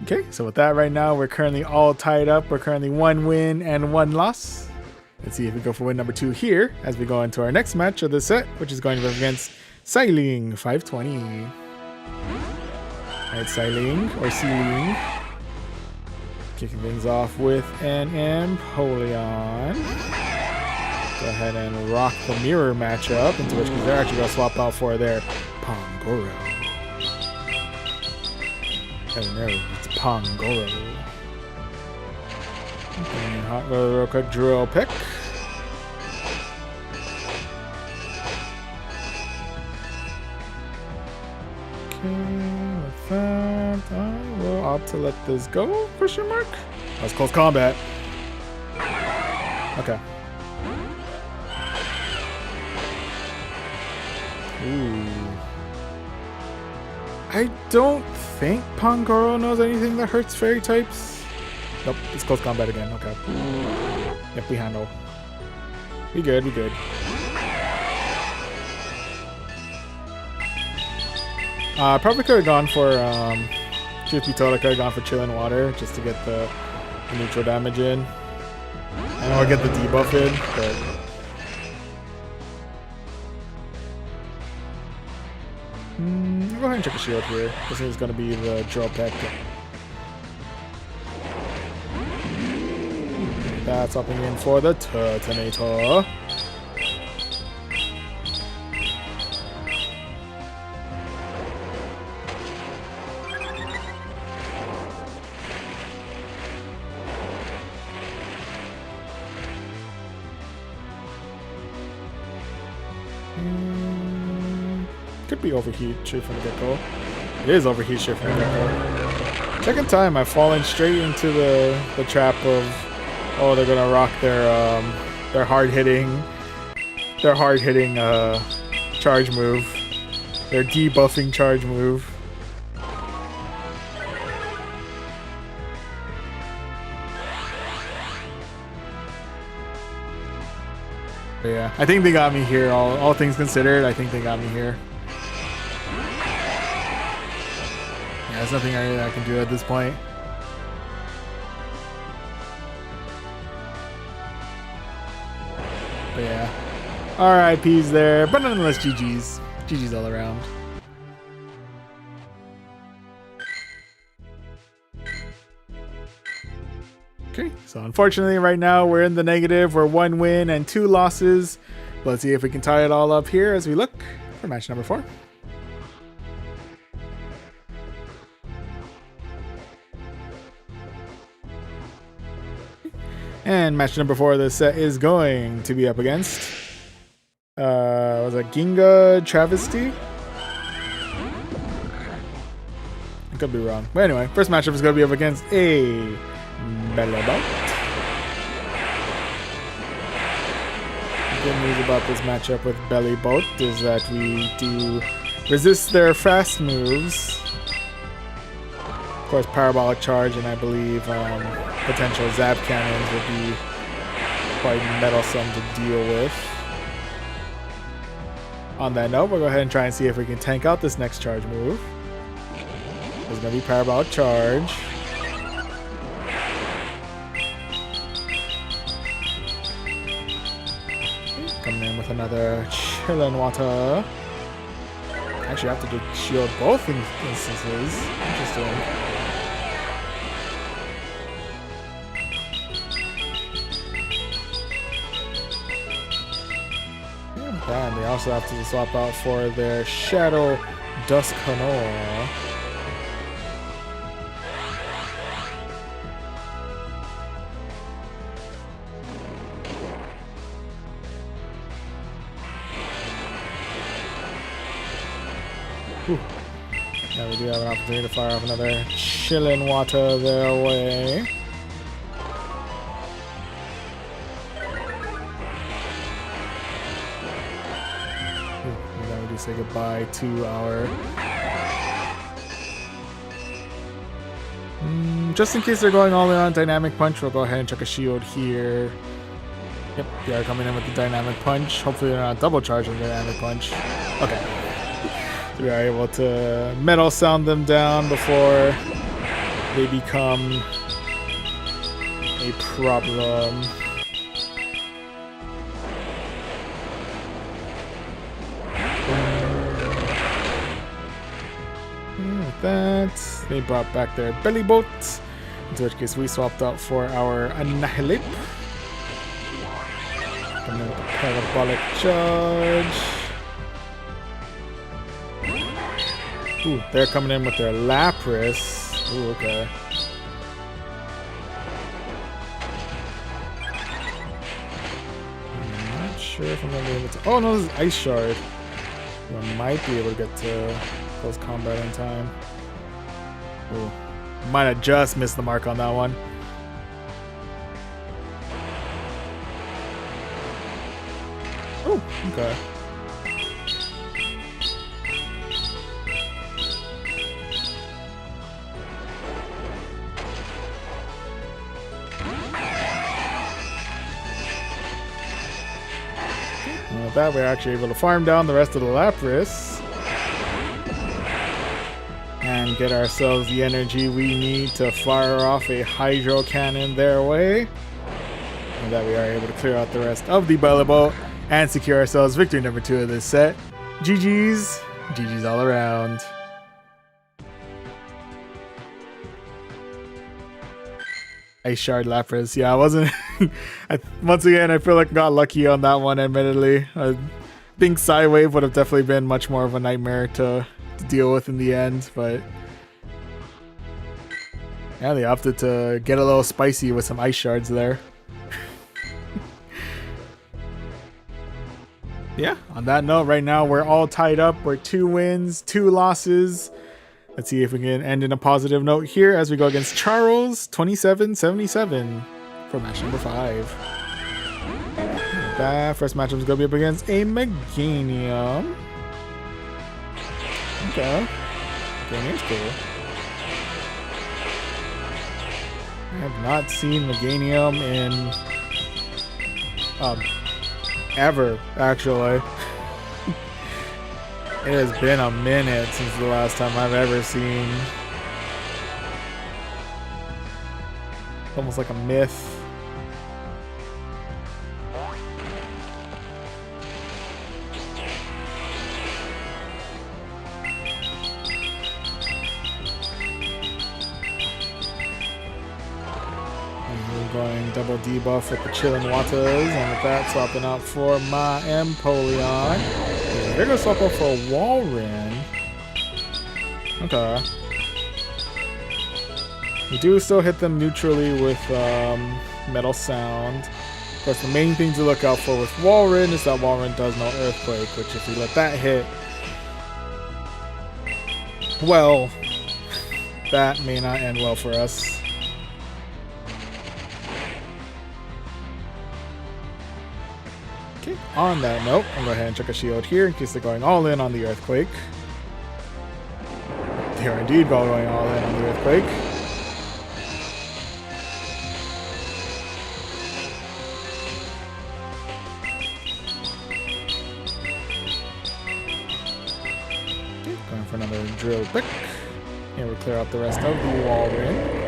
Okay, so with that right now, we're currently all tied up. We're currently 1 win and 1 loss. Let's see if we go for win number 2 here as we go into our next match of the set, which is going to be against Sailing 520. Alright, Sailing or Sealing. Kicking things off with an Empoleon. Go ahead and rock the mirror matchup, into which they're actually going to swap out for their Pongoro. Oh no, it's Pongoro. Okay, hot real quick drill pick. Okay, with that, I will opt to let this go, question mark? That's close combat. Okay. Ooh. I don't think Pongoro knows anything that hurts fairy types. Nope, it's close combat again. Okay. Yep, we handle. We good, we good. Probably could have gone for, truth be told, I could have gone for Chillin' Water just to get the neutral damage in. I know I'll get the debuff in, but... go ahead and check a shield here. This is going to be the drill peck. That's hopping in for the Turtonator. Could be overheat straight from the get-go. It is overheat straight from the get-go. Second time I've fallen straight into the trap of, oh, they're gonna rock their hard-hitting charge move, their debuffing charge move. But yeah, I think they got me here. All things considered, I think they got me here. Yeah, there's nothing I can do at this point. But yeah, RIPs there, but nonetheless GG's. GG's all around. Okay, so unfortunately right now we're in the negative. We're 1 win and 2 losses. Let's see if we can tie it all up here as we look for match number 4. And match number 4 of this set is going to be up against was it Ginga Travesty? I could be wrong. But anyway, first matchup is going to be up against a Bellyboat. Good news about this matchup with Bellyboat is that we do resist their fast moves. Of course, Parabolic Charge and I believe potential Zap Cannons would be quite meddlesome to deal with. On that note, we'll go ahead and try and see if we can tank out this next charge move. There's going to be Parabolic Charge. Coming in with another Chillin' Water. Actually, I have to just shield both instances. Interesting. And they also have to swap out for their Shadow Dusk Honor. Now we do have an opportunity to fire off another Chillin' Water their way. And then we do say goodbye to our... just in case they're going all in on Dynamic Punch, we'll go ahead and check a shield here. Yep, they are coming in with the Dynamic Punch. Hopefully they're not double charging Dynamic Punch. Okay. We are able to metal sound them down before they become a problem. With that, they brought back their Bellyboat, in which case we swapped out for our Annihilate. And then with the Parabolic Charge. Ooh, they're coming in with their Lapras. Ooh, okay. I'm not sure if I'm gonna be able to. Oh no, this is Ice Shard. I might be able to get to close combat in time. Ooh, might have just missed the mark on that one. Oh, okay. With that, we're actually able to farm down the rest of the Lapras and get ourselves the energy we need to fire off a Hydro Cannon their way. And that we are able to clear out the rest of the Bella Boat and secure ourselves victory number 2 of this set. GG's. GG's all around. Ice Shard Lapras. Yeah, I wasn't... once again, I feel like I got lucky on that one, admittedly. I think Psywave would have definitely been much more of a nightmare to deal with in the end, but... yeah, they opted to get a little spicy with some Ice Shards there. Yeah, on that note, right now we're all tied up. We're 2 wins, 2 losses. Let's see if we can end in a positive note here as we go against Charles, 27-77 for match number 5. That first matchup is going to be up against a Meganium. Okay. Meganium's cool. I have not seen Meganium in ever, actually. It has been a minute since the last time I've ever seen. Almost like a myth. Going double debuff with the Chillin' Waters, and with that swapping out for my Empoleon. They're gonna swap out for a Walrein. Okay. We do still hit them neutrally with Metal Sound. Of course, the main thing to look out for with Walrein is that Walrein does no Earthquake, which if we let that hit, well, that may not end well for us. Okay, on that note, I'll go ahead and check a shield here in case they're going all in on the Earthquake. They are indeed going all in on the Earthquake. Okay, going for another drill quick. And we'll clear out the rest of the Walrein.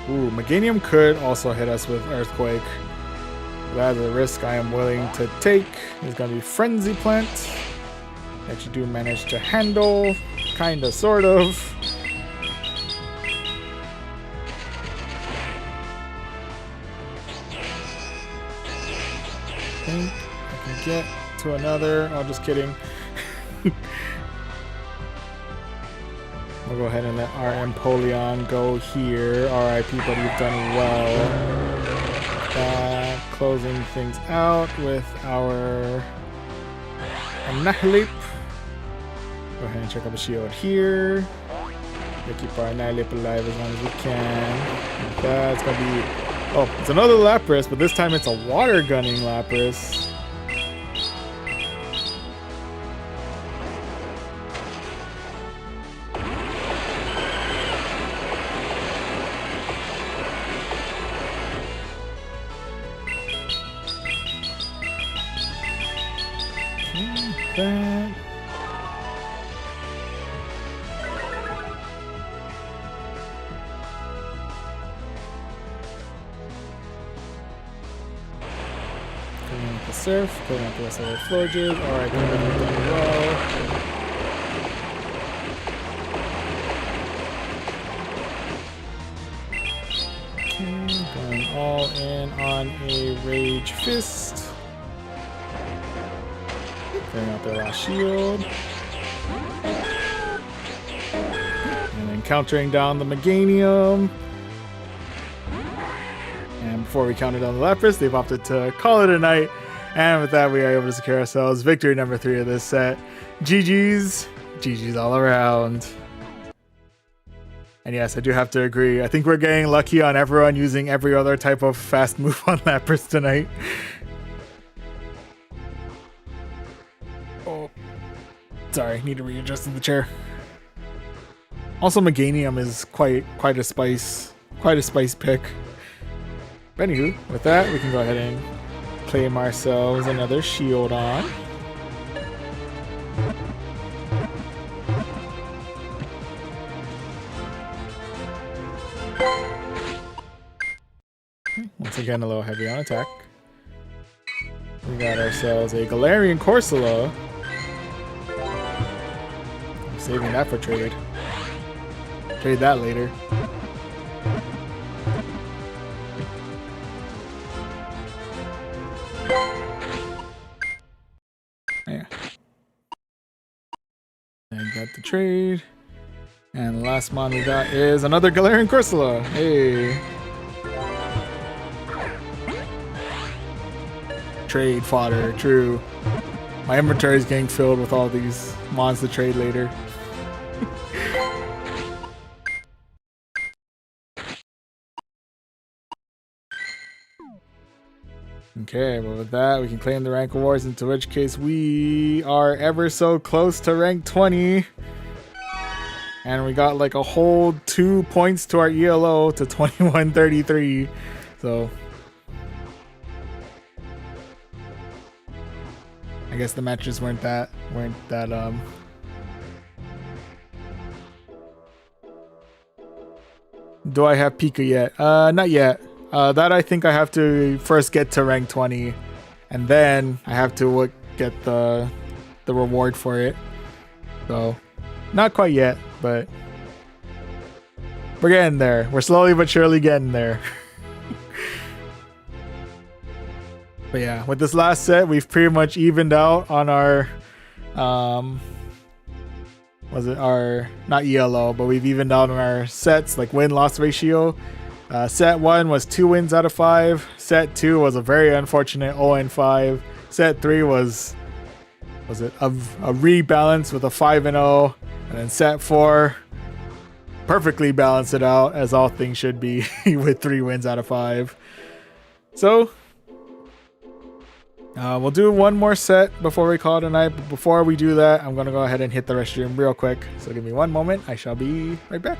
Ooh, Meganium could also hit us with Earthquake. That is a risk I am willing to take. It's going to be Frenzy Plant, that you do manage to handle, kinda, sort of. I think I can get to another. Oh, just kidding. We'll go ahead and let our Empoleon go here. RIP, but you've done well. Closing things out with our Annihilate. Go ahead and check out the shield here. We'll keep our Annihilate alive as long as we can. Like that, it's gonna be... oh, it's another Lapras, but this time it's a water gunning Lapras. That. Cleaning up the surf, cleaning up the rest of the Florges. Alright, we've done well. Okay, going all in on a Rage Fist. Clearing out their last shield. And then countering down the Meganium. And before we counter down the Lapras, they've opted to call it a night. And with that, we are able to secure ourselves victory number 3 of this set. GG's. GG's all around. And yes, I do have to agree. I think we're getting lucky on everyone using every other type of fast move on Lapras tonight. Oh, sorry, need to readjust in the chair. Also, Meganium is quite a spice pick. But anywho, with that, we can go ahead and claim ourselves another shield on. Once again, a little heavy on attack. We got ourselves a Galarian Corsola. I'm saving that for trade. Trade that later. Yeah. And got the trade. And the last mon we got is another Galarian Corsola. Hey. Trade fodder, true. My inventory is getting filled with all these mons to trade later. Okay, well with that, we can claim the rank awards, into which case we are ever so close to rank 20. And we got like a whole 2 points to our ELO to 2133. So I guess the matches weren't that Do I have Pika yet? Not yet. That I think I have to first get to rank 20, and then I have to get the reward for it. So, not quite yet, but we're getting there. We're slowly but surely getting there. But yeah, with this last set, we've pretty much evened out on our, not ELO, but we've evened out on our sets, like win-loss ratio. Set 1 was 2 wins out of 5. Set 2 was a very unfortunate 0-5. Set 3 was it a rebalance with a 5-0, and then set 4 perfectly balanced it out, as all things should be, with 3 wins out of 5. So we'll do one more set before we call it a night. But before we do that, I'm gonna go ahead and hit the restroom real quick. So give me one moment. I shall be right back.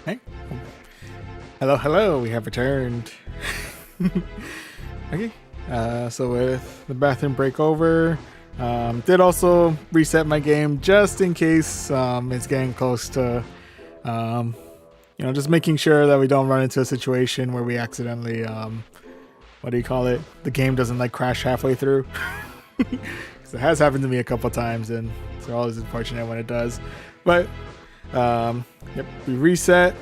Hey. Hello, we have returned. Okay, so with the bathroom break over, did also reset my game just in case it's getting close to, just making sure that we don't run into a situation where we accidentally, what do you call it? The game doesn't like crash halfway through. Because it has happened to me a couple times, and it's always unfortunate when it does. But, yep, we reset.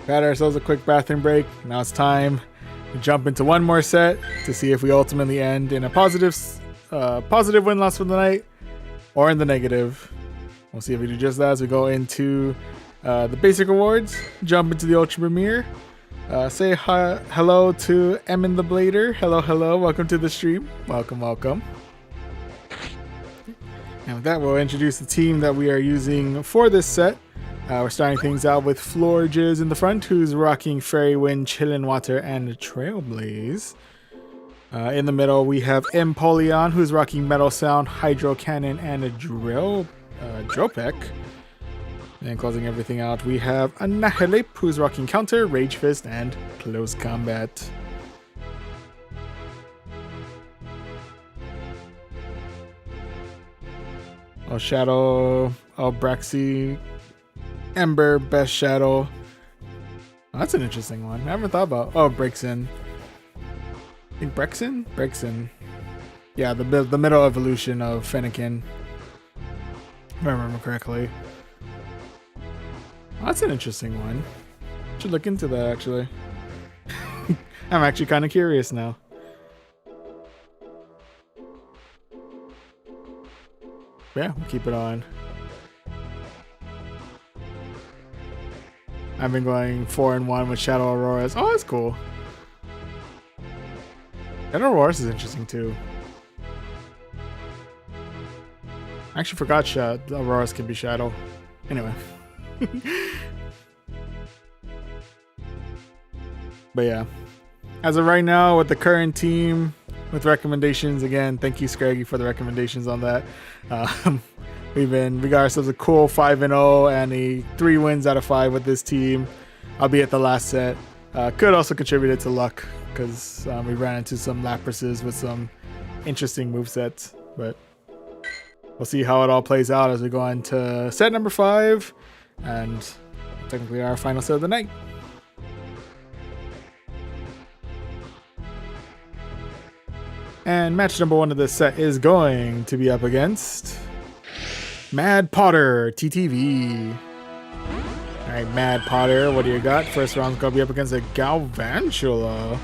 Got ourselves a quick bathroom break. Now it's time to jump into one more set to see if we ultimately end in a positive win-loss for the night or in the negative. We'll see if we do just that as we go into the basic awards, jump into the Ultra Premiere. Say hello to Emin the Blader. Hello, welcome to the stream. Welcome. And with that, we'll introduce the team that we are using for this set. We're starting things out with Florges in the front, who's rocking Fairy Wind, Chillin' Water, and Trailblaze. In the middle, we have Empoleon, who's rocking Metal Sound, Hydro Cannon, and a Dropek. And closing everything out, we have Annihilate, who's rocking Counter, Rage Fist, and Close Combat. Shadow, Braxy, Ember, Best Shadow. Oh, that's an interesting one. I haven't thought about. Brexin. I think Brexin. Yeah, the middle evolution of Fennekin. If I remember correctly. Oh, that's an interesting one. Should look into that actually. I'm actually kind of curious now. Yeah, we'll keep it on. I've been going 4-1 with Shadow Auroras. Oh, that's cool. Shadow Auroras is interesting too. I actually forgot Auroras can be Shadow. Anyway. But yeah. As of right now, with the current team, with recommendations, again, thank you, Scraggy, for the recommendations on that. We got ourselves a cool 5-0 and a 3 wins out of 5 with this team. I'll be at the last set. Could also contributed to luck because we ran into some Laprases with some interesting movesets. But we'll see how it all plays out as we go into set number 5 and technically our final set of the night. And match number 1 of this set is going to be up against Mad Potter, TTV. Alright, Mad Potter, what do you got? First round's gonna be up against a Galvantula.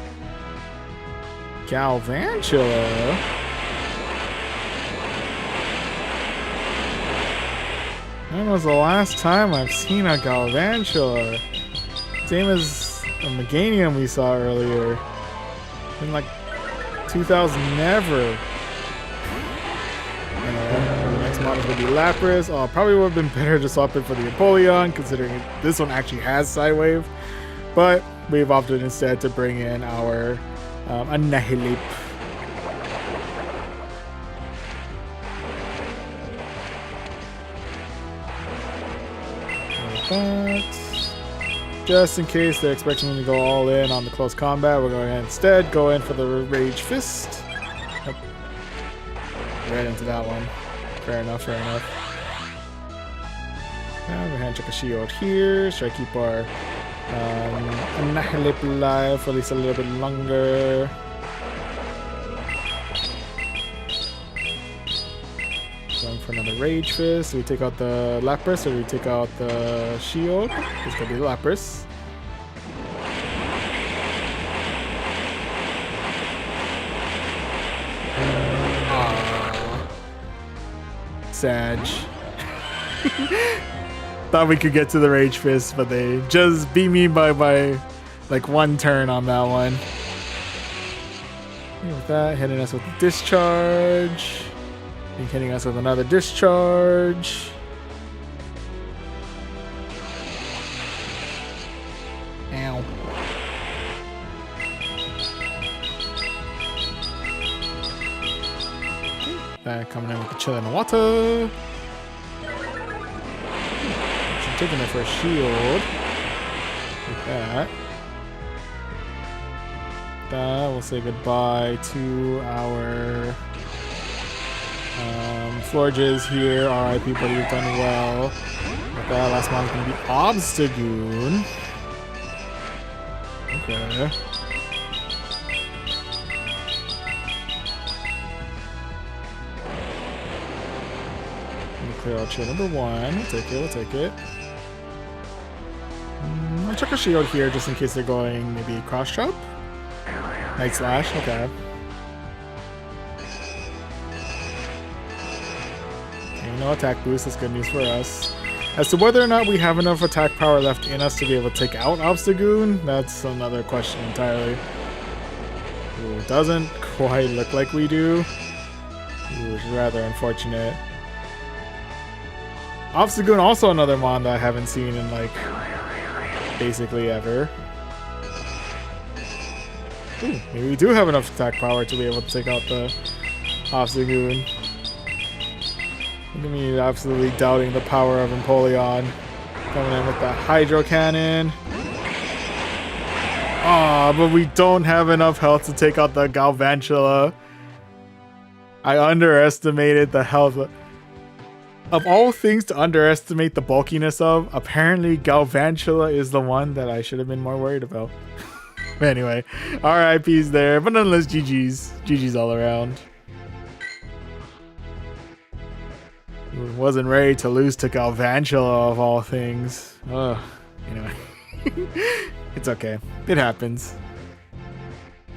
When was the last time I've seen a Galvantula? Same as a Meganium we saw earlier. In like 2000 never. The next model is going to be Lapras. Probably would have been better to swap it for the Empoleon, considering this one actually has Sidewave. But we've opted instead to bring in our Annihilate. Like that. Just in case they're expecting me to go all in on the close combat, we're going to instead go in for the Rage Fist. Yep. Right into that one. Fair enough. Now we're going to hand check a shield here. Should I keep our Annihilate alive for at least a little bit longer? Going for another Rage Fist. Do we take out the Lapras or do we take out the shield? It's going to be the Lapras. Sag. Thought we could get to the Rage Fist, but they just beat me by like 1 turn on that one. And with that, hitting us with a Discharge. And hitting us with another Discharge. Ow. That coming in with the Chillin' Water. taking their first shield. Like that. We'll say goodbye to our Florges here. RIP, buddy, you've done well. With that, last mon's gonna be Obstagoon. Okay. Clear out shield number 1. We'll take it, we'll take it. I'll check a shield here just in case they're going maybe cross chop. Night slash, okay. Okay, no attack boost, that's good news for us. As to whether or not we have enough attack power left in us to be able to take out Obstagoon, that's another question entirely. Ooh, it doesn't quite look like we do. Ooh, which is rather unfortunate. Obstagoon, also another mon that I haven't seen in like basically ever. Ooh, maybe we do have enough attack power to be able to take out the Obstagoon. Look at me absolutely doubting the power of Empoleon. Coming in with the Hydro Cannon. Ah, but we don't have enough health to take out the Galvantula. I underestimated the health. Of all things to underestimate the bulkiness of, apparently Galvantula is the one that I should have been more worried about. Anyway, RIPs there, but nonetheless GG's. GG's all around. Wasn't ready to lose to Galvantula of all things. Ugh. Anyway. It's okay. It happens.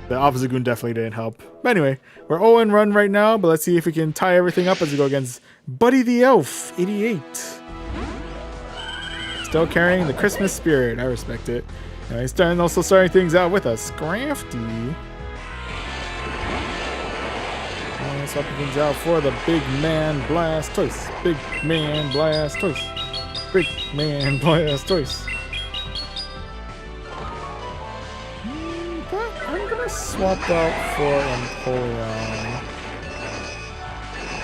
The Obstagoon definitely didn't help. But anyway, we're 0 run right now, but let's see if we can tie everything up as we go against Buddy the Elf, 88. Still carrying the Christmas spirit. I respect it. He's also starting things out with us. Crafty. Swapping things out for the Big Man Blastoise. Big Man Blastoise. Big Man Blastoise. I'm gonna swap out for Empoleon.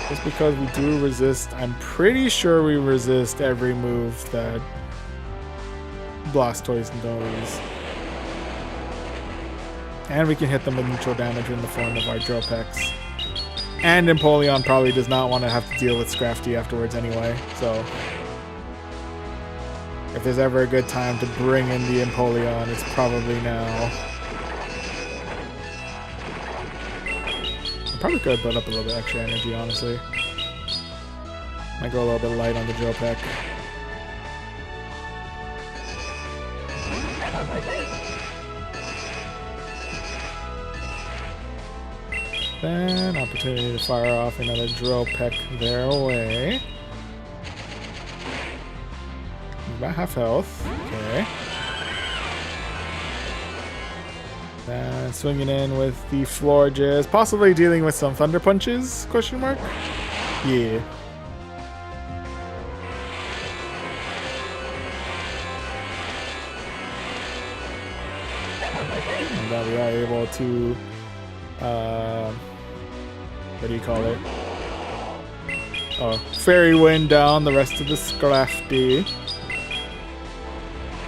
Just because we do resist. I'm pretty sure we resist every move that Blastoise knows. And we can hit them with neutral damage in the form of our Dropex. And Empoleon probably does not want to have to deal with Scrafty afterwards anyway, so if there's ever a good time to bring in the Empoleon, it's probably now. I probably could build up a little bit extra energy, honestly. Might go a little bit light on the Dropex. Then opportunity to fire off another Dropeck their way. About half health. Okay. Then swinging in with the Florges, possibly dealing with some Thunder Punches? Question mark. Yeah. And then we are able to. What do you call it? Oh, Fairy Wind down the rest of the Scrafty.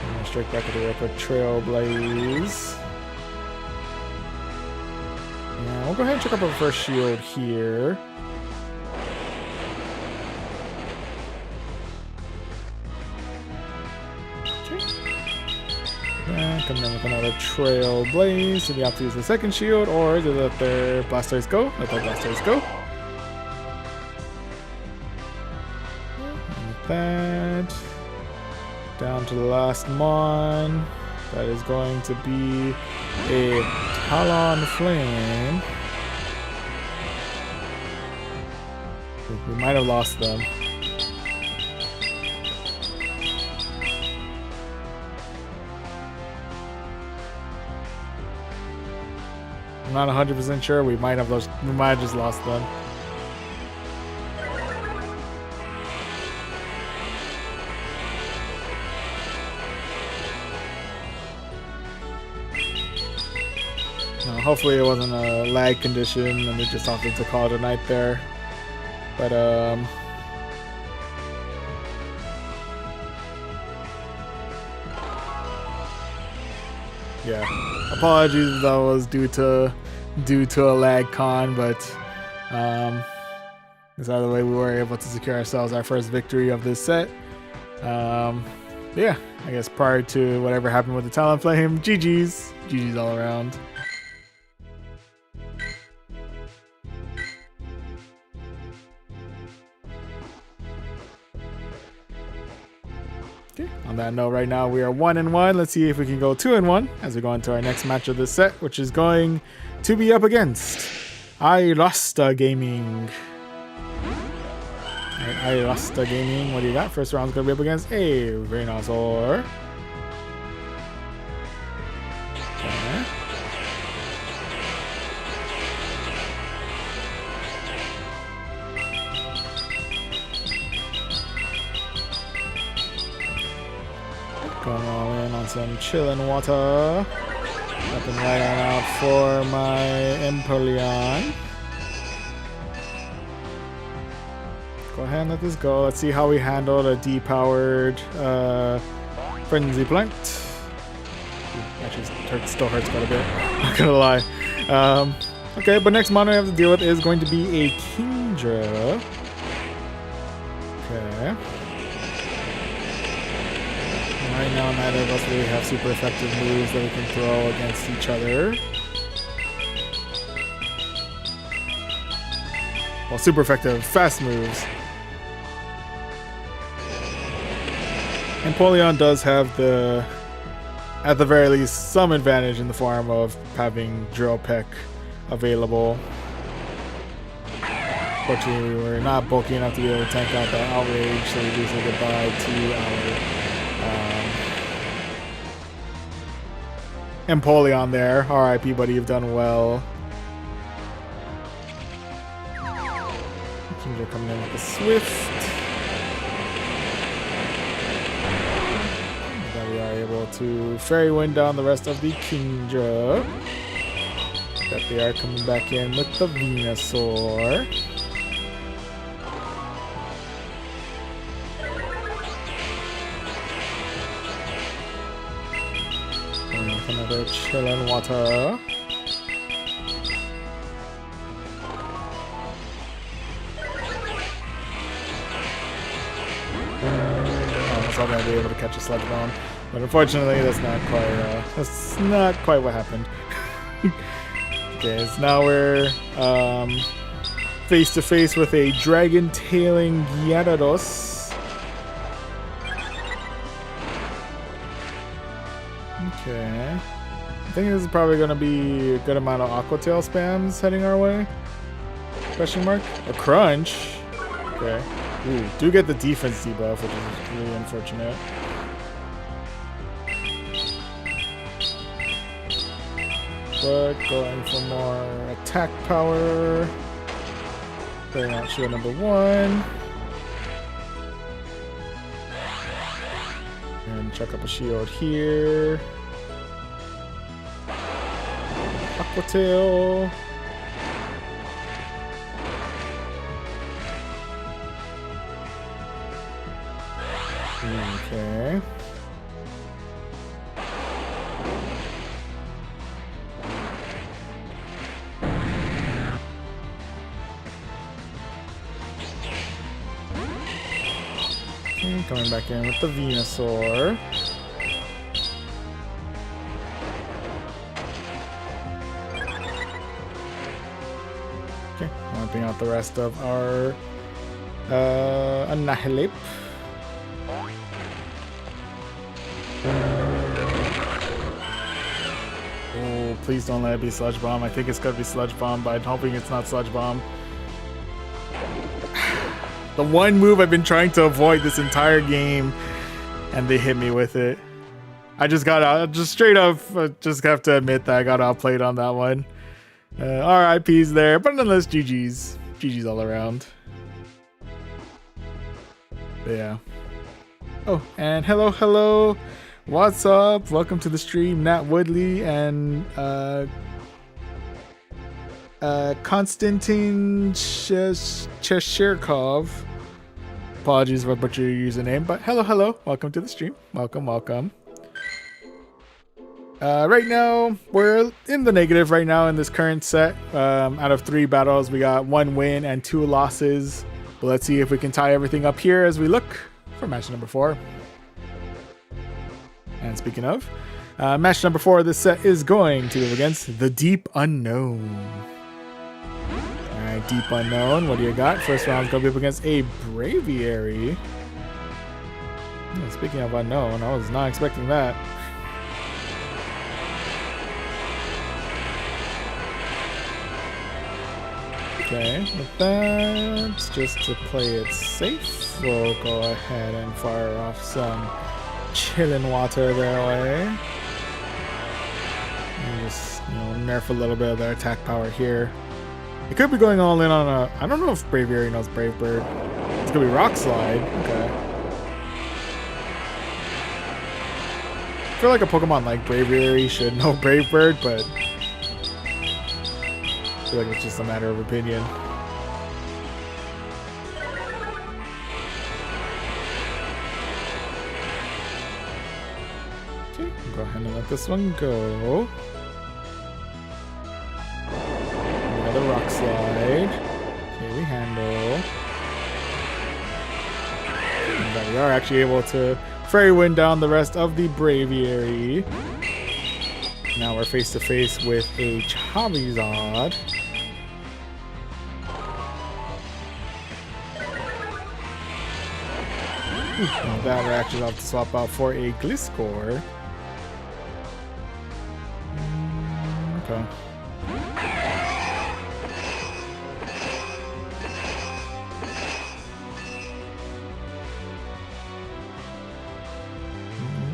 And straight back to the Record Trailblaze. Yeah, we'll go ahead and check up our first shield here. And coming in with another Trailblaze. Do we have to use the second shield, or do let their Blastoise go? Let their Blastoise go. And with that, down to the last mon. That is going to be a Talonflame. We might have lost them. I'm not 100% sure. We might have just lost them. Hopefully it wasn't a lag condition and they just opted to call it a night there. But Yeah. Apologies if that was due to a lag con, but this either way we were able to secure ourselves our first victory of this set. Yeah, I guess prior to whatever happened with the Talonflame, GG's all around. Okay, on that note, right now we are 1-1. Let's see if we can go 2-1 as we go into our next match of this set, which is going to be up against Irasta Gaming. Irasta Gaming, what do you got? First round's gonna be up against a Venusaur. Okay. Going all in on some chillin' water. Up and right on out for my Empoleon. Go ahead and let this go. Let's see how we handle a depowered Frenzy Plant. Actually, still hurts quite a bit. Not gonna lie. Okay, but next mono I have to deal with is going to be a Kingdra. Okay. Right now, neither of us really have super effective moves that we can throw against each other. Well, super effective fast moves. Empoleon does have at the very least, some advantage in the form of having Drill Peck available. Fortunately, we're not bulky enough to be able to tank out that Outrage, so we do say goodbye to our Empoleon there. RIP, buddy, you've done well. Kingdra coming in with a Swift. We are able to Fairy Wind down the rest of the Kingdra. That they are coming back in with the Venusaur. Going with another chillin' water. I'm gonna be able to catch a Sludge Bomb, but unfortunately that's not quite what happened. Okay, so now we're face to face with a Dragon Tailing Gyarados. Okay, I think this is probably gonna be a good amount of Aqua Tail spams heading our way. Question mark? A Crunch. Okay. Ooh, do get the defense debuff, which is really unfortunate. But going for more attack power. Clearing out shield number 1. And chuck up a shield here. Aqua Tail. Okay. Okay, coming back in with the Venusaur. Okay, wiping out the rest of our Annihilate. Oh, please don't let it be Sludge Bomb. I think it's gonna be Sludge Bomb, but I'm hoping it's not Sludge Bomb. The one move I've been trying to avoid this entire game, and they hit me with it. I just got out, just straight up, just have to admit that I got outplayed on that one. RIPs there, but nonetheless, GG's. GG's all around. But yeah. Oh, and hello. What's up? Welcome to the stream, Nat Woodley and Konstantin Cheshirkov. Apologies for butchering your username, but hello. Welcome to the stream. Welcome. Right now, we're in the negative right now in this current set. Out of 3 battles, we got 1 win and 2 losses. But let's see if we can tie everything up here as we look for match number 4. And speaking of, match number 4 of this set is going to go against the Deep Unknown. Alright, Deep Unknown, what do you got? First round's going to be up against a Braviary. Speaking of unknown, I was not expecting that. Okay, with that, just to play it safe, we'll go ahead and fire off some chillin' water their way. And just, nerf a little bit of their attack power here. It could be going all in on a... I don't know if Braviary knows Brave Bird. It's gonna be Rock Slide. Okay. I feel like a Pokemon like Braviary should know Brave Bird, but... I feel like it's just a matter of opinion. Okay, go ahead and let this one go. Another Rock Slide. Okay, we handle. And we are actually able to Fairy Wind down the rest of the Braviary. Now we're face to face with a Charizard. With that, we're actually about to swap out for a Gliscor. Okay.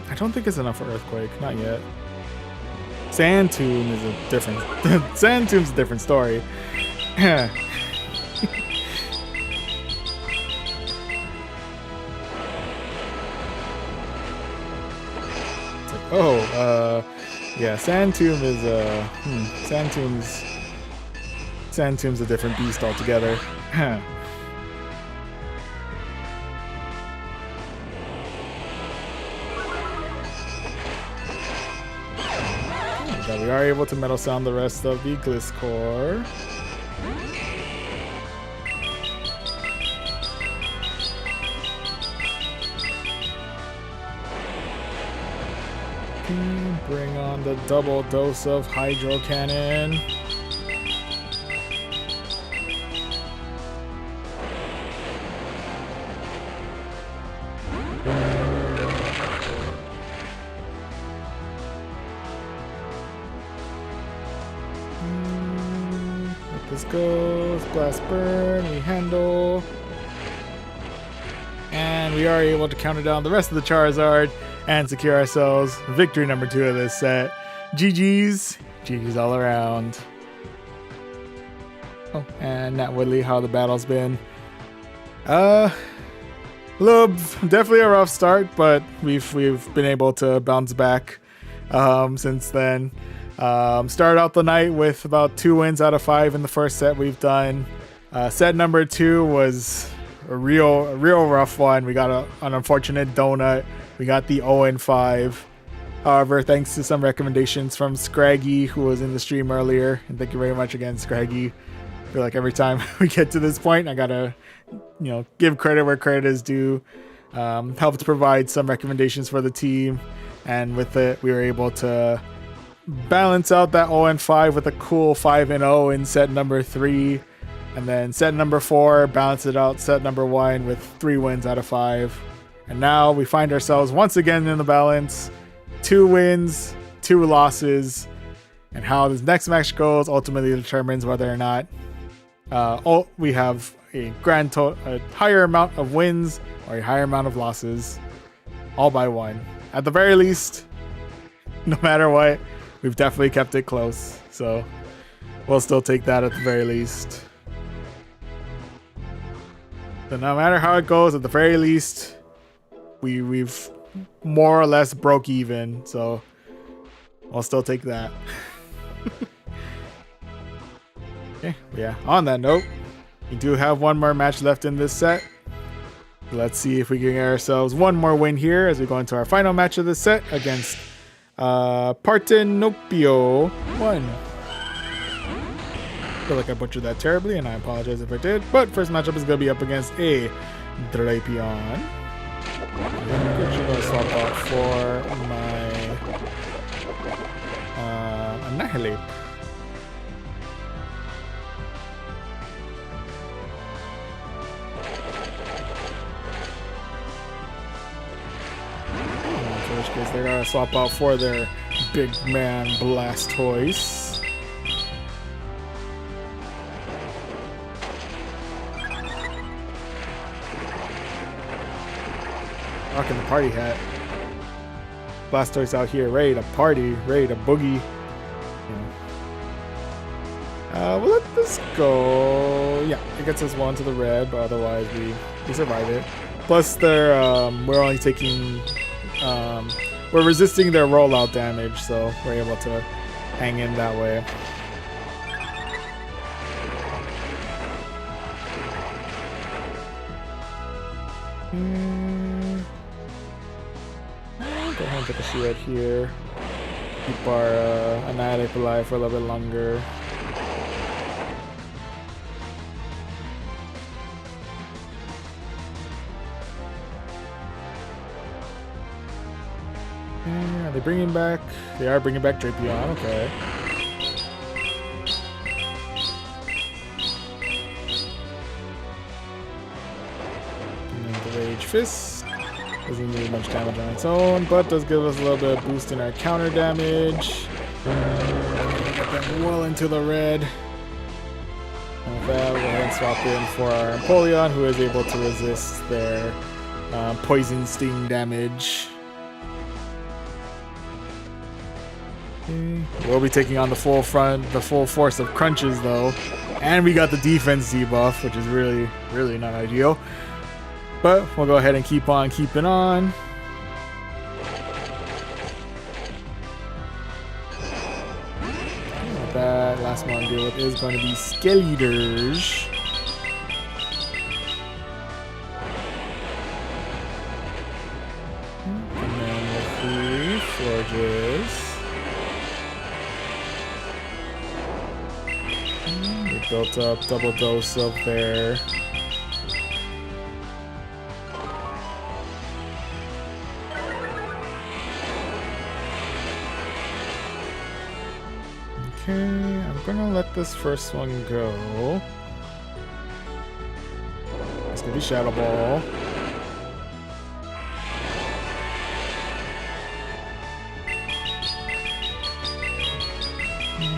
I don't think it's enough for Earthquake, not yet. Sand Tomb is a different... Sand Tomb's a different story. Yeah, Sand Tomb is Sand Tomb's a different beast altogether. But we are able to Metal Sound the rest of the Gliscor. Bring on the double dose of Hydro Cannon. Let this go. Blast Burn. We handle. And we are able to counter down the rest of the Charizard and secure ourselves victory number 2 of this set. GG's. GG's all around. Oh, and Nat Woodley, how the battle's been. Definitely a rough start, but we've been able to bounce back since then. Started out the night with about 2 wins out of 5 in the first set we've done. Set number 2 was a real rough one. We got an unfortunate donut. We got the 0-5. However, thanks to some recommendations from Scraggy, who was in the stream earlier, and thank you very much again, Scraggy. I feel like every time we get to this point, I gotta, give credit where credit is due. Helped provide some recommendations for the team, and with it, we were able to balance out that 0-5 with a cool 5-0 in set number 3. And then set number 4, balance it out set number 1 with 3 wins out of 5. And now we find ourselves once again in the balance. 2 wins, 2 losses. And how this next match goes ultimately determines whether or not we have a a higher amount of wins or a higher amount of losses. All by 1. At the very least, no matter what, we've definitely kept it close. So we'll still take that at the very least. So no matter how it goes, at the very least, we've more or less broke even. So I'll still take that. Okay, yeah. On that note, we do have 1 more match left in this set. Let's see if we can get ourselves 1 more win here as we go into our final match of this set against Partenopeo 1. I feel like I butchered that terribly, and I apologize if I did. But first matchup is going to be up against a Drapion. I'm going to swap out for my Annihilate. In which case, they're going to swap out for their big man Blastoise. Rocking the party hat. Blastoise out here, ready to party, ready to boogie. We'll let this go. Yeah, it gets us one to the red, but otherwise we survive it. Plus, we're only taking, we're resisting their rollout damage, so we're able to hang in that way. Go ahead and take a shield here. Keep our Annihilate alive for a little bit longer. Are they bringing back? They are bringing back Drapion, okay. And the Rage Fist. Doesn't do much damage on its own, but does give us a little bit of boost in our counter damage. Get them well into the red. And with that, we'll go ahead and swap in for our Empoleon, who is able to resist their poison sting damage. Okay. We'll be taking on the full force of crunches though. And we got the defense debuff, which is really, really not ideal. But we'll go ahead and keep on keeping on. That last one to deal with is going to be Skeletors. And then with the Forges. They built up double dose of their okay, I'm gonna let this first one go. It's gonna be Shadow Ball.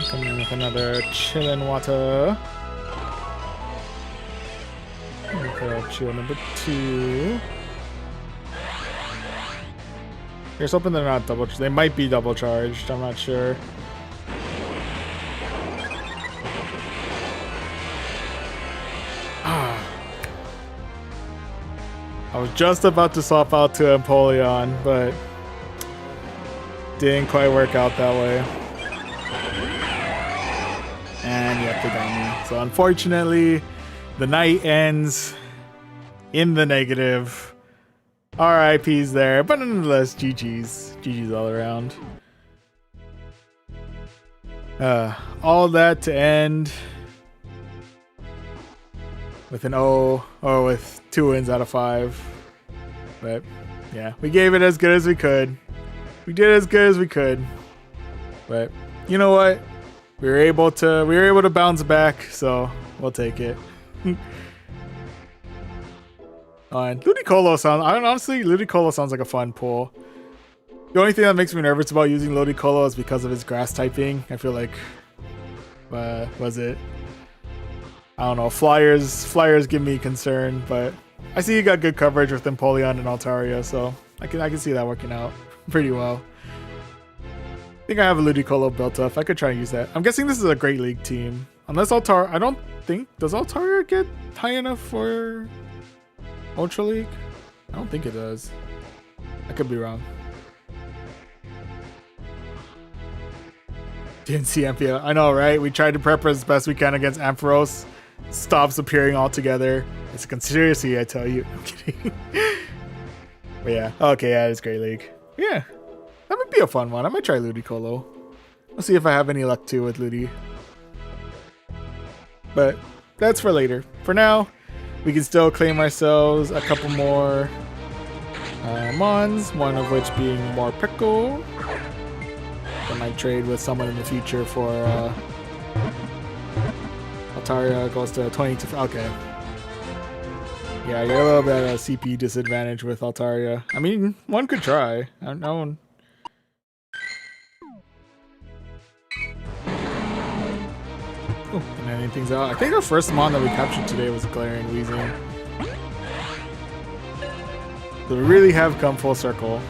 Coming in with another Chillin' Water. Okay, chill number 2. Here's hoping they're not double. They might be double charged. I'm not sure. I was just about to swap out to Empoleon, but didn't quite work out that way. And yep, they got me. So unfortunately, the night ends in the negative. RIP's there, but nonetheless, GG's. GG's all around. All that to end with an O, or with 2 wins out of 5. But yeah, we gave it as good as we could. We did as good as we could. But you know what? We were able to bounce back, so we'll take it. Ludicolo sounds like a fun pull. The only thing that makes me nervous about using Ludicolo is because of his grass typing. I feel like was it? I don't know. Flyers give me concern, but I see you got good coverage with Empoleon and Altaria, so I can see that working out pretty well. I think I have a Ludicolo built up. I could try and use that. I'm guessing this is a Great League team. Unless Altaria, I don't think, does Altaria get high enough for Ultra League? I don't think it does. I could be wrong. Didn't see Amphios. I know, right? We tried to prep her as best we can against Ampharos. Stops appearing altogether. It's a conspiracy, I tell you. I'm kidding. But yeah. Okay, yeah, it's Great League. Yeah. That would be a fun one. I might try Ludicolo. Let's see if I have any luck too with Ludi. But that's for later. For now, we can still claim ourselves a couple more Mons, one of which being more Pickle. I might trade with someone in the future for Altaria goes to 20 to... Okay. Yeah, you're a little bit at a CP disadvantage with Altaria. I mean, one could try. I don't know. Oh, and ending things out. I think our first Mon that we captured today was Glaring Weezing. So we really have come full circle.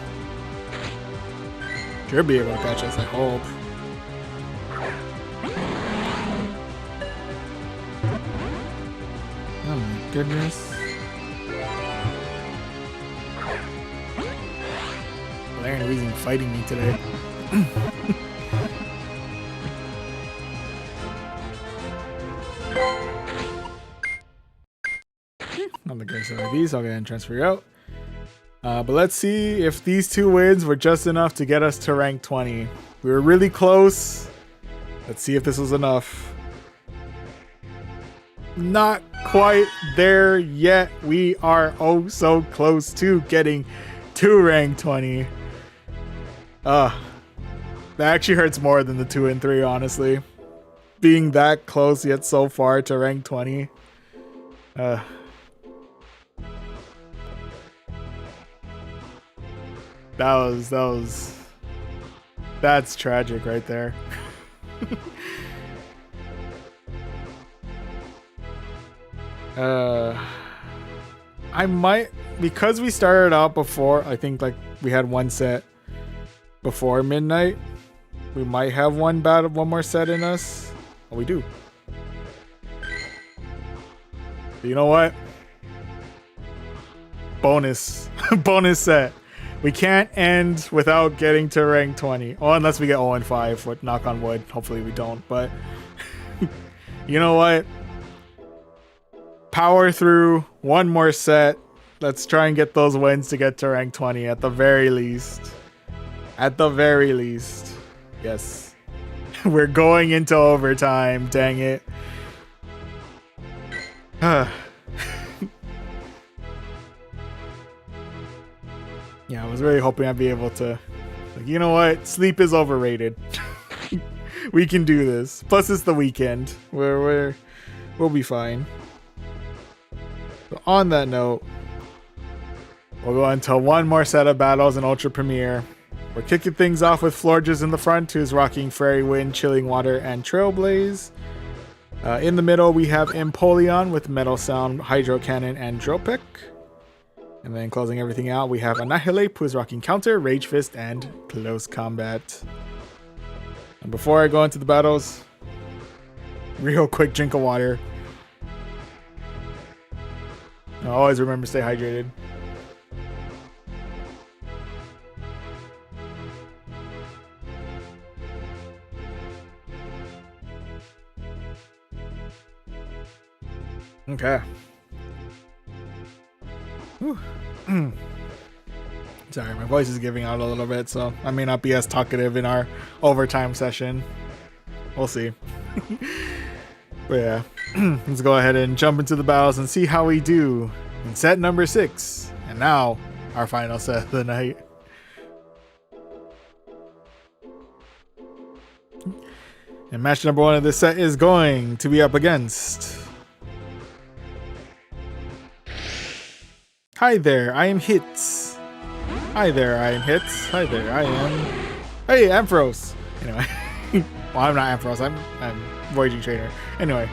Should be able to catch us, I hope. Oh my goodness. Glaring Weezing fighting me today. On the great side of these, I'll go ahead and transfer you out. But let's see if these two wins were just enough to get us to rank 20. We were really close. Let's see if this was enough. Not quite there yet. We are oh so close to getting to rank 20. That actually hurts more than the 2 and 3, honestly. Being that close yet so far to rank 20. That's tragic right there. I might, because we started out before, I think like we had one set before midnight. We might have one more set in us. Oh, we do. But you know what? Bonus set. We can't end without getting to rank 20. Oh, unless we get 0 and 5. What, knock on wood. Hopefully we don't. But you know what? Power through one more set. Let's try and get those wins to get to rank 20 at the very least. At the very least. Yes. We're going into overtime. Dang it. Yeah, I was really hoping I'd be able to, like, you know what? Sleep is overrated. We can do this. Plus, it's the weekend. We'll be fine. So on that note, we'll go into one more set of battles in Ultra Premier. We're kicking things off with Florges in the front, who's rocking Fairy Wind, Chilling Water, and Trailblaze. In the middle, we have Empoleon with Metal Sound, Hydro Cannon, and Drill Pick. And then closing everything out, we have Annihilate, who's rocking Counter, Rage Fist, and Close Combat. And before I go into the battles, real quick drink of water. And always remember to stay hydrated. Okay. Sorry, my voice is giving out a little bit, so I may not be as talkative in our overtime session. We'll see. But yeah, let's go ahead and jump into the battles and see how we do in set number 6. And now, our final set of the night. And match number 1 of this set is going to be up against... Hi there, I am Hits. Hi there, I am Hits. Hi there, I am... Hey, Ampharos. Anyway. Well, I'm not Ampharos, I'm Voyaging Trainer. Anyway.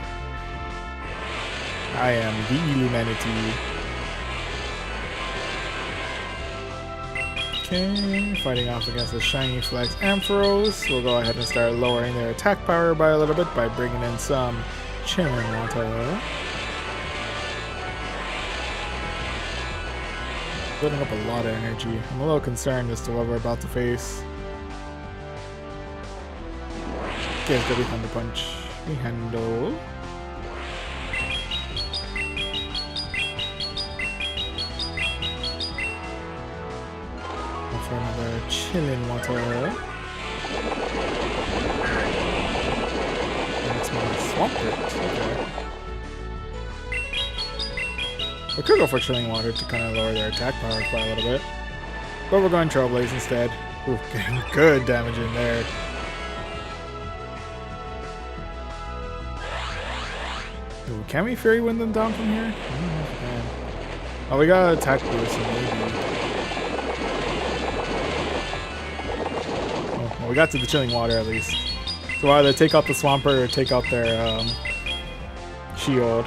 I am the Illuminati. Okay, fighting off against a Shiny Flex Ampharos. We'll go ahead and start lowering their attack power by a little bit by bringing in some Chilling Water. Building up a lot of energy. I'm a little concerned as to what we're about to face. Okay, let's go with Thunder Punch. We handle. for another chilling water. And it's my Swampert. Okay. We could go for chilling water to kind of lower their attack power by a little bit. But we're going Trailblaze instead. Ooh, getting good damage in there. Ooh, can we Fairy Wind them down from here? I don't know if we can. Oh, we got attack boost, so maybe. Oh, well, we got to the chilling water at least. So either take out the Swampert or take out their shield.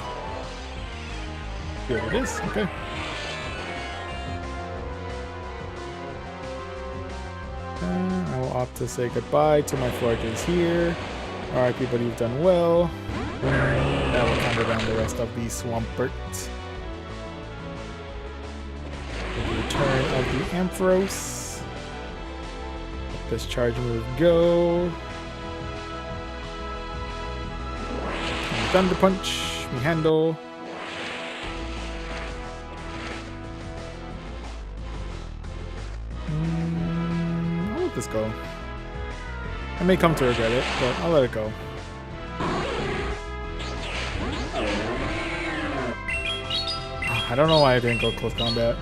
Here it is. Okay. I will opt to say goodbye to my foragers here. Alright, people, you've done well. That will counter down the rest of the Swampert. With the return of the Ampharos. Let this charge move go. And Thunder Punch. We handle. I'll let this go. I may come to regret it, but I'll let it go. I don't know why I didn't go close combat.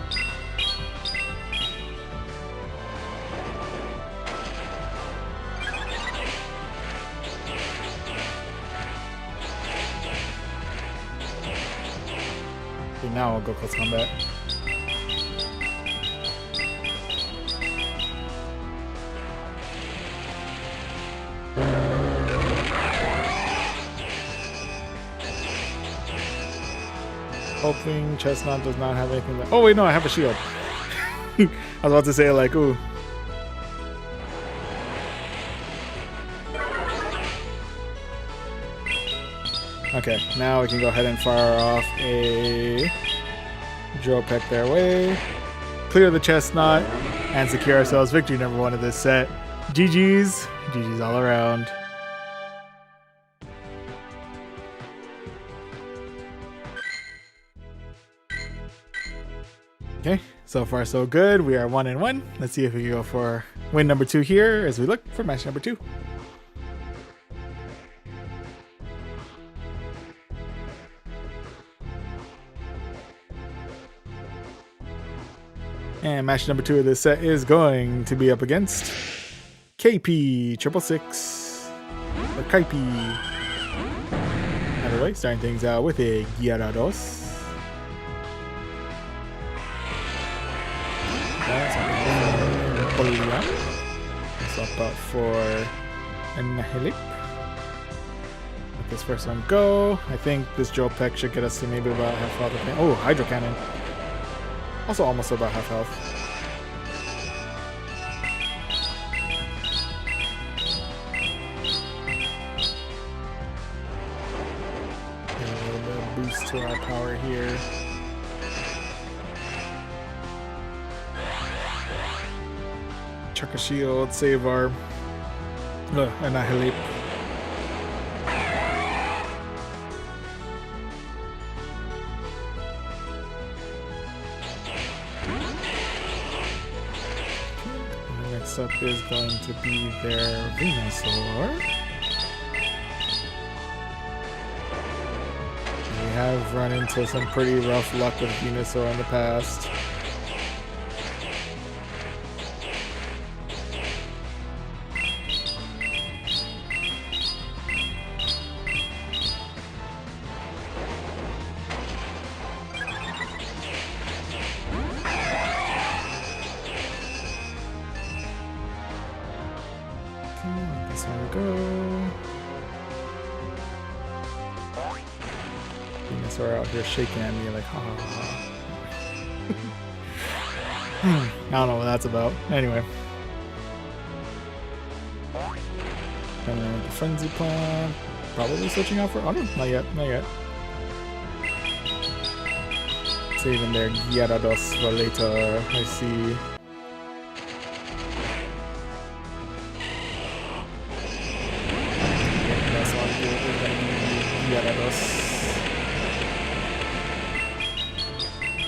Okay, now I'll go close combat. Hoping Chestnut does not have anything that. Oh wait, no, I have a shield. I was about to say like, ooh. Okay, now we can go ahead and fire off a Drill Peck their way, clear the Chestnut, and secure ourselves victory number 1 of this set. GG's, GG's all around. Okay, so far so good. We are 1-1. Let's see if we can go for win number 2 here as we look for match number 2. And match number 2 of this set is going to be up against KP 666 or Kaipi. Either way, starting things out with a Gyarados. Swap out for Annihilate. Let this first one go. I think this Drill Peck should get us to maybe about half health. Oh, Hydro Cannon. Also almost about half health. Get a little bit of boost to our power here. Chuck a shield, save our Annihilate. Next up is going to be their Venusaur. We have run into some pretty rough luck with Venusaur in the past. This one go. Venusaur out here shaking at me like, ha ha ha. I don't know what that's about. Anyway. Coming in with the Frenzy Plant. Probably switching out for. Oh no, not yet, not yet. Saving their Gyarados for later, I see.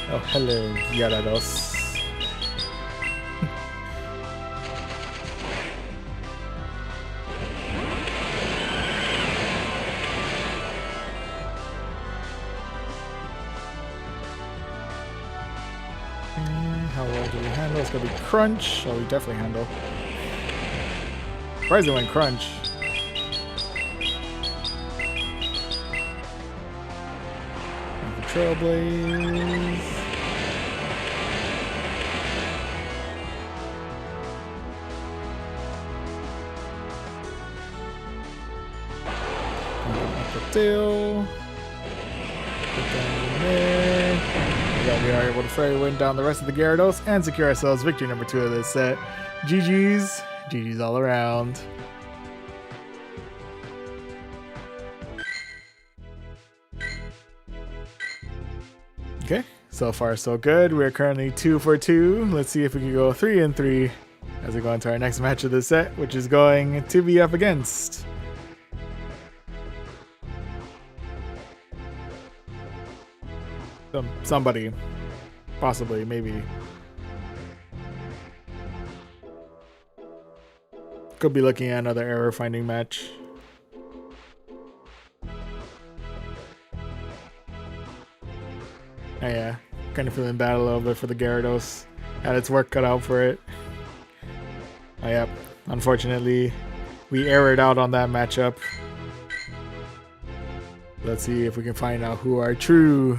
Oh, hello, Gyarados. do we handle? It's gonna be Crunch. Oh, we definitely handle. Surprised they went Crunch. And the Trailblaze. Tail. Put that in there. Yeah, we are able to fairy wind down the rest of the Gyarados and secure ourselves victory number 2 of this set. GG's. GG's all around. Okay, so far so good. We're currently 2 for 2. Let's see if we can go 3 and 3 as we go into our next match of this set, which is going to be up against somebody. Possibly, maybe. Could be looking at another error finding match. Oh yeah, kind of feeling bad a little bit for the Gyarados. Had its work cut out for it. Oh yep, unfortunately, we errored out on that matchup. Let's see if we can find out who our true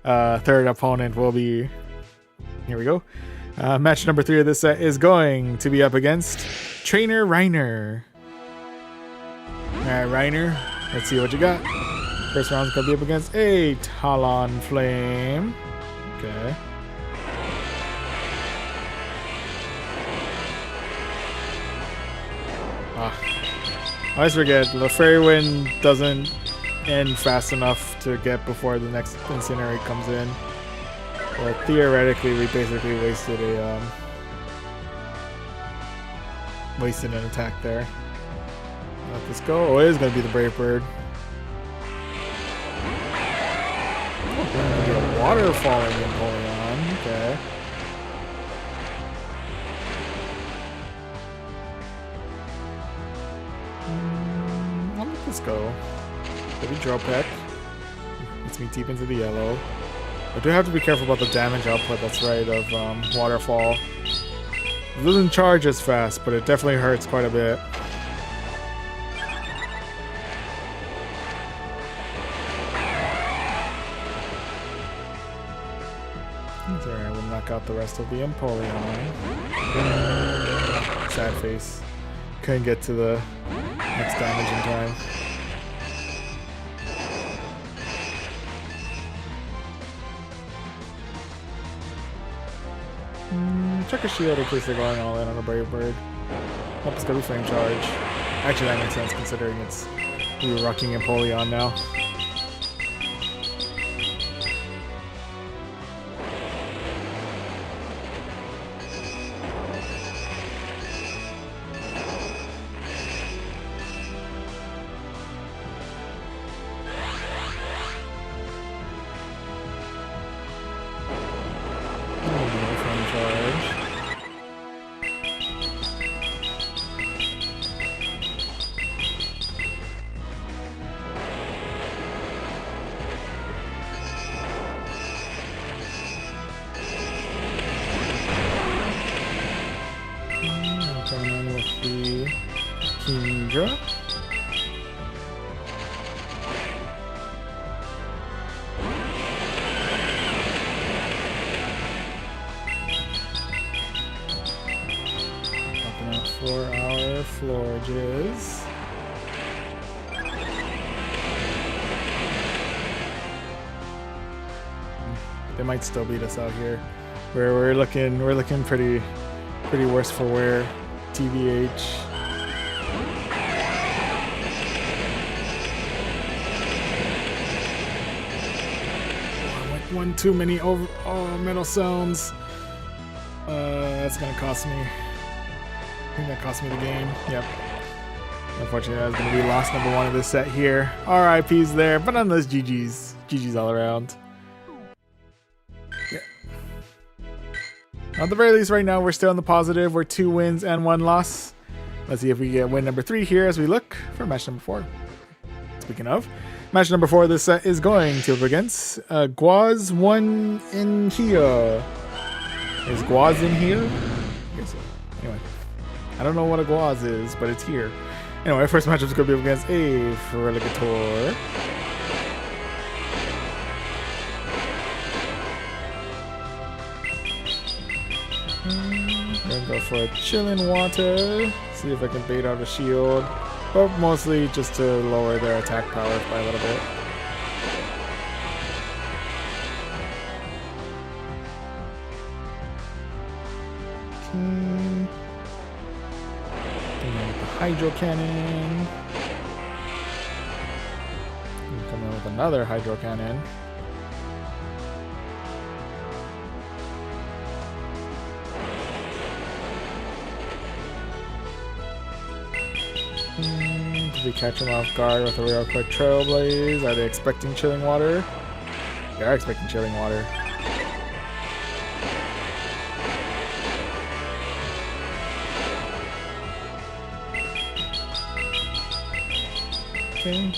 third opponent will be. Here we go. Match number 3 of this set is going to be up against Trainer Reiner. Alright, Reiner, let's see what you got. First round's gonna be up against a Talonflame. Okay. I always forget, the Fairy Wind doesn't end fast enough to get before the next Incinerate comes in. Well, theoretically, we basically wasted an attack there. Let this go. Oh, it is going to be the Brave Bird. Oh, going to be a waterfalling Empoleon. Okay. I'll let this go. Maybe Drill Peck. Gets me deep into the yellow. I do have to be careful about the damage output, that's right, of Waterfall. It doesn't charge as fast, but it definitely hurts quite a bit. It's alright, we'll knock out the rest of the Empoleon. Sad face. Couldn't get to the next damage in time. Check a shield in case they're going all in on a Brave Bird. Hope it's gonna be Flame Charge. Actually, that makes sense considering we were rocking Empoleon now. Coming in with the Kingdra. Popping out for our Florges. They might still beat us out here. We're looking pretty worse for wear. TVH. One too many metal sounds. That's gonna cost me. I think that cost me the game. Yep. Unfortunately, that's gonna be loss number 1 of this set here. RIP's there, but nonetheless, GG's. GG's all around. At the very least, right now, we're still in the positive. We're 2 wins and 1 loss. Let's see if we get win number 3 here as we look for match number 4. Speaking of, match number 4 of this set is going to be against Guaz 1 in here. Is Guaz in here? I guess so. Anyway, I don't know what a Guaz is, but it's here. Anyway, first matchup is going to be up against a Feraligatr. Gonna go for a Chilling Water. See if I can bait out a shield. But mostly just to lower their attack power by a little bit. Hydro Cannon. Come in with another Hydro Cannon. Did we catch him off guard with a real quick Trailblaze? Are they expecting Chilling Water? They are expecting Chilling Water. Okay.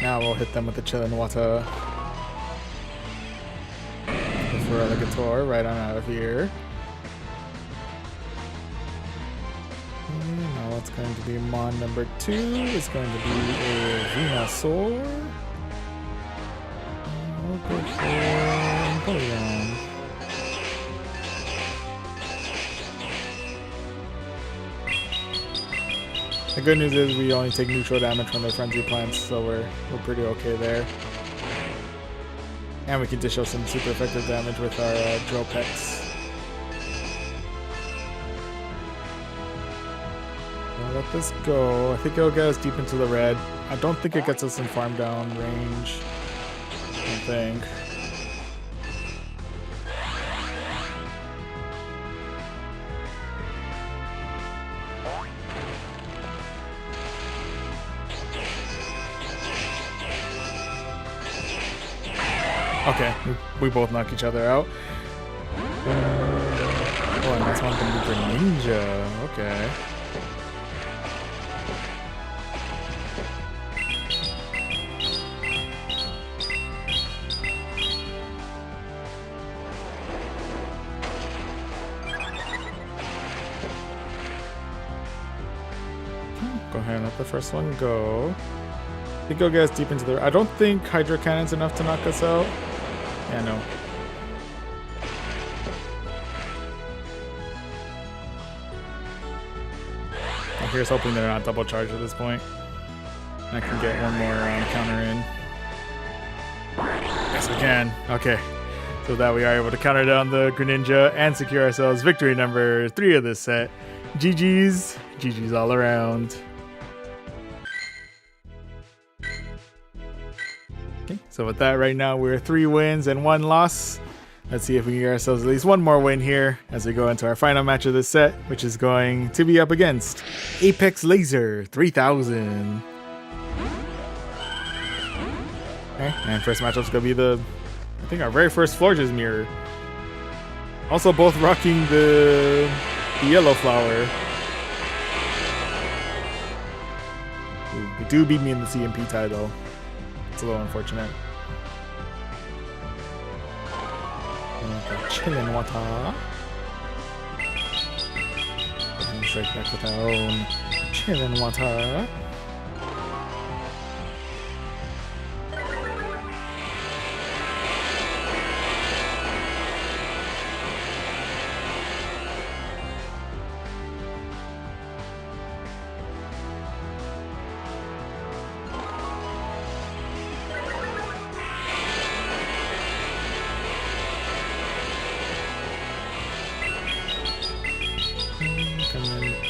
Now we'll hit them with the Chilling Water. The Feraligatr right on out of here. And now it's going to be Mon number 2. It's going to be a Venusaur. We'll go for Empoleon. The good news is we only take neutral damage from their frenzy plants, so we're pretty okay there. And we can dish out some super effective damage with our Dropex. I'll let this go. I think it'll get us deep into the red. I don't think it gets us in farm down range. I don't think. Okay, we both knock each other out. Oh, and that's one going to be for Ninja. Okay. Go ahead and let the first one go. I think it'll get us deep into the... I don't think Hydro Cannon's enough to knock us out. Yeah, no. Here's hoping they're not double charged at this point. I can get one more counter in. Yes, we can. Okay. So that we are able to counter down the Greninja and secure ourselves victory number 3 of this set. GG's. GG's all around. Okay, so with that, right now we're 3 wins and 1 loss. Let's see if we can get ourselves at least one more win here as we go into our final match of this set, which is going to be up against Apex Laser 3000. Okay, and first matchup's gonna be I think our very first Florges mirror. Also both rocking the yellow flower. Ooh, they do beat me in the CMP tie though. It's a little unfortunate. Chilling Water. And straight back with our own Chilling Water.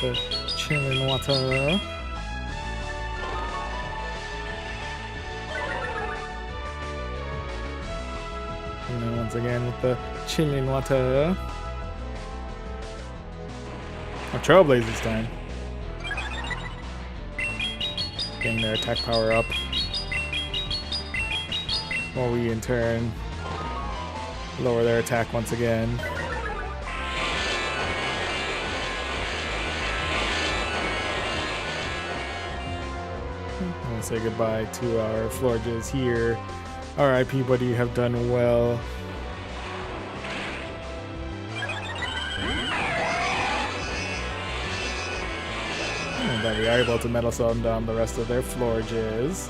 The Chilling Water. And then once again with the Chilling Water. Oh, Trailblaze this time. Getting their attack power up. While we in turn lower their attack once again. Say goodbye to our Florges here. RIP, buddy, you have done well. we are able to metal sell down the rest of their Florges.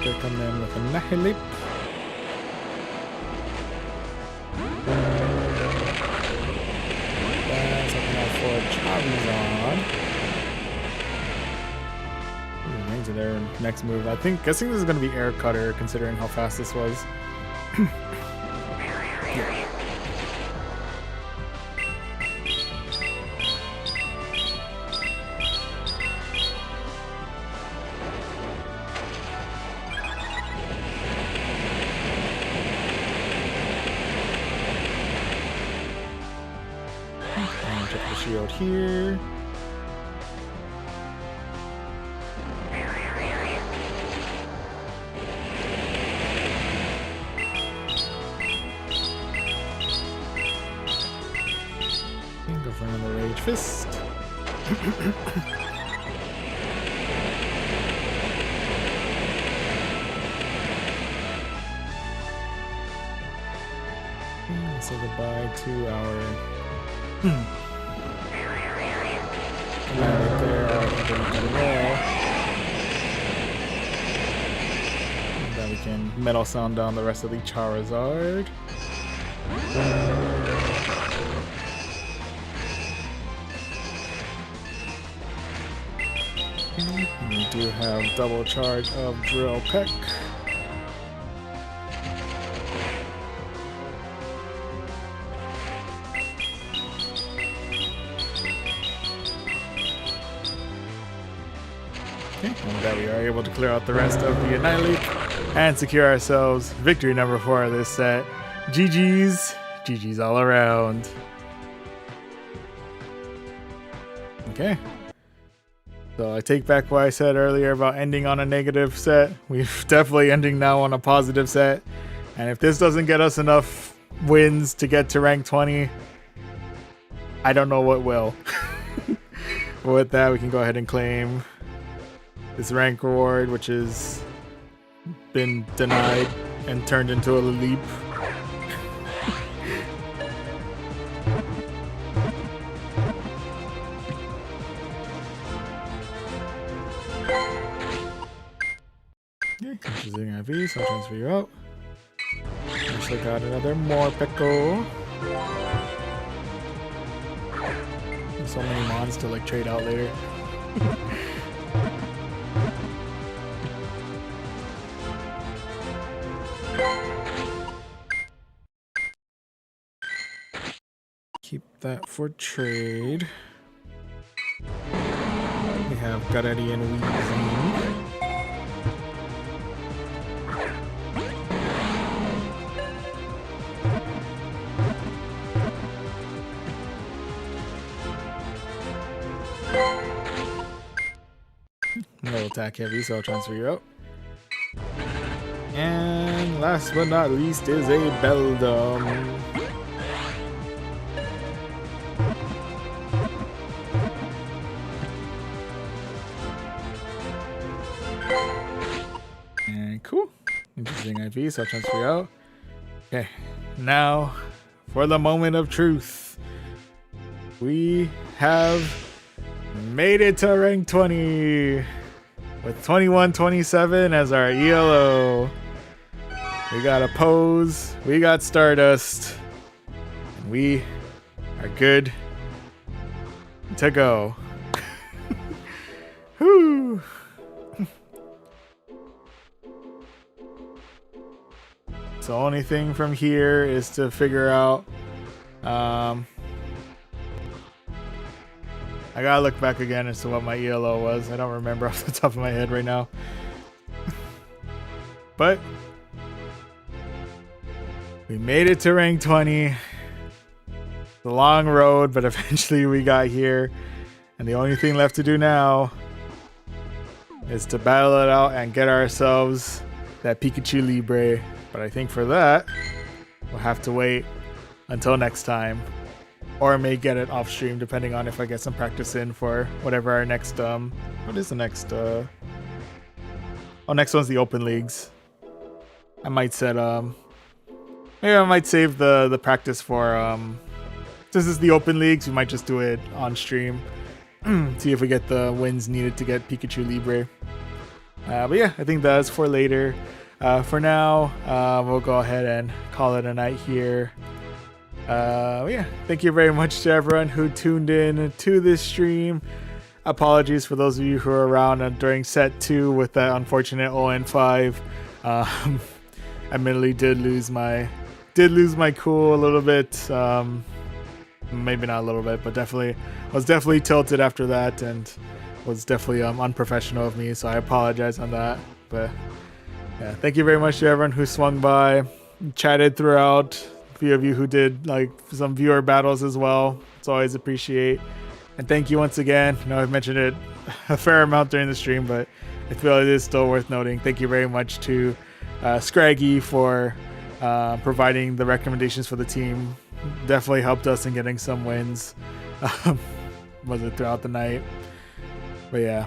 They come in with a Nihilip. That's looking out for Charizard. Into their next move. Guessing this is going to be Air Cutter, considering how fast this was. Check the shield here. Go for another Rage Fist. So goodbye to our right there. And then we can metal sound down the rest of the Charizard. We do have double charge of Drill Peck. Okay, and that we are able to clear out the rest of the Annihilate and secure ourselves victory number 4 of this set. GG's. GG's all around. Okay. So I take back what I said earlier about ending on a negative set. We're definitely ending now on a positive set. And if this doesn't get us enough wins to get to rank 20, I don't know what will. But with that, we can go ahead and claim this rank reward, which has been denied and turned into a leap. Using IV, so I'll transfer you out. Also got another Morpeko. So many mons to like trade out later. Keep that for trade. We have Garetti and Weezing. No attack heavy, so I'll transfer you out. And last but not least is a Beldum. And cool. Interesting IV, so I'll transfer you out. Okay, now for the moment of truth. We have made it to rank 20. With 2127 as our ELO. We got a Pose, we got Stardust, and we are good to go. Whew. So the only thing from here is to figure out I gotta look back again as to what my ELO was. I don't remember off the top of my head right now. But we made it to rank 20. It's a long road, but eventually we got here. And the only thing left to do now is to battle it out and get ourselves that Pikachu Libre. But I think for that, we'll have to wait until next time. Or I may get it off stream depending on if I get some practice in for whatever our next what is the next next one's the open leagues. I might set maybe I might save the practice for since it's the open leagues, we might just do it on stream. See if we get the wins needed to get Pikachu Libre. But yeah, I think that's for later. For now, we'll go ahead and call it a night here. Yeah, thank you very much to everyone who tuned in to this stream. Apologies for those of you who were around during set 2 with that unfortunate 0-5. Admittedly did lose my cool a little bit. Maybe not a little bit, but was definitely tilted after that, and was definitely unprofessional of me, so I apologize on that. But yeah, thank you very much to everyone who swung by, chatted throughout. A few of you who did like some viewer battles as well. It's always appreciate. And thank you once again. I know I've mentioned it a fair amount during the stream, but I feel it is still worth noting. Thank you very much to Scraggy for providing the recommendations for the team. Definitely helped us in getting some wins. Was it throughout the night? But yeah.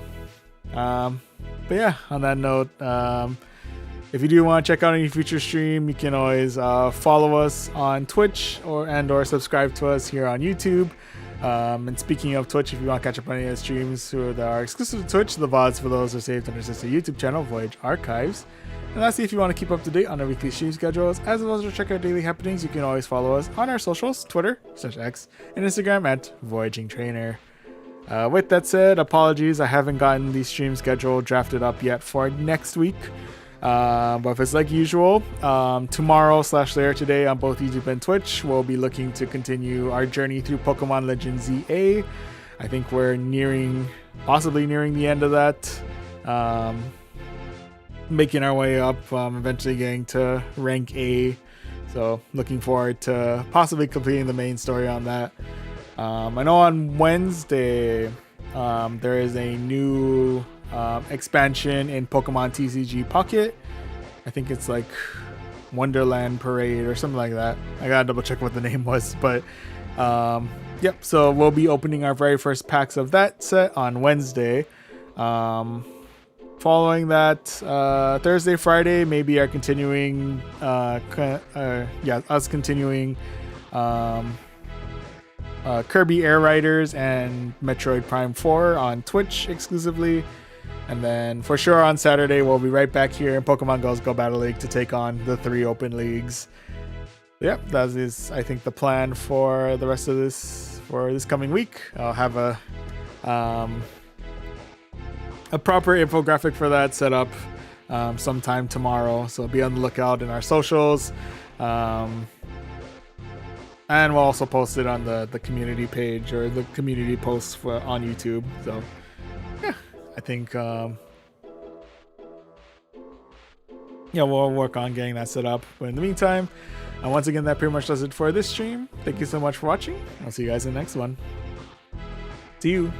On that note, if you do want to check out any future stream, you can always follow us on Twitch or subscribe to us here on YouTube. And speaking of Twitch, if you want to catch up on any of the streams that are exclusive to Twitch, the VODs for those are saved on our sister YouTube channel, Voyage Archives. And lastly, if you want to keep up to date on our weekly stream schedules, as well as to check out daily happenings, you can always follow us on our socials, Twitter, /X, and Instagram at Voyaging Trainer. With that said, apologies, I haven't gotten the stream schedule drafted up yet for next week. But if it's like usual, tomorrow/later today on both YouTube and Twitch, we'll be looking to continue our journey through Pokemon Legends ZA. I think we're possibly nearing the end of that. Making our way up, eventually getting to rank A. So looking forward to possibly completing the main story on that. I know on Wednesday there is a new expansion in Pokemon TCG Pocket. I think it's like Wonderland Parade or something like that. I gotta double check what the name was, but yep. So we'll be opening our very first packs of that set on Wednesday. Following that, Thursday, Friday, maybe our continuing, us continuing Kirby Air Riders and Metroid Prime 4 on Twitch exclusively. And then for sure on Saturday, we'll be right back here in Pokemon Go's Go Battle League to take on the 3 open leagues. Yep, that is, I think, the plan for the rest of this coming week. I'll have a proper infographic for that set up sometime tomorrow, so be on the lookout in our socials, and we'll also post it on the community page or the community posts on YouTube. So yeah, I think we'll work on getting that set up, but in the meantime, once again, that pretty much does it for this stream. Thank you so much for watching. I'll see you guys in the next one. See you.